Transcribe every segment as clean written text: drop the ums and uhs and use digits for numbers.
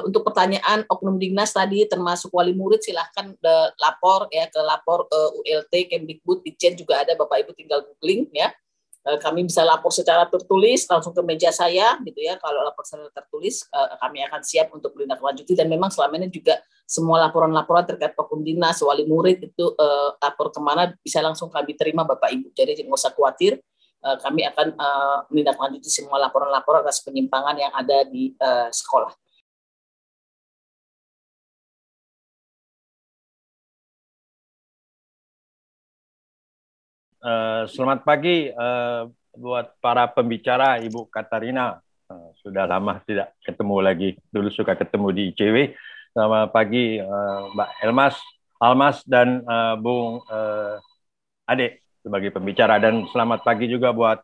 Untuk pertanyaan Oknum Dignas tadi termasuk wali murid silahkan lapor ya ke lapor ULT Kemdikbud Ditjen juga ada Bapak Ibu tinggal googling ya. Kami bisa lapor secara tertulis langsung ke meja saya gitu ya. Kalau lapor secara tertulis kami akan siap untuk menindaklanjuti dan memang selama ini juga semua laporan-laporan terkait Oknum Dignas wali murid itu lapor kemana bisa langsung kami terima Bapak Ibu. Jadi nggak usah khawatir. Kami akan menindaklanjuti semua laporan-laporan atas penyimpangan yang ada di sekolah. Selamat pagi buat para pembicara, Ibu Katarina. Sudah lama tidak ketemu lagi. Dulu suka ketemu di ICW. Selamat pagi Mbak Almas dan Bung Ade sebagai pembicara. Dan selamat pagi juga buat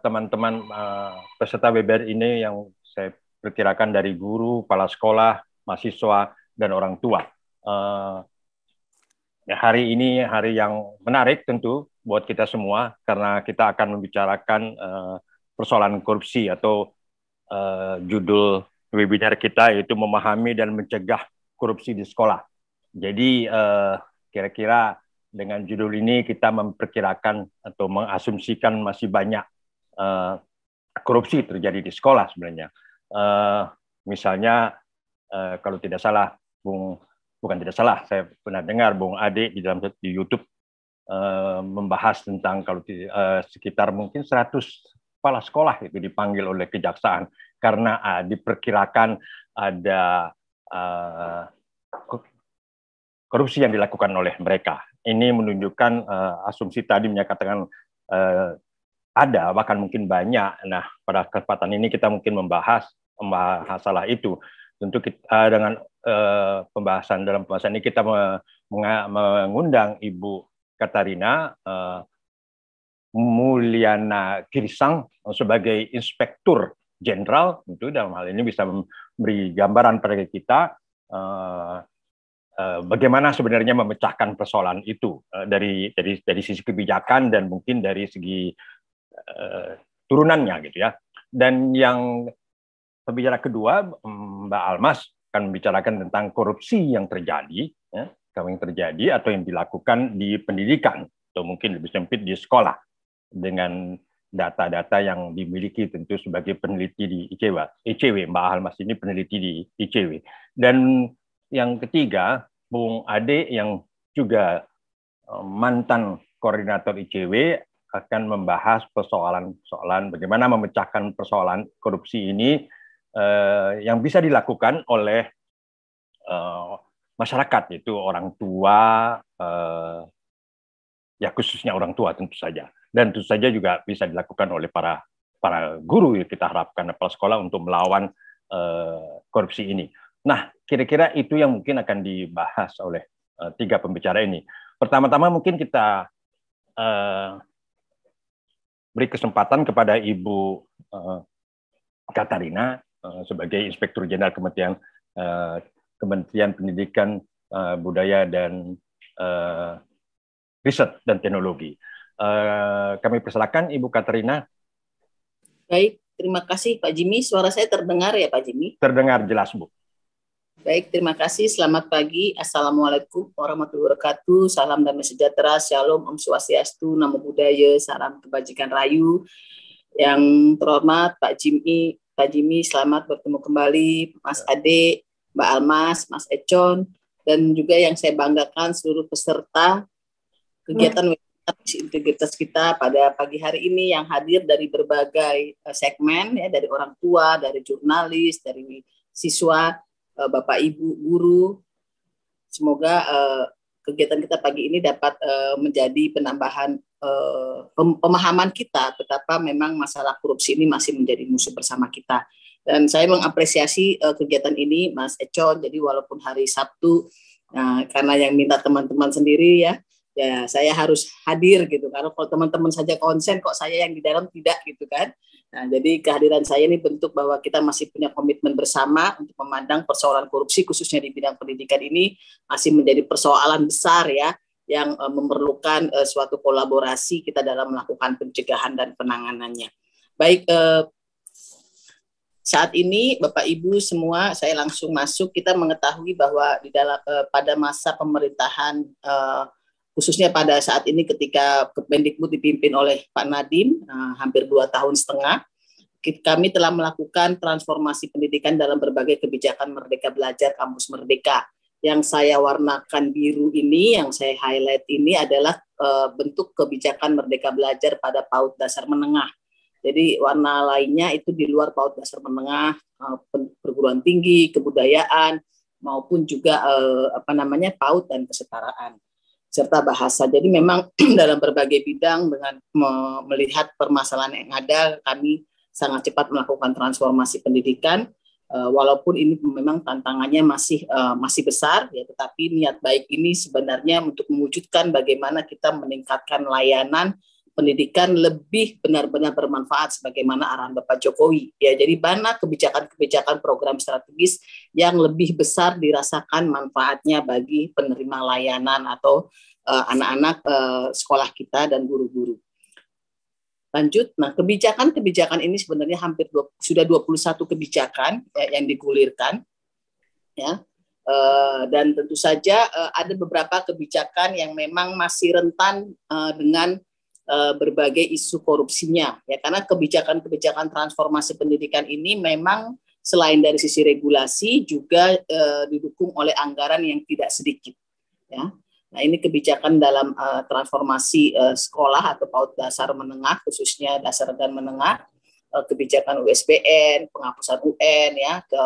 teman-teman peserta webinar ini yang saya perkirakan dari guru, kepala sekolah, mahasiswa, dan orang tua. Hari ini hari yang menarik tentu buat kita semua karena kita akan membicarakan persoalan korupsi atau judul webinar kita yaitu memahami dan mencegah korupsi di sekolah. Jadi kira-kira dengan judul ini kita memperkirakan atau mengasumsikan masih banyak korupsi terjadi di sekolah sebenarnya. Misalnya kalau tidak salah bukan tidak salah, saya pernah dengar Bung Ade di dalam di YouTube membahas tentang kalau sekitar mungkin 100 kepala sekolah itu dipanggil oleh kejaksaan karena diperkirakan ada korupsi yang dilakukan oleh mereka. Ini menunjukkan asumsi tadi menyatakan ada, bahkan mungkin banyak. Nah, pada kesempatan ini kita mungkin membahas masalah itu. Tentu kita, dengan dalam pembahasan ini kita mengundang Ibu Katarina Mulyana Girsang sebagai Inspektur Jenderal. Tentu dalam hal ini bisa memberi gambaran pada kita bagaimana sebenarnya memecahkan persoalan itu dari sisi kebijakan dan mungkin dari segi turunannya gitu ya. Dan yang pembicara kedua, Mbak Almas, akan membicarakan tentang korupsi yang terjadi, atau yang dilakukan di pendidikan, atau mungkin lebih sempit di sekolah, dengan data-data yang dimiliki tentu sebagai peneliti di ICW. Mbak Almas ini peneliti di ICW. Dan yang ketiga, Bung Ade yang juga mantan koordinator ICW akan membahas persoalan bagaimana memecahkan persoalan korupsi ini yang bisa dilakukan oleh masyarakat, yaitu orang tua, ya khususnya orang tua tentu saja, dan tentu saja juga bisa dilakukan oleh para guru yang kita harapkan kepala sekolah untuk melawan korupsi ini. Nah, kira-kira itu yang mungkin akan dibahas oleh tiga pembicara ini. Pertama-tama mungkin kita beri kesempatan kepada Ibu Katarina sebagai Inspektur Jenderal Kementerian Pendidikan, Budaya dan Riset dan Teknologi. Kami persilakan Ibu Katarina. Baik, terima kasih Pak Jimmy. Suara saya terdengar ya Pak Jimmy? Terdengar jelas, Bu. Baik, terima kasih. Selamat pagi. Assalamualaikum warahmatullahi wabarakatuh. Salam damai sejahtera, shalom, om swastiastu, namo buddhaya, salam kebajikan rayu. Yang terhormat Pak Jimmy, selamat bertemu kembali, Mas Ade, Mbak Almas, Mas Econ, dan juga yang saya banggakan seluruh peserta kegiatan integritas kita pada pagi hari ini yang hadir dari berbagai segmen, ya, dari orang tua, dari jurnalis, dari siswa, Bapak Ibu guru. Semoga kegiatan kita pagi ini dapat menjadi penambahan pemahaman kita betapa memang masalah korupsi ini masih menjadi musuh bersama kita. Dan saya mengapresiasi kegiatan ini, Mas Econ. Jadi walaupun hari Sabtu, karena yang minta teman-teman sendiri ya saya harus hadir gitu. Karena kalau teman-teman saja konsen, kok saya yang di dalam tidak gitu kan. Nah, jadi kehadiran saya ini bentuk bahwa kita masih punya komitmen bersama untuk memandang persoalan korupsi khususnya di bidang pendidikan ini masih menjadi persoalan besar ya, yang memerlukan suatu kolaborasi kita dalam melakukan pencegahan dan penanganannya. Baik, Saat ini Bapak Ibu semua, saya langsung masuk, kita mengetahui bahwa di dalam pada masa pemerintahan khususnya pada saat ini ketika Kemendikbud dipimpin oleh Pak Nadiem hampir 2 tahun setengah, kami telah melakukan transformasi pendidikan dalam berbagai kebijakan Merdeka Belajar, Kampus Merdeka. Yang saya warnakan biru ini, yang saya highlight ini adalah bentuk kebijakan Merdeka Belajar pada PAUD dasar menengah. Jadi warna lainnya itu di luar PAUD dasar menengah, perguruan tinggi, kebudayaan, maupun juga PAUD dan kesetaraan serta bahasa. Jadi memang dalam berbagai bidang dengan melihat permasalahan yang ada, kami sangat cepat melakukan transformasi pendidikan. Walaupun ini memang tantangannya masih besar, ya, tetapi niat baik ini sebenarnya untuk mewujudkan bagaimana kita meningkatkan layanan pendidikan lebih benar-benar bermanfaat sebagaimana arahan Bapak Jokowi. Ya, jadi mana kebijakan-kebijakan program strategis yang lebih besar dirasakan manfaatnya bagi penerima layanan atau anak-anak sekolah kita dan guru-guru. Lanjut, nah kebijakan-kebijakan ini sebenarnya sudah 21 kebijakan yang digulirkan, ya. Dan tentu saja ada beberapa kebijakan yang memang masih rentan dengan berbagai isu korupsinya, ya, karena kebijakan-kebijakan transformasi pendidikan ini memang selain dari sisi regulasi juga didukung oleh anggaran yang tidak sedikit, ya. Nah, ini kebijakan dalam transformasi sekolah atau PAUD dasar menengah, khususnya dasar dan menengah, kebijakan USBN, penghapusan UN, ya, ke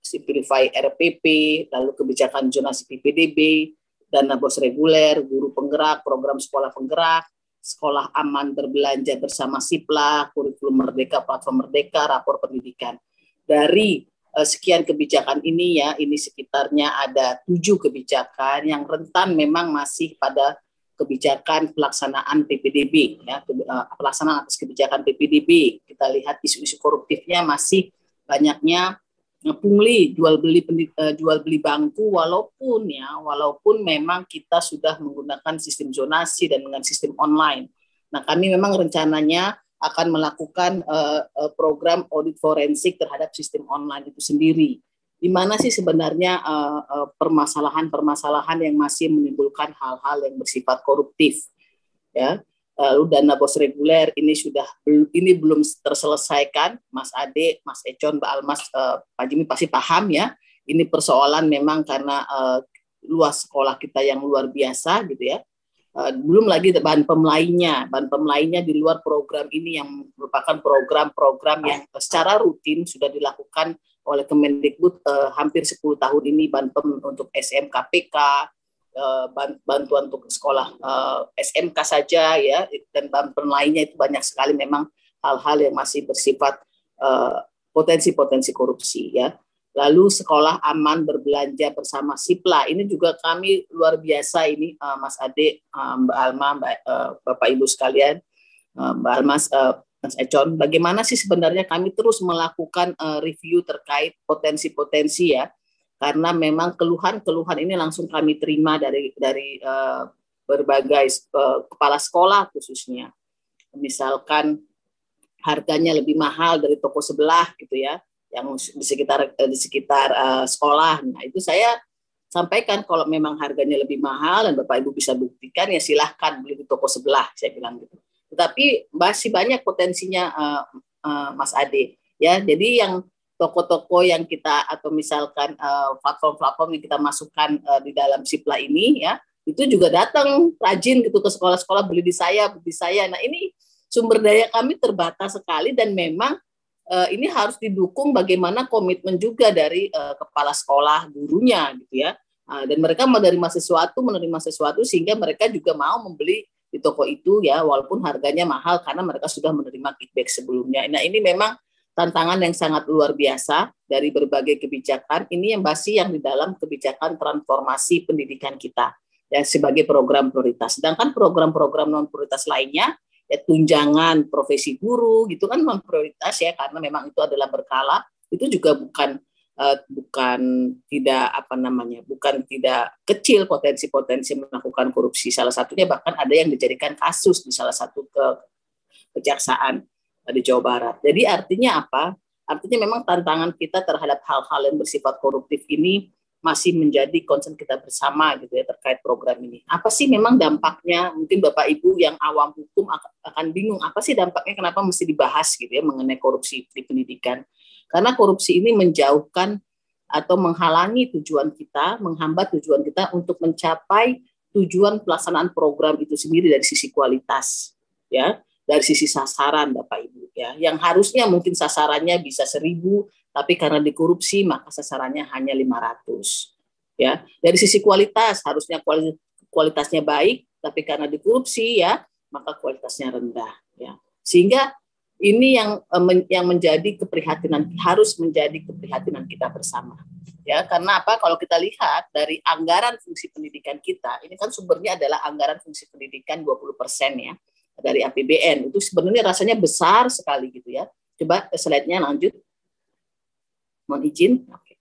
simplify RPP, lalu kebijakan zonasi PPDB, dana BOS reguler, guru penggerak, program sekolah penggerak, sekolah aman berbelanja bersama SIPLA, kurikulum merdeka, platform merdeka, rapor pendidikan. Dari sekian kebijakan ini, ya, ini sekitarnya ada 7 kebijakan yang rentan memang masih pada kebijakan pelaksanaan PPDB, ya, pelaksanaan atas kebijakan PPDB. Kita lihat isu-isu koruptifnya masih banyaknya pungli, jual beli bangku, walaupun memang kita sudah menggunakan sistem zonasi dan dengan sistem online. Nah, kami memang rencananya akan melakukan program audit forensik terhadap sistem online itu sendiri. Di mana sih sebenarnya permasalahan-permasalahan yang masih menimbulkan hal-hal yang bersifat koruptif, ya. Lalu dana BOS reguler ini belum terselesaikan, Mas Ade, Mas Econ, Mbak Almas, Pak Jimmy pasti paham, ya. Ini persoalan memang karena luas sekolah kita yang luar biasa, gitu, ya. Belum lagi bahan pem lainnya di luar program ini yang merupakan program-program yang secara rutin sudah dilakukan oleh Kemendikbud hampir 10 tahun ini, bahan pem untuk SMKPK, bantuan untuk sekolah SMK saja, ya, dan bahan pem lainnya itu banyak sekali memang hal-hal yang masih bersifat potensi-potensi korupsi, ya. Lalu sekolah aman berbelanja bersama SIPLA, ini juga kami luar biasa ini, Mas Ade, Mbak Alma, Bapak Ibu sekalian, Mbak Almas, Mas Econ, bagaimana sih sebenarnya kami terus melakukan review terkait potensi-potensi, ya, karena memang keluhan-keluhan ini langsung kami terima dari berbagai kepala sekolah khususnya, misalkan harganya lebih mahal dari toko sebelah, gitu, ya, yang di sekitar sekolah. Nah, itu saya sampaikan kalau memang harganya lebih mahal dan Bapak Ibu bisa buktikan, ya silahkan beli di toko sebelah, saya bilang gitu. Tetapi masih banyak potensinya, Mas Ade, ya. Jadi yang toko-toko yang kita atau misalkan platform-platform yang kita masukkan di dalam SIPLA ini, ya, itu juga datang rajin gitu ke sekolah-sekolah, beli di saya. Nah, ini sumber daya kami terbatas sekali dan memang ini harus didukung bagaimana komitmen juga dari kepala sekolah, gurunya, gitu, ya. Dan mereka menerima sesuatu sehingga mereka juga mau membeli di toko itu, ya, walaupun harganya mahal karena mereka sudah menerima kickback sebelumnya. Nah, ini memang tantangan yang sangat luar biasa dari berbagai kebijakan. Ini yang di dalam kebijakan transformasi pendidikan kita, ya, sebagai program prioritas. Sedangkan program-program non prioritas lainnya, ya, tunjangan profesi guru gitu kan non prioritas, ya, karena memang itu adalah berkala, itu juga bukan tidak kecil potensi-potensi melakukan korupsi. Salah satunya bahkan ada yang dijadikan kasus di salah satu kejaksaan di Jawa Barat. Jadi artinya apa? Artinya memang tantangan kita terhadap hal-hal yang bersifat koruptif ini masih menjadi concern kita bersama gitu ya terkait program ini. Apa sih memang dampaknya? Mungkin Bapak Ibu yang awam hukum akan bingung apa sih dampaknya, kenapa mesti dibahas gitu ya mengenai korupsi di pendidikan. Karena korupsi ini menjauhkan atau menghalangi tujuan kita, menghambat tujuan kita untuk mencapai tujuan pelaksanaan program itu sendiri dari sisi kualitas, ya, dari sisi sasaran Bapak Ibu ya. Yang harusnya mungkin sasarannya bisa 1.000, tapi karena dikorupsi maka sasarannya hanya 500. Ya, dari sisi kualitas harusnya kualitasnya baik, tapi karena dikorupsi ya, maka kualitasnya rendah ya. Sehingga ini yang menjadi keprihatinan, harus menjadi keprihatinan kita bersama. Ya, karena apa? Kalau kita lihat dari anggaran fungsi pendidikan kita, ini kan sumbernya adalah anggaran fungsi pendidikan 20% ya dari APBN. Itu sebenarnya rasanya besar sekali gitu ya. Coba slide-nya lanjut. Mohon izin. Oke.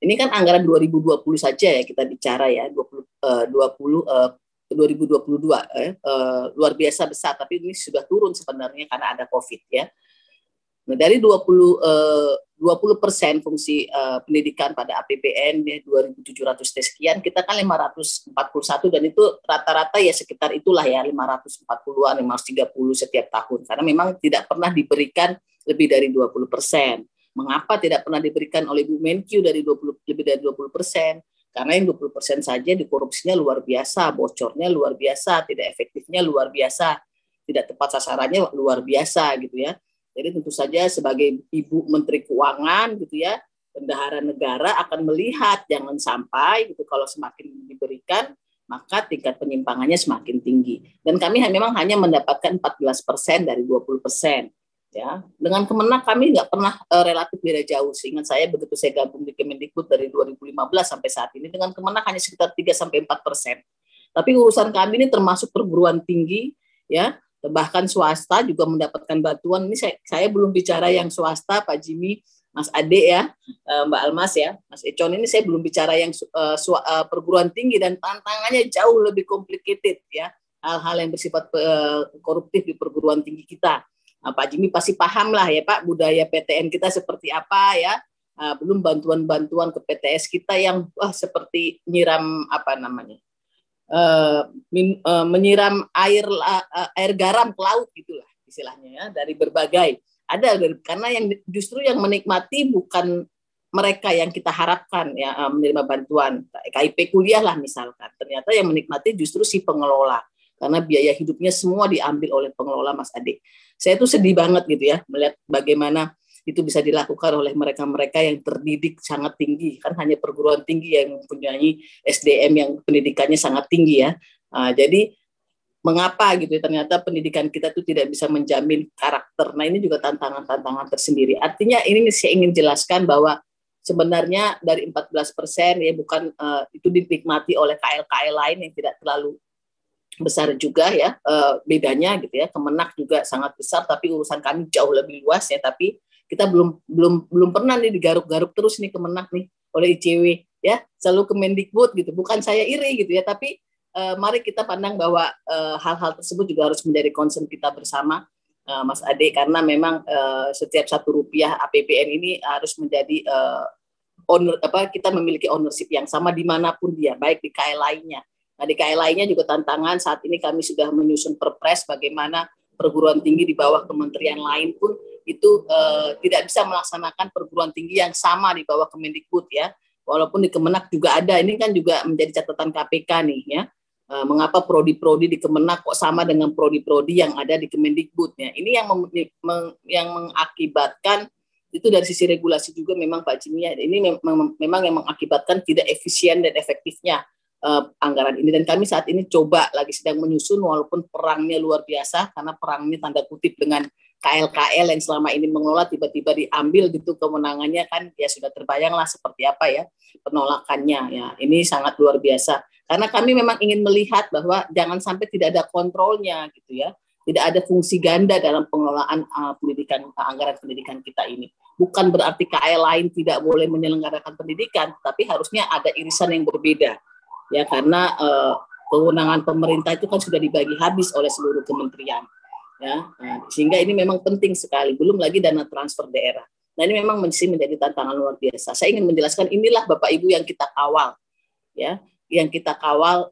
Ini kan anggaran 2020 saja ya kita bicara ya, 2022 luar biasa besar, tapi ini sudah turun sebenarnya karena ada COVID ya. Nah, dari 20% fungsi pendidikan pada APBN ya, 2.700 sekian, kita kan 541, dan itu rata-rata ya sekitar itulah ya 540-an, 530 setiap tahun, karena memang tidak pernah diberikan lebih dari 20%. Mengapa tidak pernah diberikan oleh Bu Menkyu lebih dari 20%? Karena yang 20% saja dikorupsinya luar biasa, bocornya luar biasa, tidak efektifnya luar biasa, tidak tepat sasarannya luar biasa gitu ya. Jadi tentu saja sebagai Ibu Menteri Keuangan gitu ya, bendahara negara akan melihat jangan sampai gitu kalau semakin diberikan maka tingkat penyimpangannya semakin tinggi. Dan kami memang hanya mendapatkan 14% dari 20%. Ya, dengan Kemenak kami nggak pernah relatif beda jauh. Seingat saya begitu saya gabung di Kemendikbud dari 2015 sampai saat ini, dengan Kemenak hanya sekitar 3-4%. Tapi urusan kami ini termasuk perguruan tinggi, ya, bahkan swasta juga mendapatkan bantuan. Ini saya belum bicara yang swasta, Pak Jimmy, Mas Ade ya, Mbak Almas ya, Mas Econ, ini saya belum bicara yang perguruan tinggi, dan tantangannya jauh lebih complicated ya, hal-hal yang bersifat koruptif di perguruan tinggi kita. Nah, Pak Jimmy pasti paham lah ya Pak, budaya PTN kita seperti apa ya. Belum bantuan-bantuan ke PTS kita yang seperti nyiram menyiram air garam ke laut gitulah istilahnya ya, dari berbagai karena yang justru yang menikmati bukan mereka yang kita harapkan ya menerima bantuan KIP kuliah lah misalkan, ternyata yang menikmati justru si pengelola, karena biaya hidupnya semua diambil oleh pengelola, Mas Ade. Saya tuh sedih banget gitu ya melihat bagaimana itu bisa dilakukan oleh mereka-mereka yang terdidik sangat tinggi, kan hanya perguruan tinggi yang mempunyai SDM yang pendidikannya sangat tinggi ya. Jadi mengapa gitu ya, ternyata pendidikan kita tuh tidak bisa menjamin karakter. Nah, ini juga tantangan-tantangan tersendiri. Artinya ini saya ingin jelaskan bahwa sebenarnya dari 14% ya bukan itu dinikmati oleh KL-KL lain yang tidak terlalu besar juga ya bedanya gitu ya. Kemenak juga sangat besar, tapi urusan kami jauh lebih luas ya. Tapi kita belum pernah nih digaruk-garuk terus nih Kemenak nih oleh ICW ya, selalu Kemendikbud gitu. Bukan saya iri gitu ya, tapi mari kita pandang bahwa hal-hal tersebut juga harus menjadi concern kita bersama, Mas Ade, karena memang setiap Rp1 APBN ini harus menjadi kita memiliki ownership yang sama dimanapun dia, baik di KL lainnya. Nah, di KL lainnya juga tantangan saat ini kami sudah menyusun perpres bagaimana perguruan tinggi di bawah kementerian lain pun itu tidak bisa melaksanakan perguruan tinggi yang sama di bawah Kemendikbud ya. Walaupun di Kemenak juga ada, ini kan juga menjadi catatan KPK nih ya. Mengapa prodi-prodi di Kemenak kok sama dengan prodi-prodi yang ada di Kemendikbud ya. Ini yang mengakibatkan itu dari sisi regulasi juga memang Pak Jimmy ya. Ini memang yang mengakibatkan tidak efisien dan efektifnya anggaran ini, dan kami saat ini coba lagi sedang menyusun, walaupun perangnya luar biasa karena perangnya tanda kutip dengan KL-KL yang selama ini mengelola, tiba-tiba diambil gitu kewenangannya, kan ya sudah terbayanglah seperti apa ya penolakannya ya. Ini sangat luar biasa karena kami memang ingin melihat bahwa jangan sampai tidak ada kontrolnya gitu ya, tidak ada fungsi ganda dalam pengelolaan pendidikan, anggaran pendidikan kita ini. Bukan berarti KL lain tidak boleh menyelenggarakan pendidikan, tapi harusnya ada irisan yang berbeda. Ya, karena kewenangan pemerintah itu kan sudah dibagi habis oleh seluruh kementerian ya, sehingga ini memang penting sekali, belum lagi dana transfer daerah. Nah, ini memang masih menjadi tantangan luar biasa. Saya ingin menjelaskan, inilah Bapak Ibu yang kita kawal, ya, yang kita kawal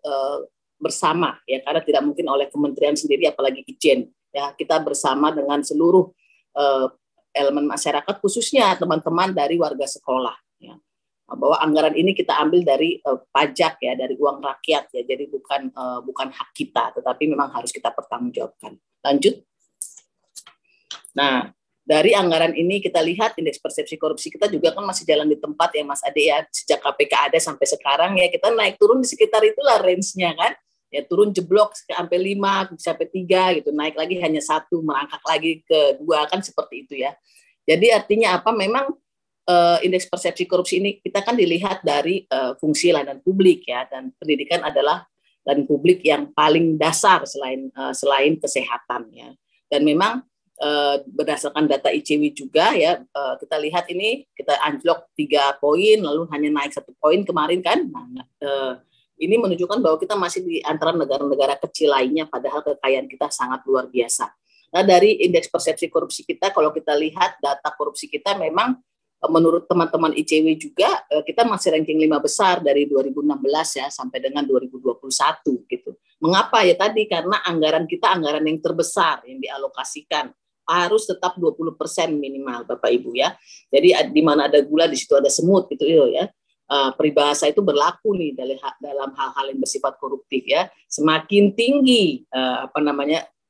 bersama, ya, karena tidak mungkin oleh kementerian sendiri, apalagi Ijen, ya, kita bersama dengan seluruh elemen masyarakat, khususnya teman-teman dari warga sekolah, ya, bahwa anggaran ini kita ambil dari pajak, ya, dari uang rakyat, ya, jadi bukan hak kita, tetapi memang harus kita pertanggungjawabkan. Lanjut. Nah, dari anggaran ini kita lihat indeks persepsi korupsi kita juga kan masih jalan di tempat, ya Mas Ade, ya, sejak KPK ada sampai sekarang, ya, kita naik turun di sekitar itulah range-nya kan, ya, turun jeblok sampai 5 sampai 3 gitu, naik lagi hanya 1, merangkak lagi ke 2, kan seperti itu, ya. Jadi artinya apa, memang indeks persepsi korupsi ini kita kan dilihat dari fungsi layanan publik, ya, dan pendidikan adalah layanan publik yang paling dasar selain kesehatan, ya. Dan memang berdasarkan data ICW juga, ya, kita lihat ini kita anjlok 3 poin lalu hanya naik 1 poin kemarin kan. Nah, ini menunjukkan bahwa kita masih di antara negara-negara kecil lainnya, padahal kekayaan kita sangat luar biasa. Nah, dari indeks persepsi korupsi kita, kalau kita lihat data korupsi kita, memang menurut teman-teman ICW juga kita masih ranking 5 besar dari 2016, ya, sampai dengan 2021 gitu. Mengapa? Ya tadi, karena anggaran kita anggaran yang terbesar yang dialokasikan harus tetap 20% minimal, Bapak Ibu, ya. Jadi di mana ada gula di situ ada semut gitu, ya. Peribahasa itu berlaku nih dalam hal-hal yang bersifat koruptif, ya. Semakin tinggi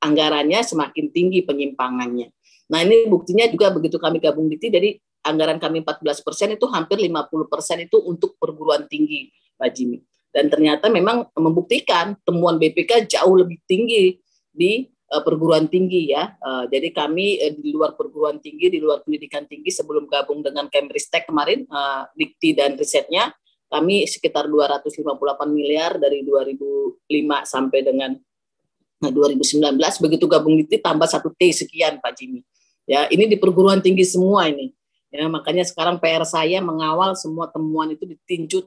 anggarannya, semakin tinggi penyimpangannya. Nah, ini buktinya juga begitu kami gabung di TI, jadi anggaran kami 14% itu hampir 50% itu untuk perguruan tinggi, Pak Jimmy. Dan ternyata memang membuktikan temuan BPK jauh lebih tinggi di perguruan tinggi, ya. Jadi kami di luar perguruan tinggi, di luar pendidikan tinggi, sebelum gabung dengan Kemristek kemarin, dikti dan risetnya, kami sekitar 258 miliar dari 2005 sampai dengan 2019. Begitu gabung dikti tambah 1 T sekian, Pak Jimmy. Ya, ini di perguruan tinggi semua ini. Ya, makanya sekarang PR saya mengawal semua temuan itu ditinjut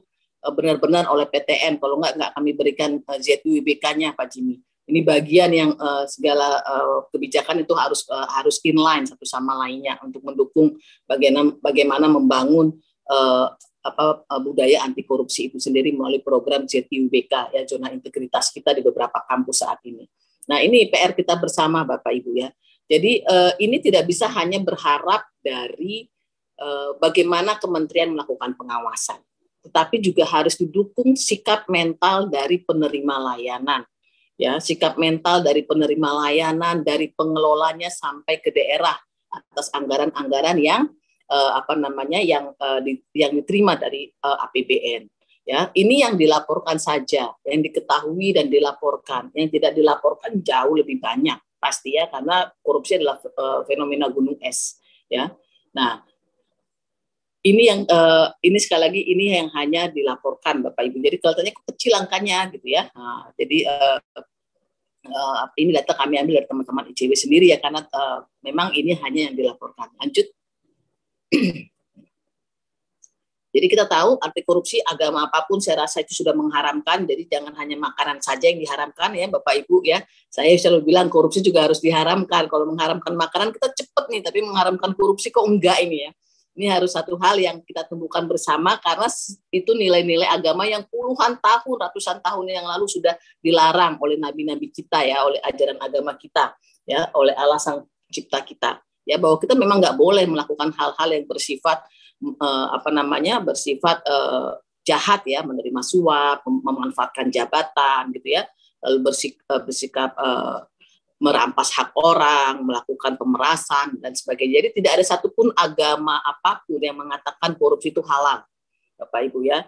benar-benar oleh PTN. Kalau enggak kami berikan ZUIBK-nya, Pak Jimmy. Ini bagian yang segala kebijakan itu harus inline satu sama lainnya untuk mendukung bagaimana membangun budaya anti korupsi itu sendiri melalui program ZUIBK, ya, zona integritas kita di beberapa kampus saat ini. Nah, ini PR kita bersama, Bapak Ibu, ya. Jadi ini tidak bisa hanya berharap dari bagaimana kementerian melakukan pengawasan, tetapi juga harus didukung sikap mental dari penerima layanan. Ya, sikap mental dari penerima layanan, dari pengelolanya sampai ke daerah atas anggaran-anggaran yang yang diterima dari APBN. Ya, ini yang dilaporkan saja, yang diketahui dan dilaporkan. Yang tidak dilaporkan jauh lebih banyak pasti, ya, karena korupsi adalah fenomena gunung es. Ya, nah ini sekali lagi ini yang hanya dilaporkan, Bapak Ibu. Jadi kelihatannya kecil angkanya gitu, ya. Nah, jadi ini data kami ambil dari teman-teman ICW sendiri, ya, karena memang ini hanya yang dilaporkan. Lanjut. Jadi kita tahu anti korupsi agama apapun saya rasa itu sudah mengharamkan. Jadi jangan hanya makanan saja yang diharamkan, ya, Bapak Ibu, ya. Saya selalu bilang korupsi juga harus diharamkan. Kalau mengharamkan makanan kita cepat nih, tapi mengharamkan korupsi kok enggak ini, ya. Ini harus satu hal yang kita temukan bersama, karena itu nilai-nilai agama yang puluhan tahun, ratusan tahun yang lalu sudah dilarang oleh nabi-nabi kita, ya, oleh ajaran agama kita, ya, oleh Allah Sang Cipta kita, ya, bahwa kita memang nggak boleh melakukan hal-hal yang bersifat jahat, ya, menerima suap, memanfaatkan jabatan, gitu, ya, lalu bersikap merampas hak orang, melakukan pemerasan, dan sebagainya. Jadi tidak ada satupun agama apapun yang mengatakan korupsi itu halal, Bapak Ibu, ya.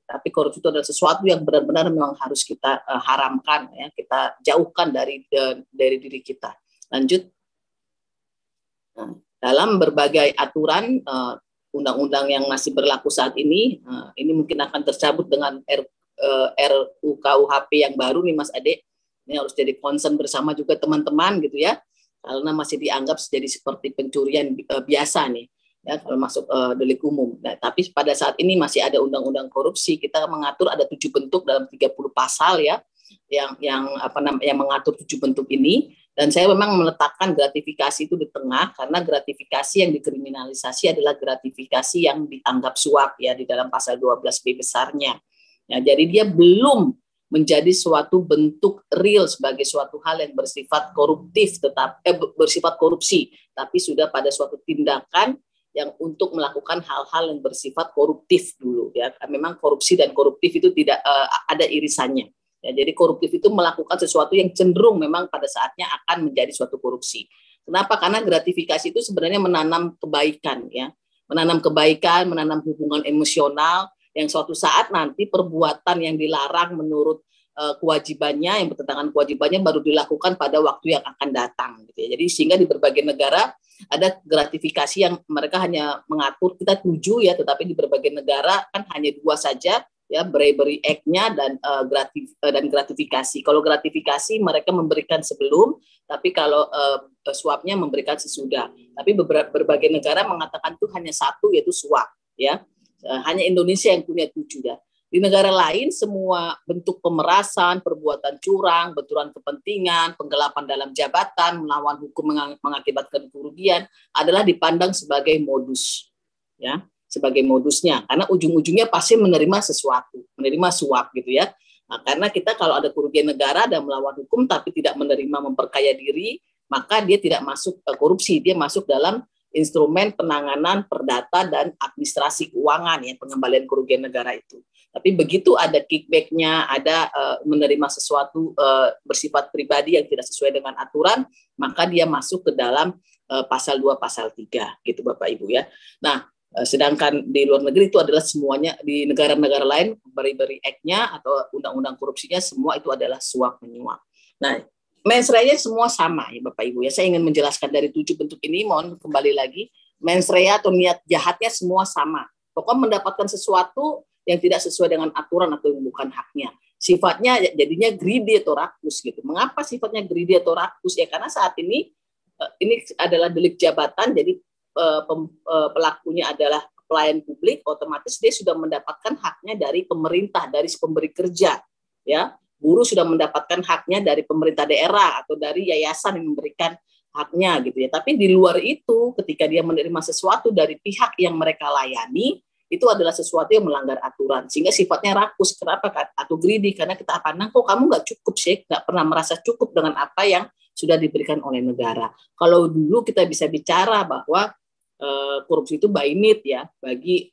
Tapi korupsi itu adalah sesuatu yang benar-benar memang harus kita haramkan, ya, kita jauhkan dari diri kita. Lanjut. Nah, dalam berbagai aturan undang-undang yang masih berlaku saat ini mungkin akan tercabut dengan RUKUHP yang baru nih, Mas Ade. Ini harus jadi concern bersama juga teman-teman, gitu, ya, karena masih dianggap jadi seperti pencurian biasa nih, ya, kalau masuk delik umum. Nah, tapi pada saat ini masih ada undang-undang korupsi, kita mengatur ada 7 bentuk dalam 30 pasal, ya. yang mengatur 7 bentuk ini. Dan saya memang meletakkan gratifikasi itu di tengah, karena gratifikasi yang dikriminalisasi adalah gratifikasi yang dianggap suap ya di dalam pasal 12B besarnya. Ya, jadi dia belum menjadi suatu bentuk real sebagai suatu hal yang bersifat koruptif, bersifat korupsi, tapi sudah pada suatu tindakan yang untuk melakukan hal-hal yang bersifat koruptif dulu ya. Memang korupsi dan koruptif itu tidak ada irisannya. Ya, jadi koruptif itu melakukan sesuatu yang cenderung memang pada saatnya akan menjadi suatu korupsi. Kenapa? Karena gratifikasi itu sebenarnya menanam kebaikan ya, menanam kebaikan, menanam hubungan emosional yang suatu saat nanti perbuatan yang dilarang menurut kewajibannya, yang bertentangan kewajibannya baru dilakukan pada waktu yang akan datang gitu ya. Jadi sehingga di berbagai negara ada gratifikasi yang mereka hanya mengatur, kita 7 ya, tetapi di berbagai negara kan hanya 2 saja ya, bribery act-nya dan gratifikasi. Kalau gratifikasi mereka memberikan sebelum, tapi kalau suapnya memberikan sesudah. Tapi berbagai negara mengatakan itu hanya 1, yaitu suap ya. Hanya Indonesia yang punya 7 ya. Di negara lain semua bentuk pemerasan, perbuatan curang, benturan kepentingan, penggelapan dalam jabatan, melawan hukum mengakibatkan kerugian adalah dipandang sebagai modus ya, sebagai modusnya, karena ujung-ujungnya pasti menerima sesuatu, menerima suap gitu ya. Nah, karena kita kalau ada kerugian negara dan melawan hukum tapi tidak menerima memperkaya diri, maka dia tidak masuk korupsi, dia masuk dalam instrumen penanganan perdata dan administrasi keuangan ya, pengembalian kerugian negara itu. Tapi begitu ada kickback-nya, ada menerima sesuatu bersifat pribadi yang tidak sesuai dengan aturan, maka dia masuk ke dalam pasal 2, pasal 3 gitu Bapak Ibu ya. Nah, sedangkan di luar negeri itu adalah semuanya, di negara-negara lain bribery act-nya atau undang-undang korupsinya semua itu adalah suap menyuap. Nah, mens rea semua sama ya Bapak Ibu ya. Saya ingin menjelaskan dari 7 bentuk ini, mohon kembali lagi, mens rea atau niat jahatnya semua sama. Pokoknya mendapatkan sesuatu yang tidak sesuai dengan aturan atau yang bukan haknya. Sifatnya jadinya greedy atau rakus gitu. Mengapa sifatnya greedy atau rakus? Ya karena saat ini adalah delik jabatan, jadi pelakunya adalah pelayan publik, otomatis dia sudah mendapatkan haknya dari pemerintah, dari pemberi kerja ya. Buruh sudah mendapatkan haknya dari pemerintah daerah atau dari yayasan yang memberikan haknya gitu ya. Tapi di luar itu ketika dia menerima sesuatu dari pihak yang mereka layani, itu adalah sesuatu yang melanggar aturan, sehingga sifatnya rakus. Kenapa? Atau greedy, karena kita pandang kok kamu nggak cukup sih, nggak pernah merasa cukup dengan apa yang sudah diberikan oleh negara. Kalau dulu kita bisa bicara bahwa korupsi itu by need ya, bagi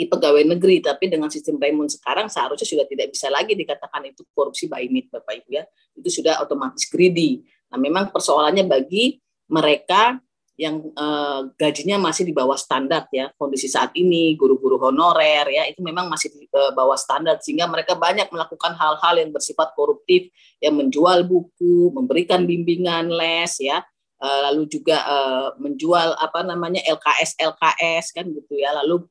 pegawai negeri, tapi dengan sistem Raimund sekarang seharusnya sudah tidak bisa lagi dikatakan itu korupsi by need Bapak Ibu ya, itu sudah otomatis greedy. Nah memang persoalannya bagi mereka yang gajinya masih di bawah standar ya, kondisi saat ini guru-guru honorer ya itu memang masih di bawah standar, sehingga mereka banyak melakukan hal-hal yang bersifat koruptif, yang menjual buku, memberikan bimbingan les ya, lalu juga menjual LKS kan gitu ya, lalu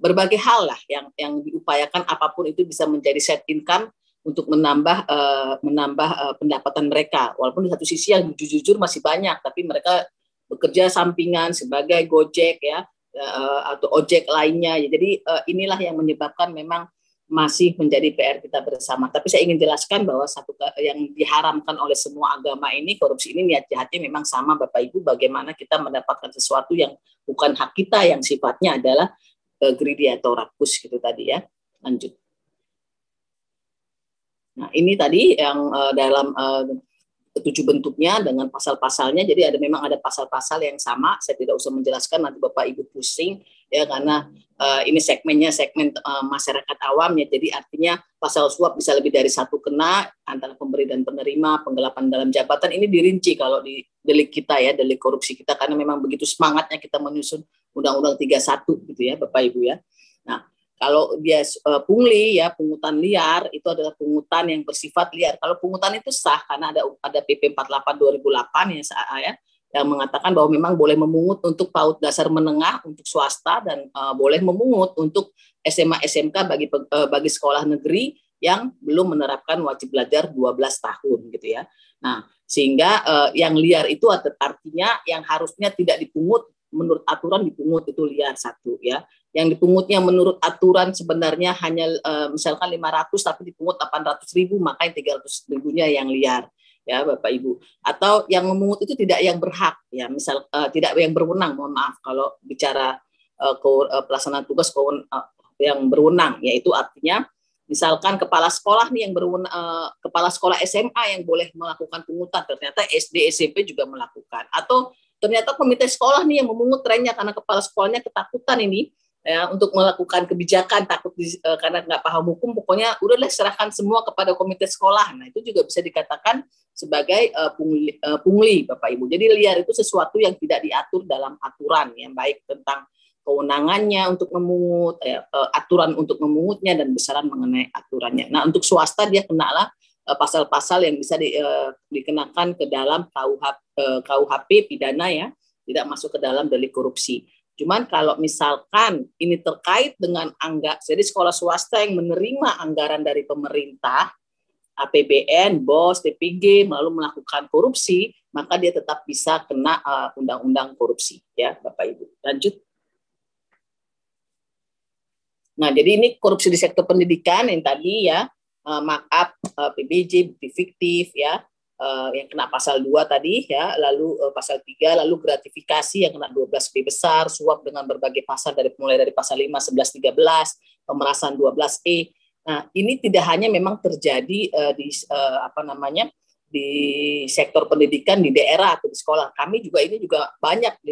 berbagai hal lah yang diupayakan apapun itu bisa menjadi side income untuk menambah pendapatan mereka, walaupun di satu sisi yang jujur masih banyak, tapi mereka bekerja sampingan sebagai Gojek ya atau ojek lainnya ya. Jadi inilah yang menyebabkan memang masih menjadi PR kita bersama. Tapi saya ingin jelaskan bahwa satu yang diharamkan oleh semua agama ini, korupsi ini niat jahatnya memang sama Bapak Ibu, bagaimana kita mendapatkan sesuatu yang bukan hak kita, yang sifatnya adalah greedy atau rakus gitu tadi ya. Lanjut. Nah ini tadi yang dalam 7 bentuknya dengan pasal-pasalnya, jadi memang ada pasal-pasal yang sama, saya tidak usah menjelaskan nanti Bapak Ibu pusing ya, karena ini segmen masyarakat awam ya, jadi artinya pasal suap bisa lebih dari 1 kena, antara pemberi dan penerima, penggelapan dalam jabatan, ini dirinci kalau di delik kita ya, delik korupsi kita, karena memang begitu semangatnya kita menyusun Undang-Undang 31 gitu ya Bapak Ibu ya. Nah kalau dia pungli ya, pungutan liar itu adalah pungutan yang bersifat liar. Kalau pungutan itu sah karena ada PP 48 2008 ya yang mengatakan bahwa memang boleh memungut untuk PAUD dasar menengah untuk swasta dan boleh memungut untuk SMA SMK bagi sekolah negeri yang belum menerapkan wajib belajar 12 tahun gitu ya. Nah, sehingga yang liar itu artinya yang harusnya tidak dipungut menurut aturan dipungut itu liar satu ya. Yang dipungutnya menurut aturan sebenarnya hanya misalkan 500 tapi dipungut 800.000, maka yang 300.000-nya yang liar ya Bapak Ibu. Atau yang memungut itu tidak yang berhak ya, misal tidak yang berwenang, mohon maaf kalau bicara pelaksanaan tugas yang berwenang, yaitu artinya misalkan kepala sekolah nih yang berwenang, kepala sekolah SMA yang boleh melakukan pungutan, ternyata SD SMP juga melakukan, atau ternyata komite sekolah nih yang memungut trennya karena kepala sekolahnya ketakutan ini ya untuk melakukan kebijakan, takut karena nggak paham hukum, pokoknya udahlah serahkan semua kepada komite sekolah. Nah itu juga bisa dikatakan sebagai pungli Bapak Ibu. Jadi liar itu sesuatu yang tidak diatur dalam aturan, yang baik tentang kewenangannya untuk memungut, aturan untuk memungutnya, dan besaran mengenai aturannya. Nah untuk swasta dia kenalah pasal-pasal yang bisa dikenakan ke dalam KUHP pidana ya, tidak masuk ke dalam delik korupsi. Cuman kalau misalkan ini terkait dengan jadi sekolah swasta yang menerima anggaran dari pemerintah, APBN, BOS, TPG, lalu melakukan korupsi, maka dia tetap bisa kena undang-undang korupsi ya Bapak Ibu. Lanjut. Nah, jadi ini korupsi di sektor pendidikan yang tadi ya, markup, PBJ, bukti fiktif ya, yang kena pasal 2 tadi ya, lalu pasal 3, lalu gratifikasi yang kena 12B besar, suap dengan berbagai pasal mulai dari pasal 5, 11, 13, pemerasan 12E. Nah, ini tidak hanya memang terjadi di sektor pendidikan di daerah atau di sekolah. Kami juga ini juga banyak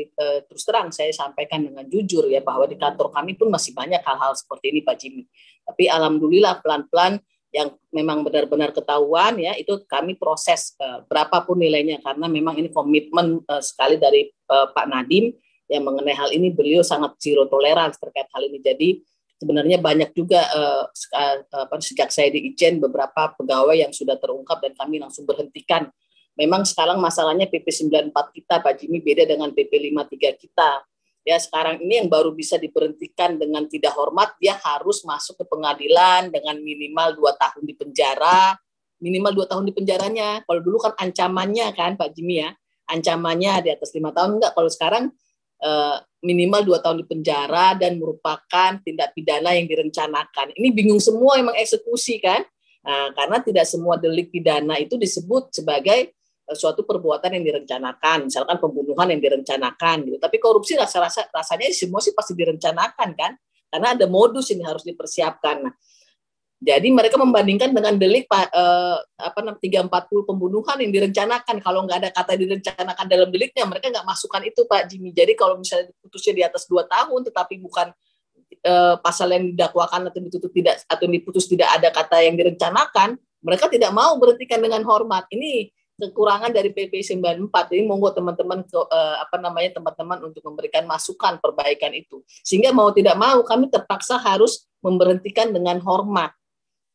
terus terang saya sampaikan dengan jujur ya, bahwa di kantor kami pun masih banyak hal-hal seperti ini Pak Jimmy. Tapi alhamdulillah pelan-pelan yang memang benar-benar ketahuan ya, itu kami proses berapapun nilainya, karena memang ini komitmen sekali dari Pak Nadiem yang mengenai hal ini. Beliau sangat zero tolerance terkait hal ini. Jadi sebenarnya banyak juga sejak saya di Ijen beberapa pegawai yang sudah terungkap dan kami langsung berhentikan. Memang sekarang masalahnya PP 94 kita Pak Jimmy beda dengan PP 53 kita. Ya sekarang ini yang baru bisa diberhentikan dengan tidak hormat, dia harus masuk ke pengadilan dengan minimal 2 tahun di penjara, minimal 2 tahun di penjaranya. Kalau dulu kan ancamannya kan Pak Jimmy ya, ancamannya di atas 5 tahun, enggak. Kalau sekarang minimal 2 tahun di penjara dan merupakan tindak pidana yang direncanakan. Ini bingung semua yang mengeksekusi kan, karena tidak semua delik pidana itu disebut sebagai suatu perbuatan yang direncanakan, misalkan pembunuhan yang direncanakan gitu. Tapi korupsi rasanya semua sih pasti direncanakan kan, karena ada modus ini harus dipersiapkan. Nah, jadi mereka membandingkan dengan delik 340 pembunuhan yang direncanakan. Kalau nggak ada kata direncanakan dalam deliknya, mereka nggak masukkan itu Pak Jimmy. Jadi kalau misalnya diputusnya di atas 2 tahun, tetapi bukan pasal yang didakwakan atau diputus tidak ada kata yang direncanakan, mereka tidak mau berhentikan dengan hormat. Ini kekurangan dari PP 94. Jadi monggo teman-teman teman-teman untuk memberikan masukan perbaikan itu. Sehingga mau tidak mau kami terpaksa harus memberhentikan dengan hormat.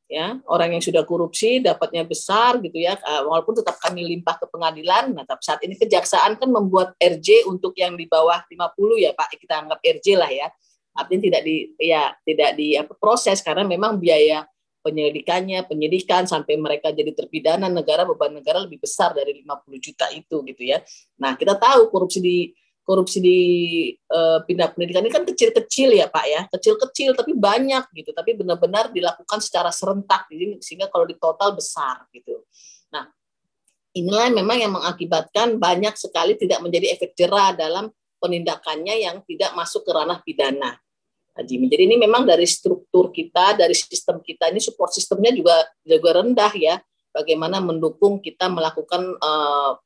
Ya, orang yang sudah korupsi dapatnya besar gitu ya, walaupun tetap kami limpah ke pengadilan. Nah, tapi saat ini kejaksaan kan membuat RJ untuk yang di bawah 50 ya Pak, kita anggap RJ lah ya. Artinya tidak di proses karena memang biaya penyidikan sampai mereka jadi terpidana negara, beban negara lebih besar dari 50 juta itu gitu ya. Nah, kita tahu korupsi di pindah pendidikan ini kan kecil-kecil ya Pak ya, kecil-kecil tapi banyak gitu, tapi benar-benar dilakukan secara serentak, sehingga kalau di total besar gitu. Nah, inilah memang yang mengakibatkan banyak sekali tidak menjadi efek jera dalam penindakannya yang tidak masuk ke ranah pidana. Nah, Jimmy, jadi ini memang dari struktur kita, dari sistem kita, ini support sistemnya juga rendah ya. Bagaimana mendukung kita melakukan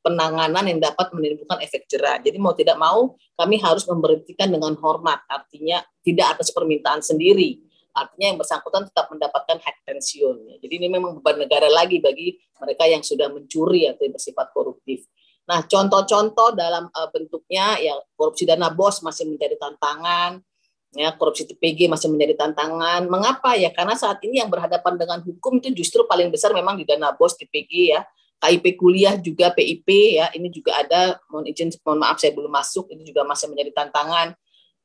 penanganan yang dapat menimbulkan efek jera. Jadi mau tidak mau kami harus memberhentikan dengan hormat, artinya tidak atas permintaan sendiri. Artinya yang bersangkutan tetap mendapatkan hak pensiun. Jadi ini memang beban negara lagi bagi mereka yang sudah mencuri atau yang bersifat koruptif. Nah, contoh-contoh dalam bentuknya ya korupsi dana BOS masih menjadi tantangan. Ya, korupsi TPG masih menjadi tantangan. Mengapa ya? Karena saat ini yang berhadapan dengan hukum itu justru paling besar memang di dana BOS, TPG ya. KIP kuliah juga PIP ya. Ini juga ada, mohon maaf saya belum masuk, ini juga masih menjadi tantangan.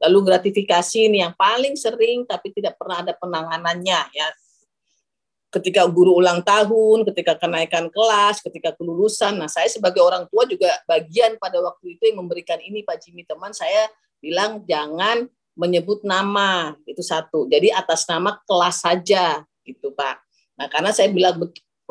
Lalu gratifikasi ini yang paling sering tapi tidak pernah ada penanganannya ya. ketika guru ulang tahun, ketika kenaikan kelas, ketika kelulusan. Nah, saya sebagai orang tua juga bagian pada waktu itu yang memberikan ini, Pak Jimmy. Teman saya bilang jangan menyebut nama, itu satu. Jadi atas nama kelas saja, gitu Pak. Nah, karena saya bilang,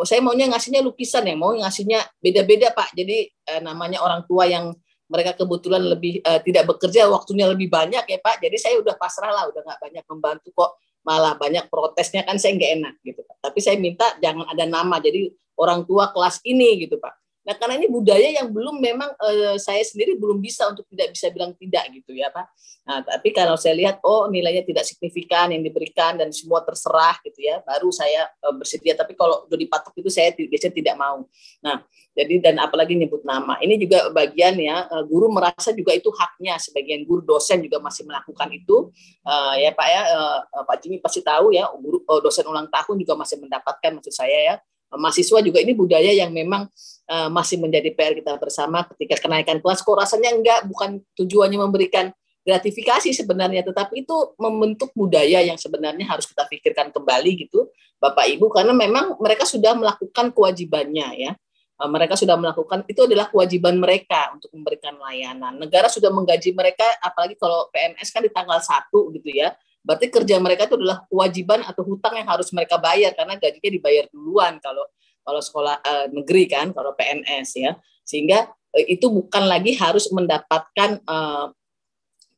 saya maunya ngasihnya lukisan ya, mau ngasihnya beda-beda Pak. Jadi namanya orang tua yang mereka kebetulan lebih tidak bekerja, waktunya lebih banyak ya Pak. Jadi saya udah pasrah lah, udah nggak banyak membantu kok. Malah banyak protesnya kan saya nggak enak gitu Pak. Tapi saya minta jangan ada nama, jadi orang tua kelas ini gitu Pak. Nah karena ini budaya yang belum memang saya sendiri belum bisa untuk tidak bisa bilang tidak gitu ya Pak. Nah tapi kalau saya lihat nilainya tidak signifikan yang diberikan dan semua terserah gitu ya, baru saya bersedia. Tapi kalau udah dipatok itu saya biasanya tidak mau. Nah jadi dan apalagi nyebut nama. Ini juga bagian ya, guru merasa juga itu haknya. Sebagian guru dosen juga masih melakukan itu. Ya Pak ya, Pak Jimmy pasti tahu ya, guru dosen ulang tahun juga masih mendapatkan, maksud saya ya. Mahasiswa juga ini budaya yang memang masih menjadi PR kita bersama ketika kenaikan kelas. Kok rasanya enggak, bukan tujuannya memberikan gratifikasi sebenarnya, tetapi itu membentuk budaya yang sebenarnya harus kita pikirkan kembali gitu, Bapak Ibu, karena memang mereka sudah melakukan kewajibannya ya. Mereka sudah melakukan, itu adalah kewajiban mereka untuk memberikan layanan. Negara sudah menggaji mereka, apalagi kalau PNS kan di tanggal 1 gitu ya. Berarti kerja mereka itu adalah kewajiban atau hutang yang harus mereka bayar karena gajinya dibayar duluan kalau sekolah negeri kan, kalau PNS ya. Sehingga itu bukan lagi harus mendapatkan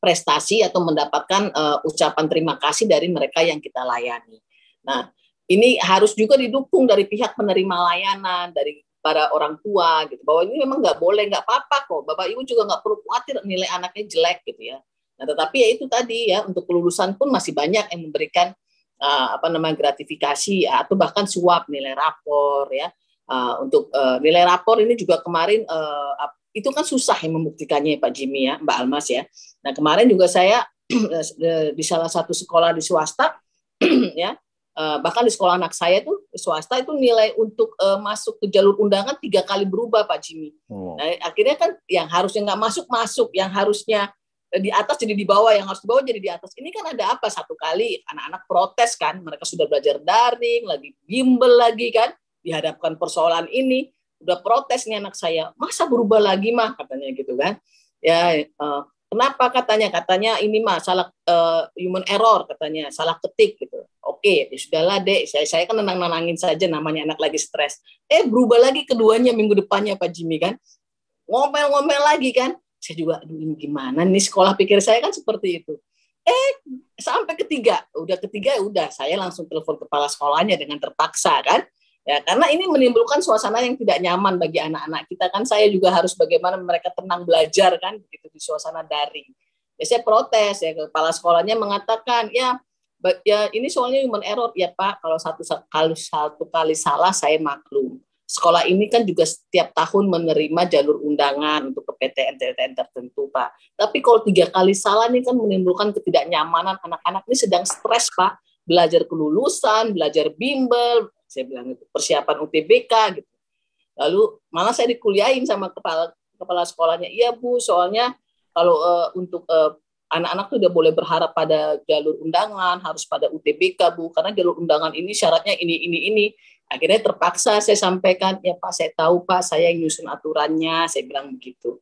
prestasi atau mendapatkan ucapan terima kasih dari mereka yang kita layani. Nah, ini harus juga didukung dari pihak penerima layanan, dari para orang tua gitu, bahwa ini memang nggak boleh, nggak apa-apa kok, Bapak Ibu juga nggak perlu khawatir nilai anaknya jelek gitu ya. Nah tetapi ya itu tadi ya, untuk kelulusan pun masih banyak yang memberikan gratifikasi atau bahkan suap nilai rapor ya. Untuk nilai rapor ini juga kemarin itu kan susah yang membuktikannya Pak Jimmy ya, Mbak Almas ya. Nah kemarin juga saya di salah satu sekolah di swasta ya, bahkan di sekolah anak saya tuh swasta itu nilai untuk masuk ke jalur undangan 3 kali berubah Pak Jimmy. Nah, akhirnya kan yang harusnya nggak masuk, yang harusnya di atas jadi di bawah, yang harus di bawah jadi di atas. Ini kan ada apa? Satu kali anak-anak protes kan, mereka sudah belajar daring, lagi bimbel lagi kan, dihadapkan persoalan ini, udah protes nih anak saya, masa berubah lagi mah katanya gitu kan. Ya kenapa katanya ini mah salah human error katanya, salah ketik gitu. Oke, ya sudahlah Dek, saya kan nenangin saja, namanya anak lagi stres. Berubah lagi keduanya minggu depannya Pak Jimmy kan. Ngomel-ngomel lagi kan. Saya juga, aduh ini gimana nih sekolah, pikir saya kan seperti itu. Sampai ketiga udah saya langsung telepon kepala sekolahnya dengan terpaksa kan. Ya, karena ini menimbulkan suasana yang tidak nyaman bagi anak-anak kita kan. Saya juga harus bagaimana mereka tenang belajar kan begitu di suasana daring. Ya saya protes ya, kepala sekolahnya mengatakan ya ini soalnya human error ya Pak, kalau satu kali salah saya maklum. Sekolah ini kan juga setiap tahun menerima jalur undangan untuk ke PTN tertentu Pak. Tapi kalau 3 kali salah ini kan menimbulkan ketidaknyamanan, anak-anak ini sedang stres Pak, belajar kelulusan, belajar bimbel, saya bilang itu persiapan UTBK gitu. Lalu malah saya dikuliahin sama kepala sekolahnya, iya Bu, soalnya kalau untuk anak-anak tuh udah boleh berharap pada jalur undangan, harus pada UTBK Bu, karena jalur undangan ini syaratnya ini. Akhirnya terpaksa saya sampaikan, ya Pak saya tahu Pak, saya yang nyusun aturannya, saya bilang begitu.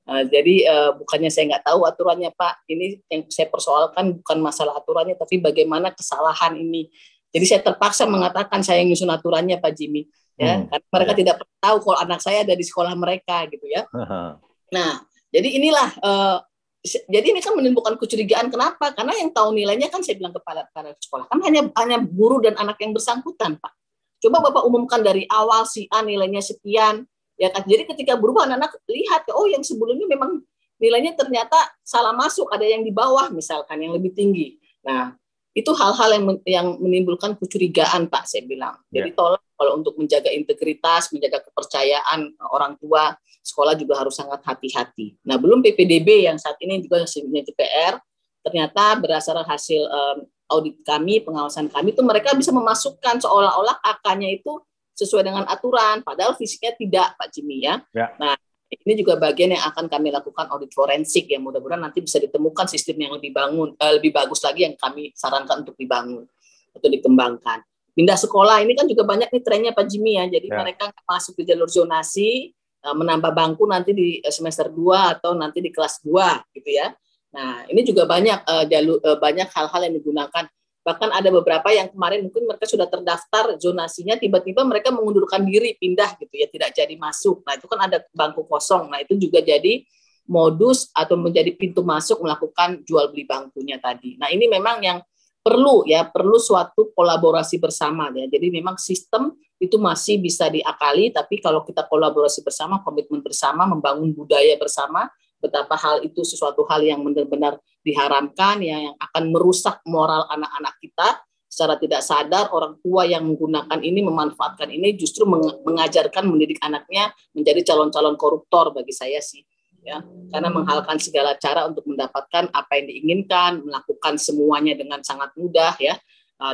Jadi bukannya saya nggak tahu aturannya Pak, ini yang saya persoalkan bukan masalah aturannya, tapi bagaimana kesalahan ini. Jadi saya terpaksa mengatakan saya yang nyusun aturannya Pak Jimmy, ya, karena mereka tidak tahu kalau anak saya ada di sekolah mereka gitu ya. Nah, jadi inilah. Jadi ini kan menimbulkan kecurigaan. Kenapa? Karena yang tahu nilainya kan saya bilang kepada sekolah kan hanya guru dan anak yang bersangkutan Pak. Coba Bapak umumkan dari awal si A nilainya sekian, ya kan. Jadi ketika berubah anak-anak lihat, yang sebelumnya memang nilainya ternyata salah masuk, ada yang di bawah misalkan yang lebih tinggi. Nah, itu hal-hal yang menimbulkan kecurigaan Pak, saya bilang. Jadi tolong kalau untuk menjaga integritas, menjaga kepercayaan orang tua, sekolah juga harus sangat hati-hati. Nah, belum PPDB yang saat ini juga menjadi PR, ternyata berdasarkan hasil audit kami, pengawasan kami, itu mereka bisa memasukkan seolah-olah AK-nya itu sesuai dengan aturan, padahal fisiknya tidak, Pak Jimmy ya. Nah, ini juga bagian yang akan kami lakukan audit forensik, yang mudah-mudahan nanti bisa ditemukan sistem yang lebih bagus lagi yang kami sarankan untuk dibangun atau dikembangkan. pindah sekolah ini kan juga banyak nih trennya Pak Jimmy ya. Jadi mereka masuk di jalur zonasi, menambah bangku nanti di semester 2 atau nanti di kelas 2 gitu ya. Nah, ini juga banyak banyak hal-hal yang digunakan. Bahkan ada beberapa yang kemarin mungkin mereka sudah terdaftar zonasinya, tiba-tiba mereka mengundurkan diri, pindah gitu ya, tidak jadi masuk. Nah, itu kan ada bangku kosong. Nah, itu juga jadi modus atau menjadi pintu masuk melakukan jual beli bangkunya tadi. Nah, ini memang yang perlu suatu kolaborasi bersama ya. Jadi memang sistem itu masih bisa diakali, tapi kalau kita kolaborasi bersama, komitmen bersama, membangun budaya bersama, betapa hal itu sesuatu hal yang benar-benar diharamkan ya, yang akan merusak moral anak-anak kita. Secara tidak sadar orang tua yang menggunakan ini, memanfaatkan ini, justru mengajarkan, mendidik anaknya menjadi calon-calon koruptor bagi saya sih. Ya, karena menghalalkan segala cara untuk mendapatkan apa yang diinginkan, melakukan semuanya dengan sangat mudah ya,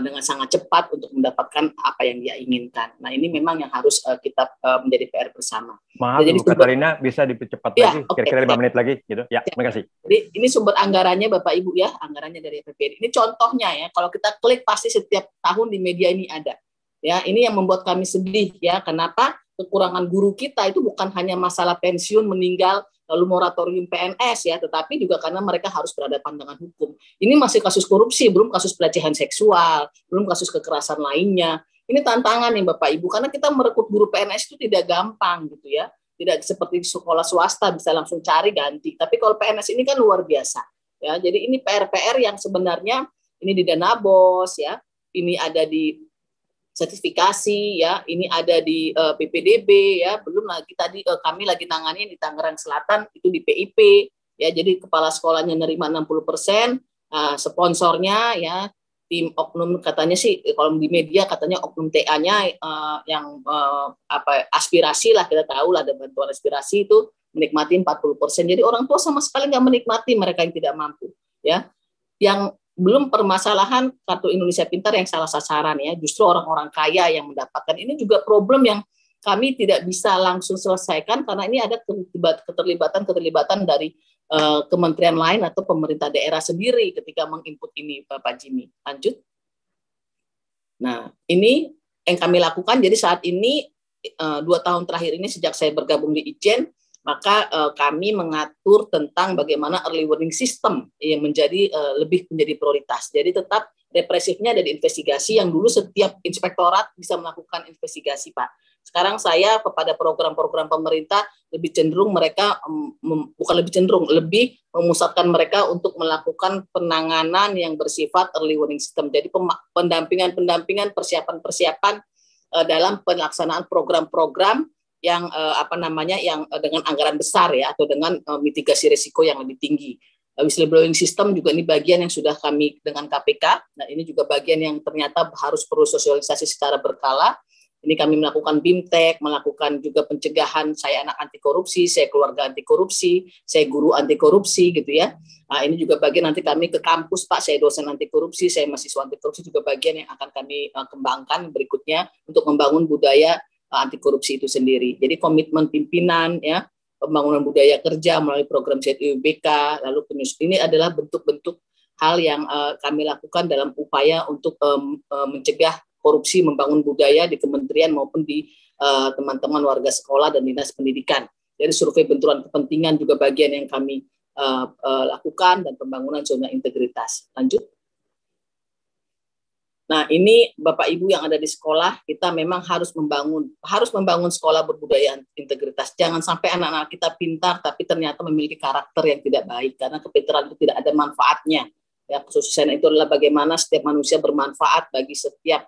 dengan sangat cepat untuk mendapatkan apa yang dia inginkan. Nah, ini memang yang harus kita menjadi PR bersama. Maaf, Ibu Katarina, bisa dipercepat lagi, kira-kira 5 menit lagi gitu. Ya, terima kasih. Jadi ini sumber anggarannya Bapak Ibu ya, anggarannya dari APBD. Ini contohnya ya, kalau kita klik pasti setiap tahun di media ini ada. Ya, ini yang membuat kami sedih ya. Kenapa? Kekurangan guru kita itu bukan hanya masalah pensiun, meninggal, lalu moratorium PNS ya, tetapi juga karena mereka harus berhadapan dengan hukum. Ini masih kasus korupsi, belum kasus pelecehan seksual, belum kasus kekerasan lainnya. Ini tantangan nih Bapak Ibu, karena kita merekrut guru PNS itu tidak gampang gitu ya. Tidak seperti di sekolah swasta bisa langsung cari ganti. Tapi kalau PNS ini kan luar biasa. Ya, jadi ini PR-PR yang sebenarnya ini di Danabos ya, ini ada di sertifikasi ya, ini ada di PPDB ya, belum lagi tadi kami lagi nangani di Tangerang Selatan itu di PIP ya, jadi kepala sekolahnya nerima 60%, sponsornya ya tim oknum katanya sih, kalau di media katanya oknum TA-nya yang aspirasi lah, kita tahu lah ada bantuan aspirasi itu menikmati 40%, jadi orang tua sama sekali nggak menikmati, mereka yang tidak mampu ya. Yang belum permasalahan Kartu Indonesia Pintar yang salah sasaran ya, justru orang-orang kaya yang mendapatkan. Ini juga problem yang kami tidak bisa langsung selesaikan karena ini ada keterlibatan dari kementerian lain atau pemerintah daerah sendiri ketika menginput ini, Pak Jimmy. Lanjut. Nah, ini yang kami lakukan. Jadi saat ini 2 tahun terakhir ini sejak saya bergabung di Ijen, maka kami mengatur tentang bagaimana early warning system yang lebih menjadi prioritas. Jadi tetap represifnya ada di investigasi, yang dulu setiap inspektorat bisa melakukan investigasi, Pak. Sekarang saya kepada program-program pemerintah lebih cenderung mereka, lebih memusatkan mereka untuk melakukan penanganan yang bersifat early warning system. Jadi pendampingan, persiapan dalam pelaksanaan program-program yang yang dengan anggaran besar ya, atau dengan mitigasi risiko yang lebih tinggi. Whistleblowing system juga ini bagian yang sudah kami dengan KPK. Nah, ini juga bagian yang ternyata harus perlu sosialisasi secara berkala. Ini kami melakukan BIMTEK, melakukan juga pencegahan, saya anak anti korupsi, saya keluarga anti korupsi, saya guru anti korupsi gitu ya. Nah, ini juga bagian nanti kami ke kampus, Pak, saya dosen anti korupsi, saya mahasiswa anti korupsi, juga bagian yang akan kami kembangkan berikutnya untuk membangun budaya anti korupsi itu sendiri. Jadi komitmen pimpinan ya, pembangunan budaya kerja melalui program ZUBK, lalu ini adalah bentuk-bentuk hal yang kami lakukan dalam upaya untuk mencegah korupsi, membangun budaya di kementerian maupun di teman-teman warga sekolah dan dinas pendidikan. Jadi survei benturan kepentingan juga bagian yang kami lakukan, dan pembangunan zona integritas. Lanjut. Nah, ini Bapak Ibu yang ada di sekolah, kita memang harus membangun sekolah berbudaya integritas. Jangan sampai anak-anak kita pintar tapi ternyata memiliki karakter yang tidak baik, karena kepintaran itu tidak ada manfaatnya. Ya, kesusahan itu adalah bagaimana setiap manusia bermanfaat bagi setiap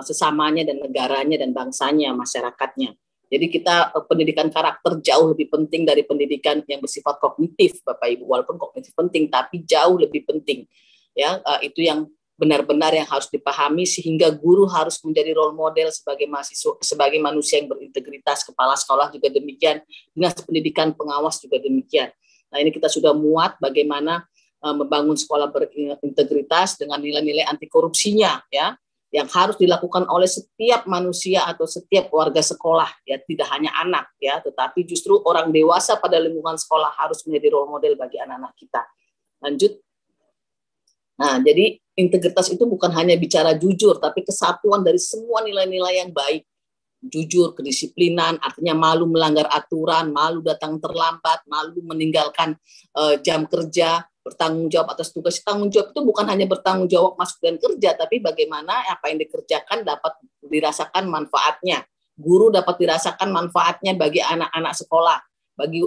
sesamanya dan negaranya dan bangsanya, masyarakatnya. Jadi kita pendidikan karakter jauh lebih penting dari pendidikan yang bersifat kognitif, Bapak Ibu. Walaupun kognitif penting, tapi jauh lebih penting. Ya, itu yang benar-benar yang harus dipahami, sehingga guru harus menjadi role model sebagai mahasiswa, sebagai manusia yang berintegritas, kepala sekolah juga demikian, dinas pendidikan pengawas juga demikian. Nah, ini kita sudah muat bagaimana membangun sekolah berintegritas dengan nilai-nilai anti korupsinya ya, yang harus dilakukan oleh setiap manusia atau setiap warga sekolah ya, tidak hanya anak ya, tetapi justru orang dewasa pada lingkungan sekolah harus menjadi role model bagi anak-anak kita. Lanjut. Nah, jadi integritas itu bukan hanya bicara jujur, tapi kesatuan dari semua nilai-nilai yang baik. Jujur, kedisiplinan, artinya malu melanggar aturan, malu datang terlambat, malu meninggalkan jam kerja, bertanggung jawab atas tugas. Tanggung jawab itu bukan hanya bertanggung jawab masuk dan kerja, tapi bagaimana apa yang dikerjakan dapat dirasakan manfaatnya. Guru dapat dirasakan manfaatnya bagi anak-anak sekolah. Bagi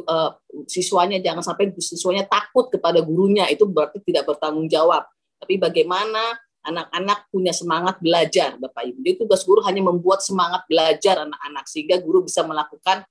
siswanya, jangan sampai siswanya takut kepada gurunya, itu berarti tidak bertanggung jawab. Tapi bagaimana anak-anak punya semangat belajar, Bapak Ibu. Jadi tugas guru hanya membuat semangat belajar anak-anak sehingga guru bisa melakukan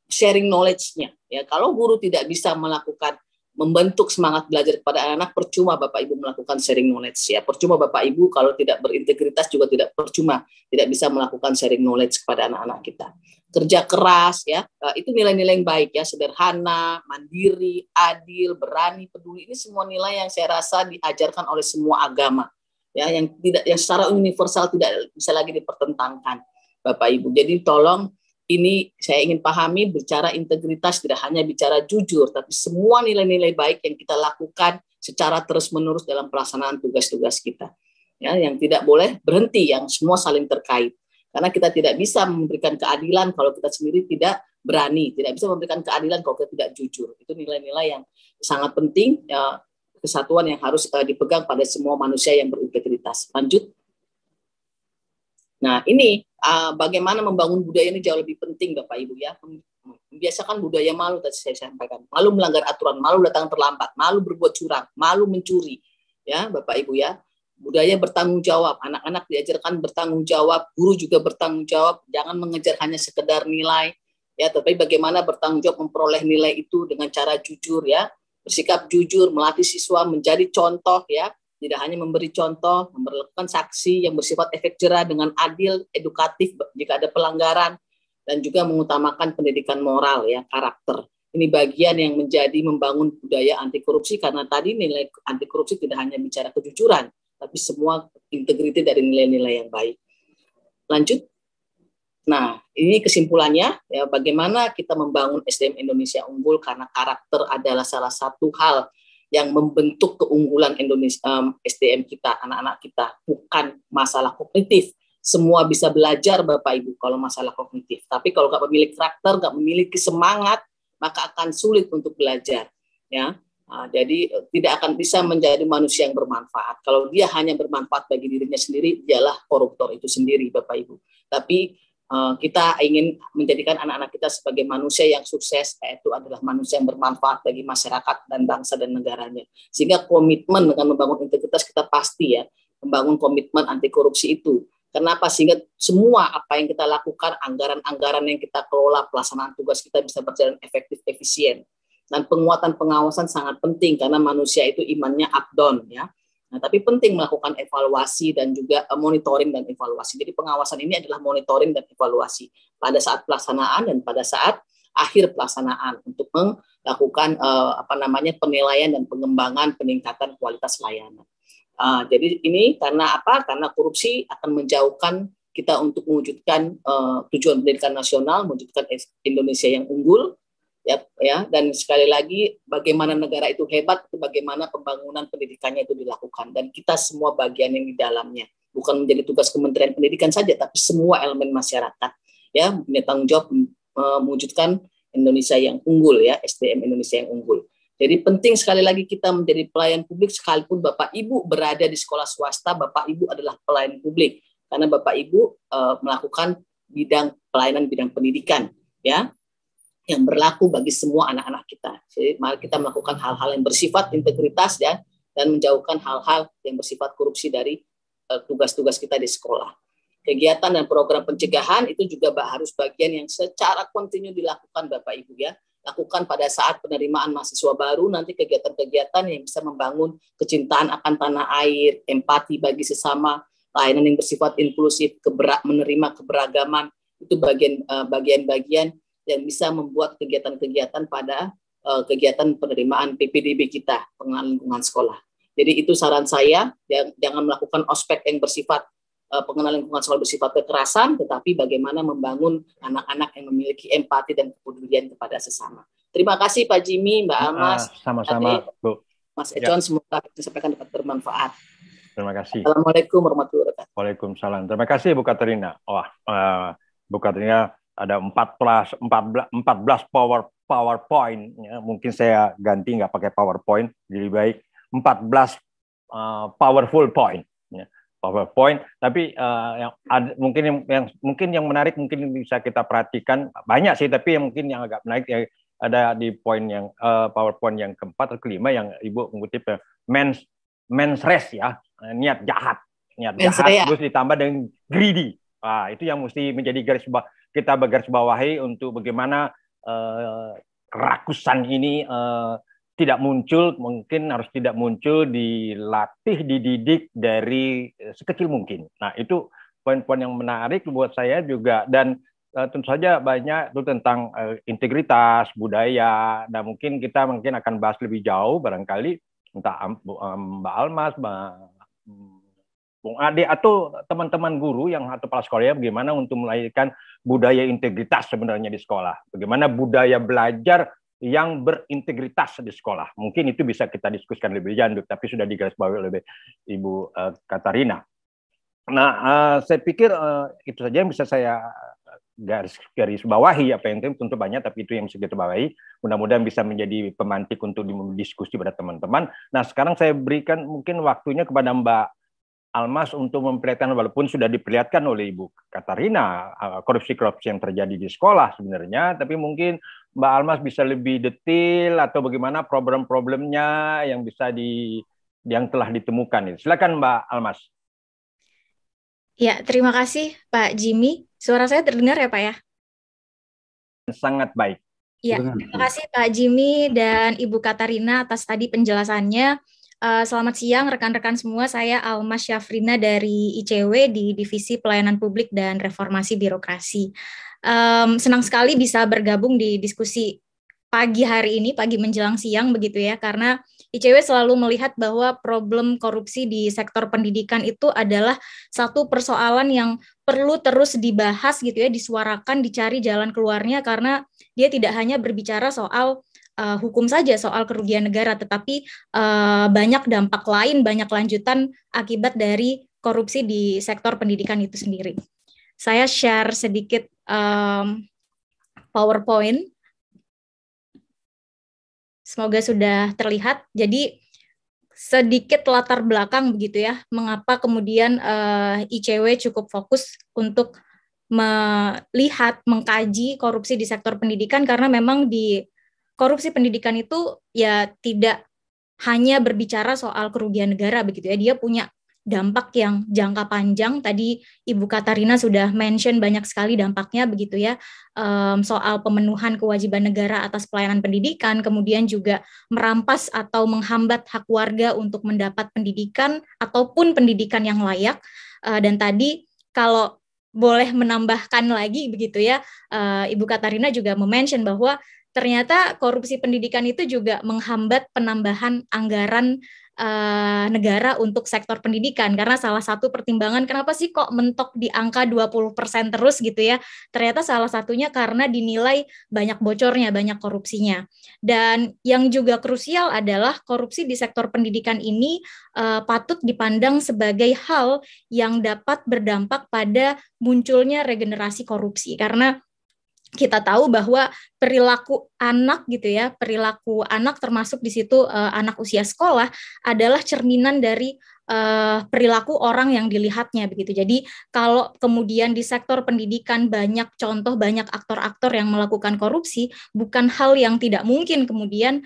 sharing knowledge-nya. Ya, kalau guru tidak bisa melakukan membentuk semangat belajar kepada anak-anak, percuma Bapak Ibu melakukan sharing knowledge. Ya, percuma Bapak Ibu kalau tidak berintegritas juga tidak percuma, tidak bisa melakukan sharing knowledge kepada anak-anak kita. Kerja keras, ya, itu nilai-nilai yang baik ya, sederhana, mandiri, adil, berani, peduli. Ini semua nilai yang saya rasa diajarkan oleh semua agama, ya, yang secara universal tidak bisa lagi dipertentangkan, Bapak Ibu. Jadi tolong, ini saya ingin pahami, bicara integritas tidak hanya bicara jujur, tapi semua nilai-nilai baik yang kita lakukan secara terus-menerus dalam pelaksanaan tugas-tugas kita, ya, yang tidak boleh berhenti, yang semua saling terkait. Karena kita tidak bisa memberikan keadilan kalau kita sendiri tidak berani, tidak bisa memberikan keadilan kalau kita tidak jujur. Itu nilai-nilai yang sangat penting, ya, kesatuan yang harus dipegang pada semua manusia yang berintegritas. Lanjut. Nah, ini bagaimana membangun budaya ini jauh lebih penting, Bapak Ibu, ya. Membiasakan budaya malu tadi saya sampaikan. Malu melanggar aturan, malu datang terlambat, malu berbuat curang, malu mencuri, ya, Bapak Ibu, ya. Budaya bertanggung jawab, anak-anak diajarkan bertanggung jawab, guru juga bertanggung jawab, jangan mengejar hanya sekedar nilai, ya, tapi bagaimana bertanggung jawab memperoleh nilai itu dengan cara jujur, ya, bersikap jujur, melatih siswa menjadi contoh, ya, tidak hanya memberi contoh, memperlakukan saksi yang bersifat efek jerah dengan adil, edukatif jika ada pelanggaran, dan juga mengutamakan pendidikan moral, ya, karakter. Ini bagian yang menjadi membangun budaya anti korupsi, karena tadi nilai anti korupsi tidak hanya bicara kejujuran, tapi semua integriti dari nilai-nilai yang baik. Lanjut. Nah, ini kesimpulannya, ya, bagaimana kita membangun SDM Indonesia unggul, karena karakter adalah salah satu hal yang membentuk keunggulan Indonesia, SDM kita, anak-anak kita, bukan masalah kognitif. Semua bisa belajar, Bapak Ibu, kalau masalah kognitif. Tapi kalau nggak memiliki karakter, nggak memiliki semangat, maka akan sulit untuk belajar, ya. Nah, jadi tidak akan bisa menjadi manusia yang bermanfaat. Kalau dia hanya bermanfaat bagi dirinya sendiri, dialah koruptor itu sendiri, Bapak Ibu. Tapi kita ingin menjadikan anak-anak kita sebagai manusia yang sukses, yaitu adalah manusia yang bermanfaat bagi masyarakat dan bangsa dan negaranya. Sehingga komitmen dengan membangun integritas kita pasti, ya, membangun komitmen anti korupsi itu. Kenapa? Sehingga semua apa yang kita lakukan, anggaran-anggaran yang kita kelola, pelaksanaan tugas kita bisa berjalan efektif, efisien. Dan penguatan pengawasan sangat penting karena manusia itu imannya up down, ya. Nah, tapi penting melakukan evaluasi dan juga monitoring dan evaluasi. Jadi pengawasan ini adalah monitoring dan evaluasi pada saat pelaksanaan dan pada saat akhir pelaksanaan untuk melakukan penilaian dan pengembangan peningkatan kualitas layanan. Jadi ini karena apa? Karena korupsi akan menjauhkan kita untuk mewujudkan tujuan pendidikan nasional, mewujudkan Indonesia yang unggul. Ya, dan sekali lagi bagaimana negara itu hebat, itu bagaimana pembangunan pendidikannya itu dilakukan, dan kita semua bagian yang di dalamnya, bukan menjadi tugas Kementerian Pendidikan saja, tapi semua elemen masyarakat, ya, punya tanggung jawab mewujudkan Indonesia yang unggul, ya, SDM Indonesia yang unggul. Jadi penting sekali lagi kita menjadi pelayan publik, sekalipun Bapak Ibu berada di sekolah swasta, Bapak Ibu adalah pelayan publik karena Bapak Ibu melakukan bidang pelayanan bidang pendidikan, ya, yang berlaku bagi semua anak-anak kita. Jadi mari kita melakukan hal-hal yang bersifat integritas, ya, dan menjauhkan hal-hal yang bersifat korupsi dari tugas-tugas kita di sekolah. Kegiatan dan program pencegahan itu juga harus bagian yang secara kontinu dilakukan, Bapak Ibu, ya. Lakukan pada saat penerimaan mahasiswa baru, nanti kegiatan-kegiatan yang bisa membangun kecintaan akan tanah air, empati bagi sesama, layanan yang bersifat inklusif, menerima keberagaman, itu bagian-bagian yang bisa membuat kegiatan-kegiatan pada kegiatan penerimaan PPDB kita, pengenalan lingkungan sekolah. Jadi itu saran saya, jangan melakukan ospek yang bersifat pengenalan lingkungan sekolah bersifat kekerasan, tetapi bagaimana membangun anak-anak yang memiliki empati dan kepedulian kepada sesama. Terima kasih Pak Jimmy, Mbak Almas. Sama-sama, Bu. Mas Econ, semoga apa yang disampaikan dapat bermanfaat. Terima kasih. Assalamualaikum warahmatullahi wabarakatuh. Waalaikumsalam. Terima kasih Bu Katerina. Wah, Bu Katerina ada 14 PowerPoint. Ya. Mungkin saya ganti nggak pakai PowerPoint, jadi baik 14 powerful point. Ya. PowerPoint. Tapi mungkin yang menarik mungkin bisa kita perhatikan banyak sih, tapi yang agak menarik ya, ada di poin yang PowerPoint yang keempat atau kelima yang Ibu mengutip men's race ya, niat jahat terus ditambah dengan greedy. Itu yang mesti menjadi kita bergarisbawahi untuk bagaimana kerakusan ini harus tidak muncul, dilatih, dididik dari sekecil mungkin. Nah, itu poin-poin yang menarik buat saya juga, dan tentu saja banyak itu tentang integritas, budaya, dan mungkin kita akan bahas lebih jauh barangkali entah Mbak Almas, Bung Ade, atau teman-teman guru atau kepala sekolah bagaimana untuk melahirkan budaya integritas sebenarnya di sekolah. Bagaimana budaya belajar yang berintegritas di sekolah. Mungkin itu bisa kita diskusikan lebih lanjut, tapi sudah digarisbawahi oleh Ibu Katarina. Nah, saya pikir itu saja yang bisa saya garis bawahi. Apa yang tentu banyak, tapi itu yang bisa kita bawahi. Mudah-mudahan bisa menjadi pemantik untuk diskusi pada teman-teman. Nah, sekarang saya berikan mungkin waktunya kepada Mbak Almas untuk memperlihatkan, walaupun sudah diperlihatkan oleh Ibu Katarina korupsi-korupsi yang terjadi di sekolah sebenarnya, tapi mungkin Mbak Almas bisa lebih detail atau bagaimana problem-problemnya yang yang telah ditemukan. Silakan Mbak Almas. Ya, terima kasih Pak Jimmy. Suara saya terdengar ya Pak ya? Sangat baik. Ya, terima kasih Pak Jimmy dan Ibu Katarina atas tadi penjelasannya. Selamat siang rekan-rekan semua, saya Almas Syafrina dari ICW di Divisi Pelayanan Publik dan Reformasi Birokrasi. Senang sekali bisa bergabung di diskusi pagi hari ini, pagi menjelang siang begitu ya, karena ICW selalu melihat bahwa problem korupsi di sektor pendidikan itu adalah satu persoalan yang perlu terus dibahas gitu ya, disuarakan, dicari jalan keluarnya, karena dia tidak hanya berbicara soal hukum saja, soal kerugian negara, tetapi banyak dampak lain, banyak lanjutan akibat dari korupsi di sektor pendidikan itu sendiri. Saya share sedikit PowerPoint. Semoga sudah terlihat. Jadi sedikit latar belakang begitu ya, mengapa kemudian ICW cukup fokus untuk melihat, mengkaji korupsi di sektor pendidikan, karena memang di korupsi pendidikan itu ya tidak hanya berbicara soal kerugian negara begitu ya, dia punya dampak yang jangka panjang. Tadi Ibu Katarina sudah mention banyak sekali dampaknya begitu ya, soal pemenuhan kewajiban negara atas pelayanan pendidikan, kemudian juga merampas atau menghambat hak warga untuk mendapat pendidikan ataupun pendidikan yang layak. Dan tadi kalau boleh menambahkan lagi begitu ya, Ibu Katarina juga mention bahwa ternyata korupsi pendidikan itu juga menghambat penambahan anggaran negara untuk sektor pendidikan, karena salah satu pertimbangan kenapa sih kok mentok di angka 20% terus gitu ya, ternyata salah satunya karena dinilai banyak bocornya, banyak korupsinya. Dan yang juga krusial adalah korupsi di sektor pendidikan ini patut dipandang sebagai hal yang dapat berdampak pada munculnya regenerasi korupsi, karena kita tahu bahwa perilaku anak gitu ya, perilaku anak termasuk di situ anak usia sekolah adalah cerminan dari perilaku orang yang dilihatnya begitu. Jadi kalau kemudian di sektor pendidikan banyak contoh, banyak aktor-aktor yang melakukan korupsi, bukan hal yang tidak mungkin kemudian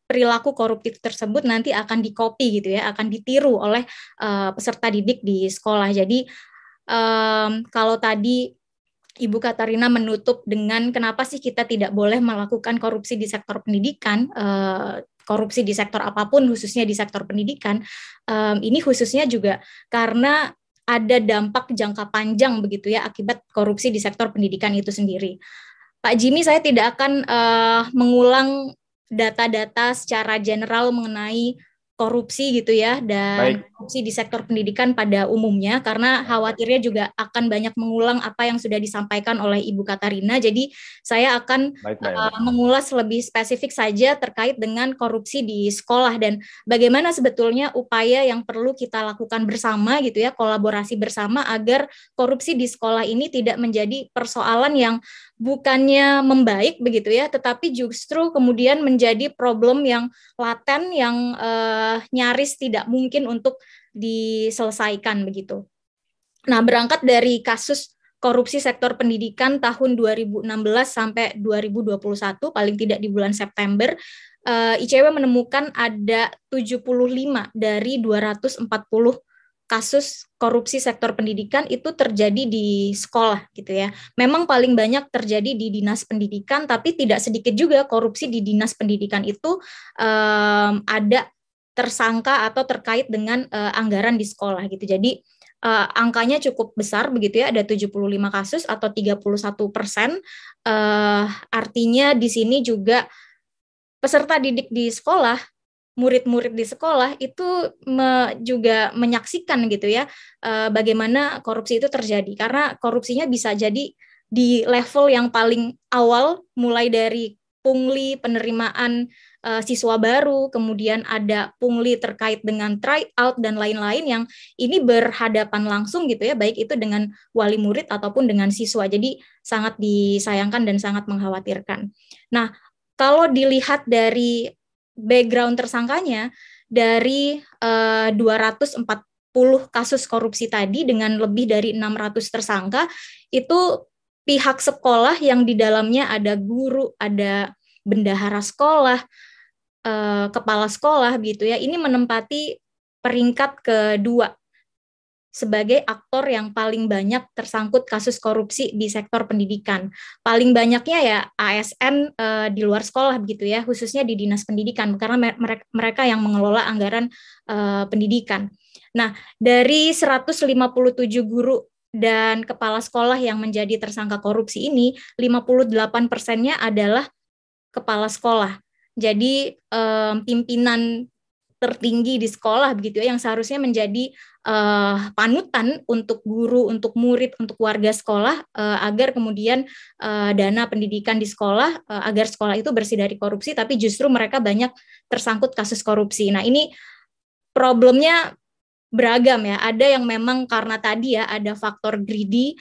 perilaku koruptif tersebut nanti akan dikopi gitu ya, akan ditiru oleh peserta didik di sekolah. Jadi kalau tadi Ibu Katarina menutup dengan kenapa sih kita tidak boleh melakukan korupsi di sektor pendidikan, korupsi di sektor apapun, khususnya di sektor pendidikan, ini khususnya juga karena ada dampak jangka panjang begitu ya akibat korupsi di sektor pendidikan itu sendiri. Pak Jimmy, saya tidak akan mengulang data-data secara general mengenai korupsi gitu ya, dan korupsi di sektor pendidikan pada umumnya, karena khawatirnya juga akan banyak mengulang apa yang sudah disampaikan oleh Ibu Katarina. Jadi saya akan mengulas lebih spesifik saja terkait dengan korupsi di sekolah dan bagaimana sebetulnya upaya yang perlu kita lakukan bersama gitu ya, kolaborasi bersama agar korupsi di sekolah ini tidak menjadi persoalan yang bukannya membaik begitu ya, tetapi justru kemudian menjadi problem yang laten yang nyaris tidak mungkin untuk diselesaikan begitu. Nah, berangkat dari kasus korupsi sektor pendidikan tahun 2016 sampai 2021, paling tidak di bulan September, ICW menemukan ada 75 dari 240 kasus korupsi sektor pendidikan itu terjadi di sekolah gitu ya. Memang paling banyak terjadi di dinas pendidikan, tapi tidak sedikit juga korupsi di dinas pendidikan itu ada tersangka atau terkait dengan anggaran di sekolah gitu. Jadi angkanya cukup besar begitu ya, ada 75 kasus atau 31%. Artinya di sini juga peserta didik di sekolah, murid-murid di sekolah itu juga menyaksikan gitu ya bagaimana korupsi itu terjadi, karena korupsinya bisa jadi di level yang paling awal, mulai dari pungli penerimaan siswa baru, kemudian ada pungli terkait dengan tryout dan lain-lain yang ini berhadapan langsung gitu ya, baik itu dengan wali murid ataupun dengan siswa. Jadi sangat disayangkan dan sangat mengkhawatirkan. Nah, kalau dilihat dari background tersangkanya, dari 240 kasus korupsi tadi dengan lebih dari 600 tersangka, itu pihak sekolah yang di dalamnya ada guru, ada bendahara sekolah, kepala sekolah gitu ya, ini menempati peringkat kedua sebagai aktor yang paling banyak tersangkut kasus korupsi di sektor pendidikan. Paling banyaknya ya ASN di luar sekolah begitu ya, khususnya di dinas pendidikan, karena mereka yang mengelola anggaran pendidikan. Nah, dari 157 guru dan kepala sekolah yang menjadi tersangka korupsi ini, 58%-nya adalah kepala sekolah. Jadi pimpinan tertinggi di sekolah begitu ya, yang seharusnya menjadi panutan untuk guru, untuk murid, untuk warga sekolah agar kemudian dana pendidikan di sekolah agar sekolah itu bersih dari korupsi, tapi justru mereka banyak tersangkut kasus korupsi. Nah, ini problemnya beragam ya. Ada yang memang karena tadi ya ada faktor greedy,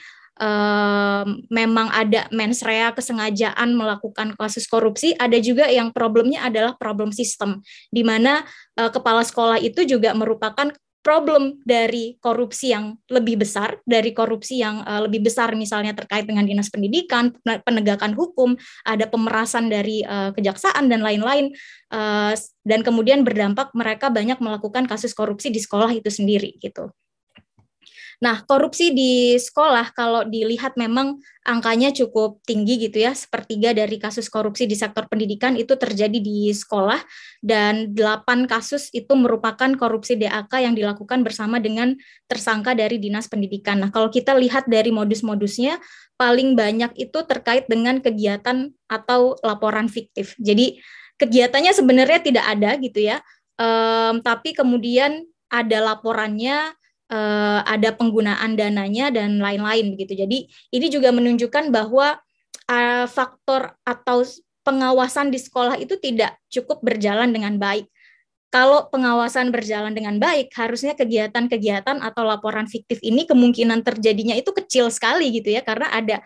memang ada mens rea, kesengajaan melakukan kasus korupsi. Ada juga yang problemnya adalah problem sistem, di mana kepala sekolah itu juga merupakan problem dari korupsi yang lebih besar, dari korupsi yang lebih besar misalnya terkait dengan dinas pendidikan, penegakan hukum, ada pemerasan dari kejaksaan dan lain-lain, dan kemudian berdampak mereka banyak melakukan kasus korupsi di sekolah itu sendiri gitu. Nah, korupsi di sekolah kalau dilihat memang angkanya cukup tinggi gitu ya, 1/3 dari kasus korupsi di sektor pendidikan itu terjadi di sekolah, dan 8 kasus itu merupakan korupsi DAK yang dilakukan bersama dengan tersangka dari dinas pendidikan. Nah, kalau kita lihat dari modus-modusnya, paling banyak itu terkait dengan kegiatan atau laporan fiktif. Jadi kegiatannya sebenarnya tidak ada gitu ya, tapi kemudian ada laporannya, ada penggunaan dananya dan lain-lain begitu. Jadi ini juga menunjukkan bahwa faktor atau pengawasan di sekolah itu tidak cukup berjalan dengan baik. Kalau pengawasan berjalan dengan baik, harusnya kegiatan-kegiatan atau laporan fiktif ini kemungkinan terjadinya itu kecil sekali gitu ya, karena ada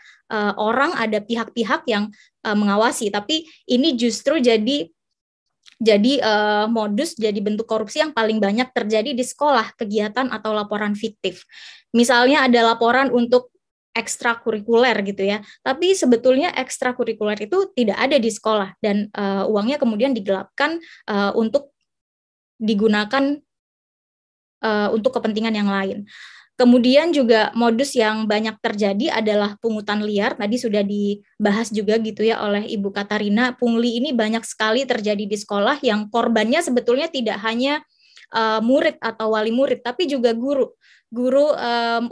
orang, ada pihak-pihak yang mengawasi. Tapi ini justru jadi modus, jadi bentuk korupsi yang paling banyak terjadi di sekolah, kegiatan atau laporan fiktif. Misalnya ada laporan untuk ekstrakurikuler gitu ya, tapi sebetulnya ekstrakurikuler itu tidak ada di sekolah, dan uangnya kemudian digelapkan untuk digunakan untuk kepentingan yang lain. Kemudian juga modus yang banyak terjadi adalah pungutan liar. Tadi sudah dibahas juga gitu ya oleh Ibu Katarina. Pungli ini banyak sekali terjadi di sekolah yang korbannya sebetulnya tidak hanya murid atau wali murid, tapi juga guru. Guru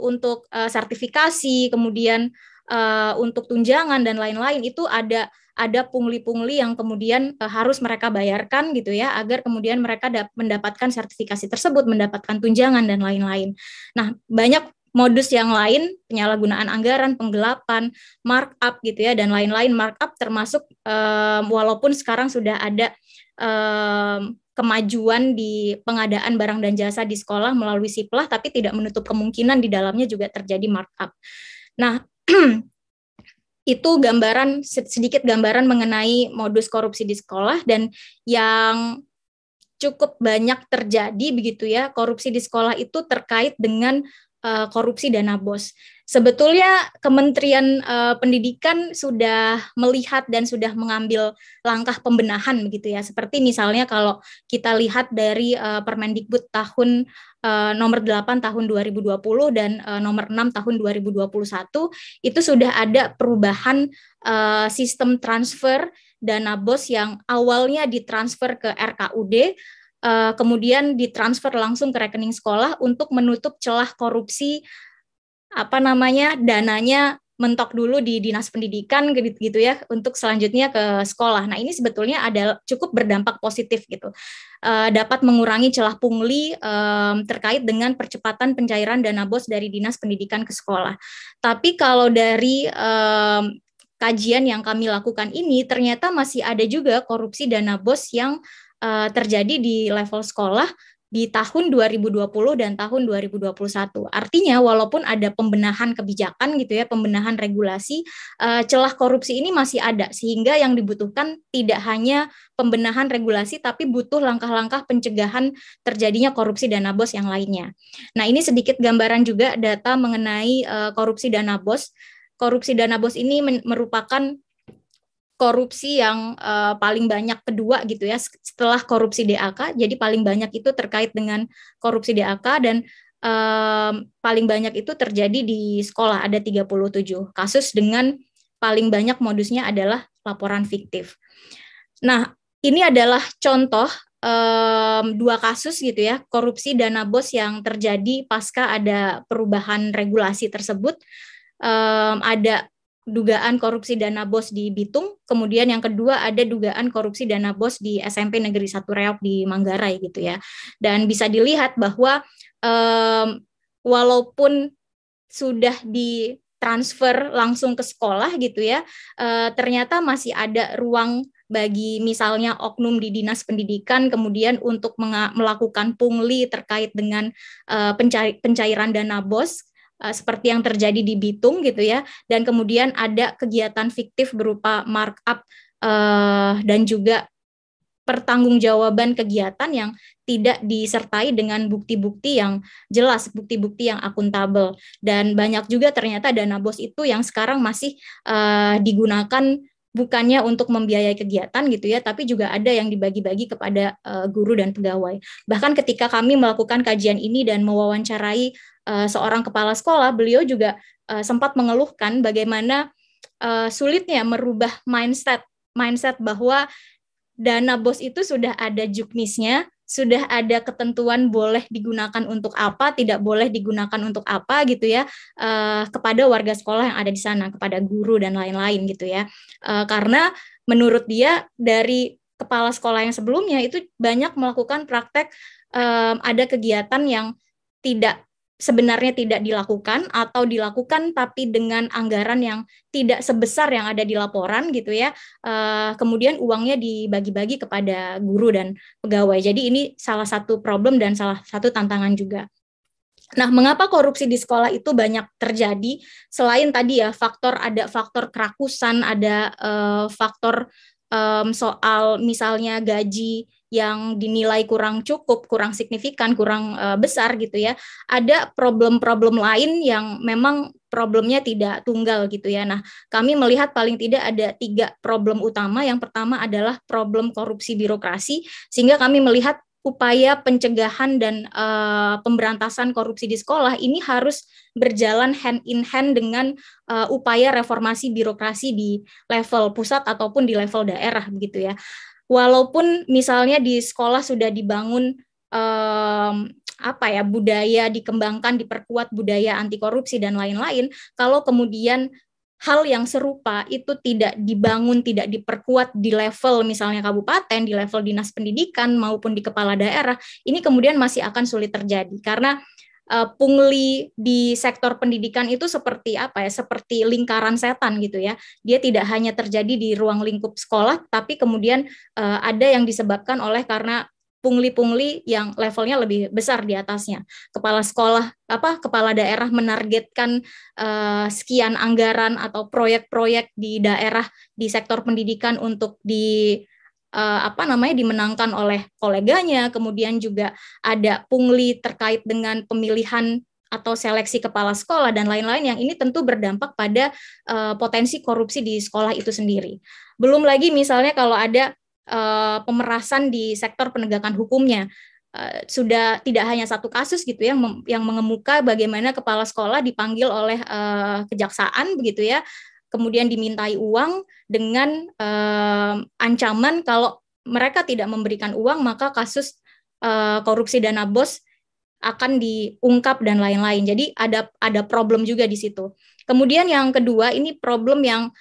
untuk sertifikasi, kemudian untuk tunjangan dan lain-lain itu ada ada pungli-pungli yang kemudian harus mereka bayarkan gitu ya, agar kemudian mereka mendapatkan sertifikasi tersebut, mendapatkan tunjangan dan lain-lain. Nah, banyak modus yang lain, penyalahgunaan anggaran, penggelapan, markup gitu ya, dan lain-lain. Markup termasuk walaupun sekarang sudah ada kemajuan di pengadaan barang dan jasa di sekolah melalui Siplah, tapi tidak menutup kemungkinan di dalamnya juga terjadi markup. Nah, itu sedikit gambaran mengenai modus korupsi di sekolah, dan yang cukup banyak terjadi begitu ya, korupsi di sekolah itu terkait dengan korupsi dana BOS. Sebetulnya Kementerian Pendidikan sudah melihat dan sudah mengambil langkah pembenahan begitu ya. Seperti misalnya kalau kita lihat dari Permendikbud tahun nomor 8 tahun 2020 dan nomor 6 tahun 2021, itu sudah ada perubahan sistem transfer dana BOS yang awalnya ditransfer ke RKUD, kemudian ditransfer langsung ke rekening sekolah untuk menutup celah korupsi, dananya mentok dulu di dinas pendidikan gitu ya, untuk selanjutnya ke sekolah. Nah, ini sebetulnya cukup berdampak positif gitu, dapat mengurangi celah pungli terkait dengan percepatan pencairan dana BOS dari dinas pendidikan ke sekolah. Tapi kalau dari kajian yang kami lakukan ini, ternyata masih ada juga korupsi dana BOS yang terjadi di level sekolah di tahun 2020 dan tahun 2021. Artinya walaupun ada pembenahan kebijakan gitu ya, pembenahan regulasi, celah korupsi ini masih ada, sehingga yang dibutuhkan tidak hanya pembenahan regulasi, tapi butuh langkah-langkah pencegahan terjadinya korupsi dana BOS yang lainnya. Nah, ini sedikit gambaran juga data mengenai korupsi dana BOS. Korupsi dana BOS ini merupakan korupsi yang paling banyak kedua gitu ya, setelah korupsi DAK. Jadi paling banyak itu terkait dengan korupsi DAK, dan paling banyak itu terjadi di sekolah, ada 37 kasus, dengan paling banyak modusnya adalah laporan fiktif. Nah, ini adalah contoh 2 kasus gitu ya, korupsi dana BOS yang terjadi pasca ada perubahan regulasi tersebut. Ada dugaan korupsi dana BOS di Bitung, kemudian yang kedua ada dugaan korupsi dana BOS di SMP Negeri 1 Reok di Manggarai gitu ya. Dan bisa dilihat bahwa walaupun sudah ditransfer langsung ke sekolah gitu ya, ternyata masih ada ruang bagi misalnya oknum di dinas pendidikan kemudian untuk melakukan pungli terkait dengan pencairan dana BOS, seperti yang terjadi di Bitung gitu ya, dan kemudian ada kegiatan fiktif berupa markup dan juga pertanggungjawaban kegiatan yang tidak disertai dengan bukti-bukti yang jelas, bukti-bukti yang akuntabel. Dan banyak juga ternyata dana BOS itu yang sekarang masih digunakan bukannya untuk membiayai kegiatan gitu ya, tapi juga ada yang dibagi-bagi kepada guru dan pegawai. Bahkan ketika kami melakukan kajian ini dan mewawancarai seorang kepala sekolah, beliau juga sempat mengeluhkan bagaimana sulitnya merubah mindset bahwa dana BOS itu sudah ada juknisnya, sudah ada ketentuan boleh digunakan untuk apa, tidak boleh digunakan untuk apa gitu ya, kepada warga sekolah yang ada di sana, kepada guru dan lain-lain gitu ya. Karena menurut dia dari kepala sekolah yang sebelumnya itu banyak melakukan praktek ada kegiatan yang sebenarnya tidak dilakukan atau dilakukan tapi dengan anggaran yang tidak sebesar yang ada di laporan gitu ya, kemudian uangnya dibagi-bagi kepada guru dan pegawai. Jadi ini salah satu problem dan salah satu tantangan juga. Nah, mengapa korupsi di sekolah itu banyak terjadi? Selain tadi ya ada faktor kerakusan, ada faktor soal misalnya gaji yang dinilai kurang cukup, kurang signifikan, kurang besar gitu ya. Ada problem-problem lain yang memang problemnya tidak tunggal gitu ya. Nah, kami melihat paling tidak ada 3 problem utama. Yang pertama adalah problem korupsi birokrasi, sehingga kami melihat upaya pencegahan dan pemberantasan korupsi di sekolah ini harus berjalan hand in hand dengan upaya reformasi birokrasi di level pusat ataupun di level daerah begitu ya. Walaupun misalnya di sekolah sudah dibangun budaya, dikembangkan, diperkuat budaya anti korupsi dan lain-lain, kalau kemudian hal yang serupa itu tidak dibangun, tidak diperkuat di level misalnya kabupaten, di level dinas pendidikan maupun di kepala daerah, ini kemudian masih akan sulit terjadi karena pungli di sektor pendidikan itu seperti apa ya, seperti lingkaran setan gitu ya. Dia tidak hanya terjadi di ruang lingkup sekolah, tapi kemudian ada yang disebabkan oleh karena pungli-pungli yang levelnya lebih besar di atasnya. Kepala sekolah, kepala daerah menargetkan sekian anggaran atau proyek-proyek di daerah di sektor pendidikan untuk dimenangkan oleh koleganya, kemudian juga ada pungli terkait dengan pemilihan atau seleksi kepala sekolah dan lain-lain yang ini tentu berdampak pada potensi korupsi di sekolah itu sendiri. Belum lagi misalnya kalau ada pemerasan di sektor penegakan hukumnya, sudah tidak hanya satu kasus gitu ya yang mengemuka bagaimana kepala sekolah dipanggil oleh kejaksaan begitu ya, kemudian dimintai uang dengan ancaman kalau mereka tidak memberikan uang maka kasus korupsi dana BOS akan diungkap dan lain-lain. Jadi ada problem juga di situ. Kemudian yang kedua, ini problem yang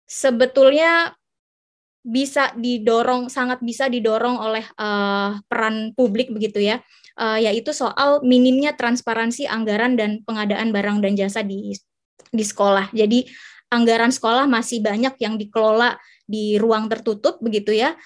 sebetulnya sangat bisa didorong oleh peran publik begitu ya, yaitu soal minimnya transparansi anggaran dan pengadaan barang dan jasa di sekolah. Jadi anggaran sekolah masih banyak yang dikelola di ruang tertutup begitu ya,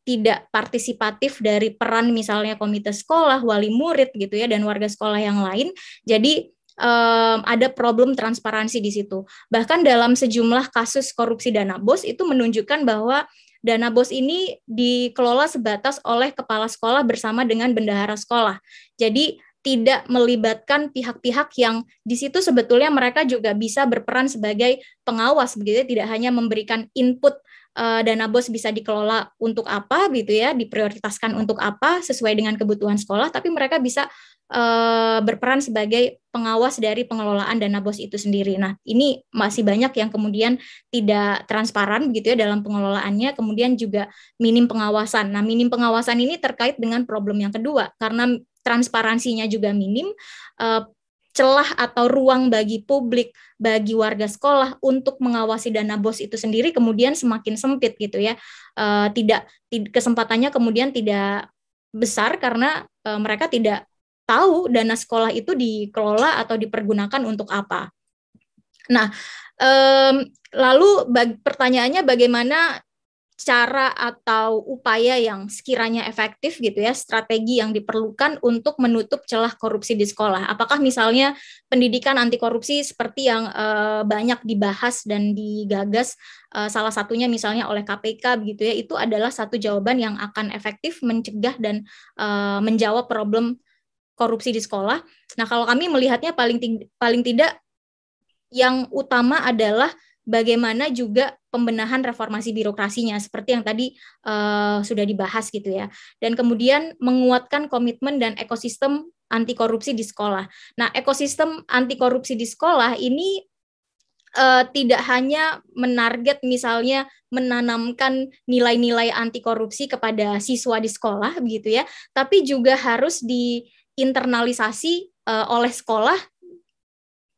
tidak partisipatif dari peran misalnya komite sekolah, wali murid gitu ya, dan warga sekolah yang lain. Jadi ada problem transparansi di situ. Bahkan dalam sejumlah kasus korupsi dana BOS itu menunjukkan bahwa dana BOS ini dikelola sebatas oleh kepala sekolah bersama dengan bendahara sekolah. Jadi tidak melibatkan pihak-pihak yang di situ sebetulnya mereka juga bisa berperan sebagai pengawas begitu, tidak hanya memberikan input dana BOS bisa dikelola untuk apa gitu ya, diprioritaskan untuk apa sesuai dengan kebutuhan sekolah, tapi mereka bisa berperan sebagai pengawas dari pengelolaan dana BOS itu sendiri. Nah, ini masih banyak yang kemudian tidak transparan begitu ya dalam pengelolaannya, kemudian juga minim pengawasan. Nah, minim pengawasan ini terkait dengan problem yang kedua, karena transparansinya juga minim, celah atau ruang bagi publik, bagi warga sekolah untuk mengawasi dana BOS itu sendiri kemudian semakin sempit gitu ya. Kesempatannya kemudian tidak besar karena mereka tidak tahu dana sekolah itu dikelola atau dipergunakan untuk apa. Nah, lalu pertanyaannya bagaimana cara atau upaya yang sekiranya efektif gitu ya, strategi yang diperlukan untuk menutup celah korupsi di sekolah. Apakah misalnya pendidikan anti korupsi seperti yang banyak dibahas dan digagas, salah satunya misalnya oleh KPK begitu ya, itu adalah satu jawaban yang akan efektif mencegah dan menjawab problem korupsi di sekolah. Nah, kalau kami melihatnya paling tidak yang utama adalah bagaimana juga pembenahan reformasi birokrasinya seperti yang tadi sudah dibahas gitu ya. Dan kemudian menguatkan komitmen dan ekosistem anti korupsi di sekolah. Nah, ekosistem anti korupsi di sekolah ini tidak hanya menarget misalnya menanamkan nilai-nilai anti korupsi kepada siswa di sekolah begitu ya, tapi juga harus diinternalisasi oleh sekolah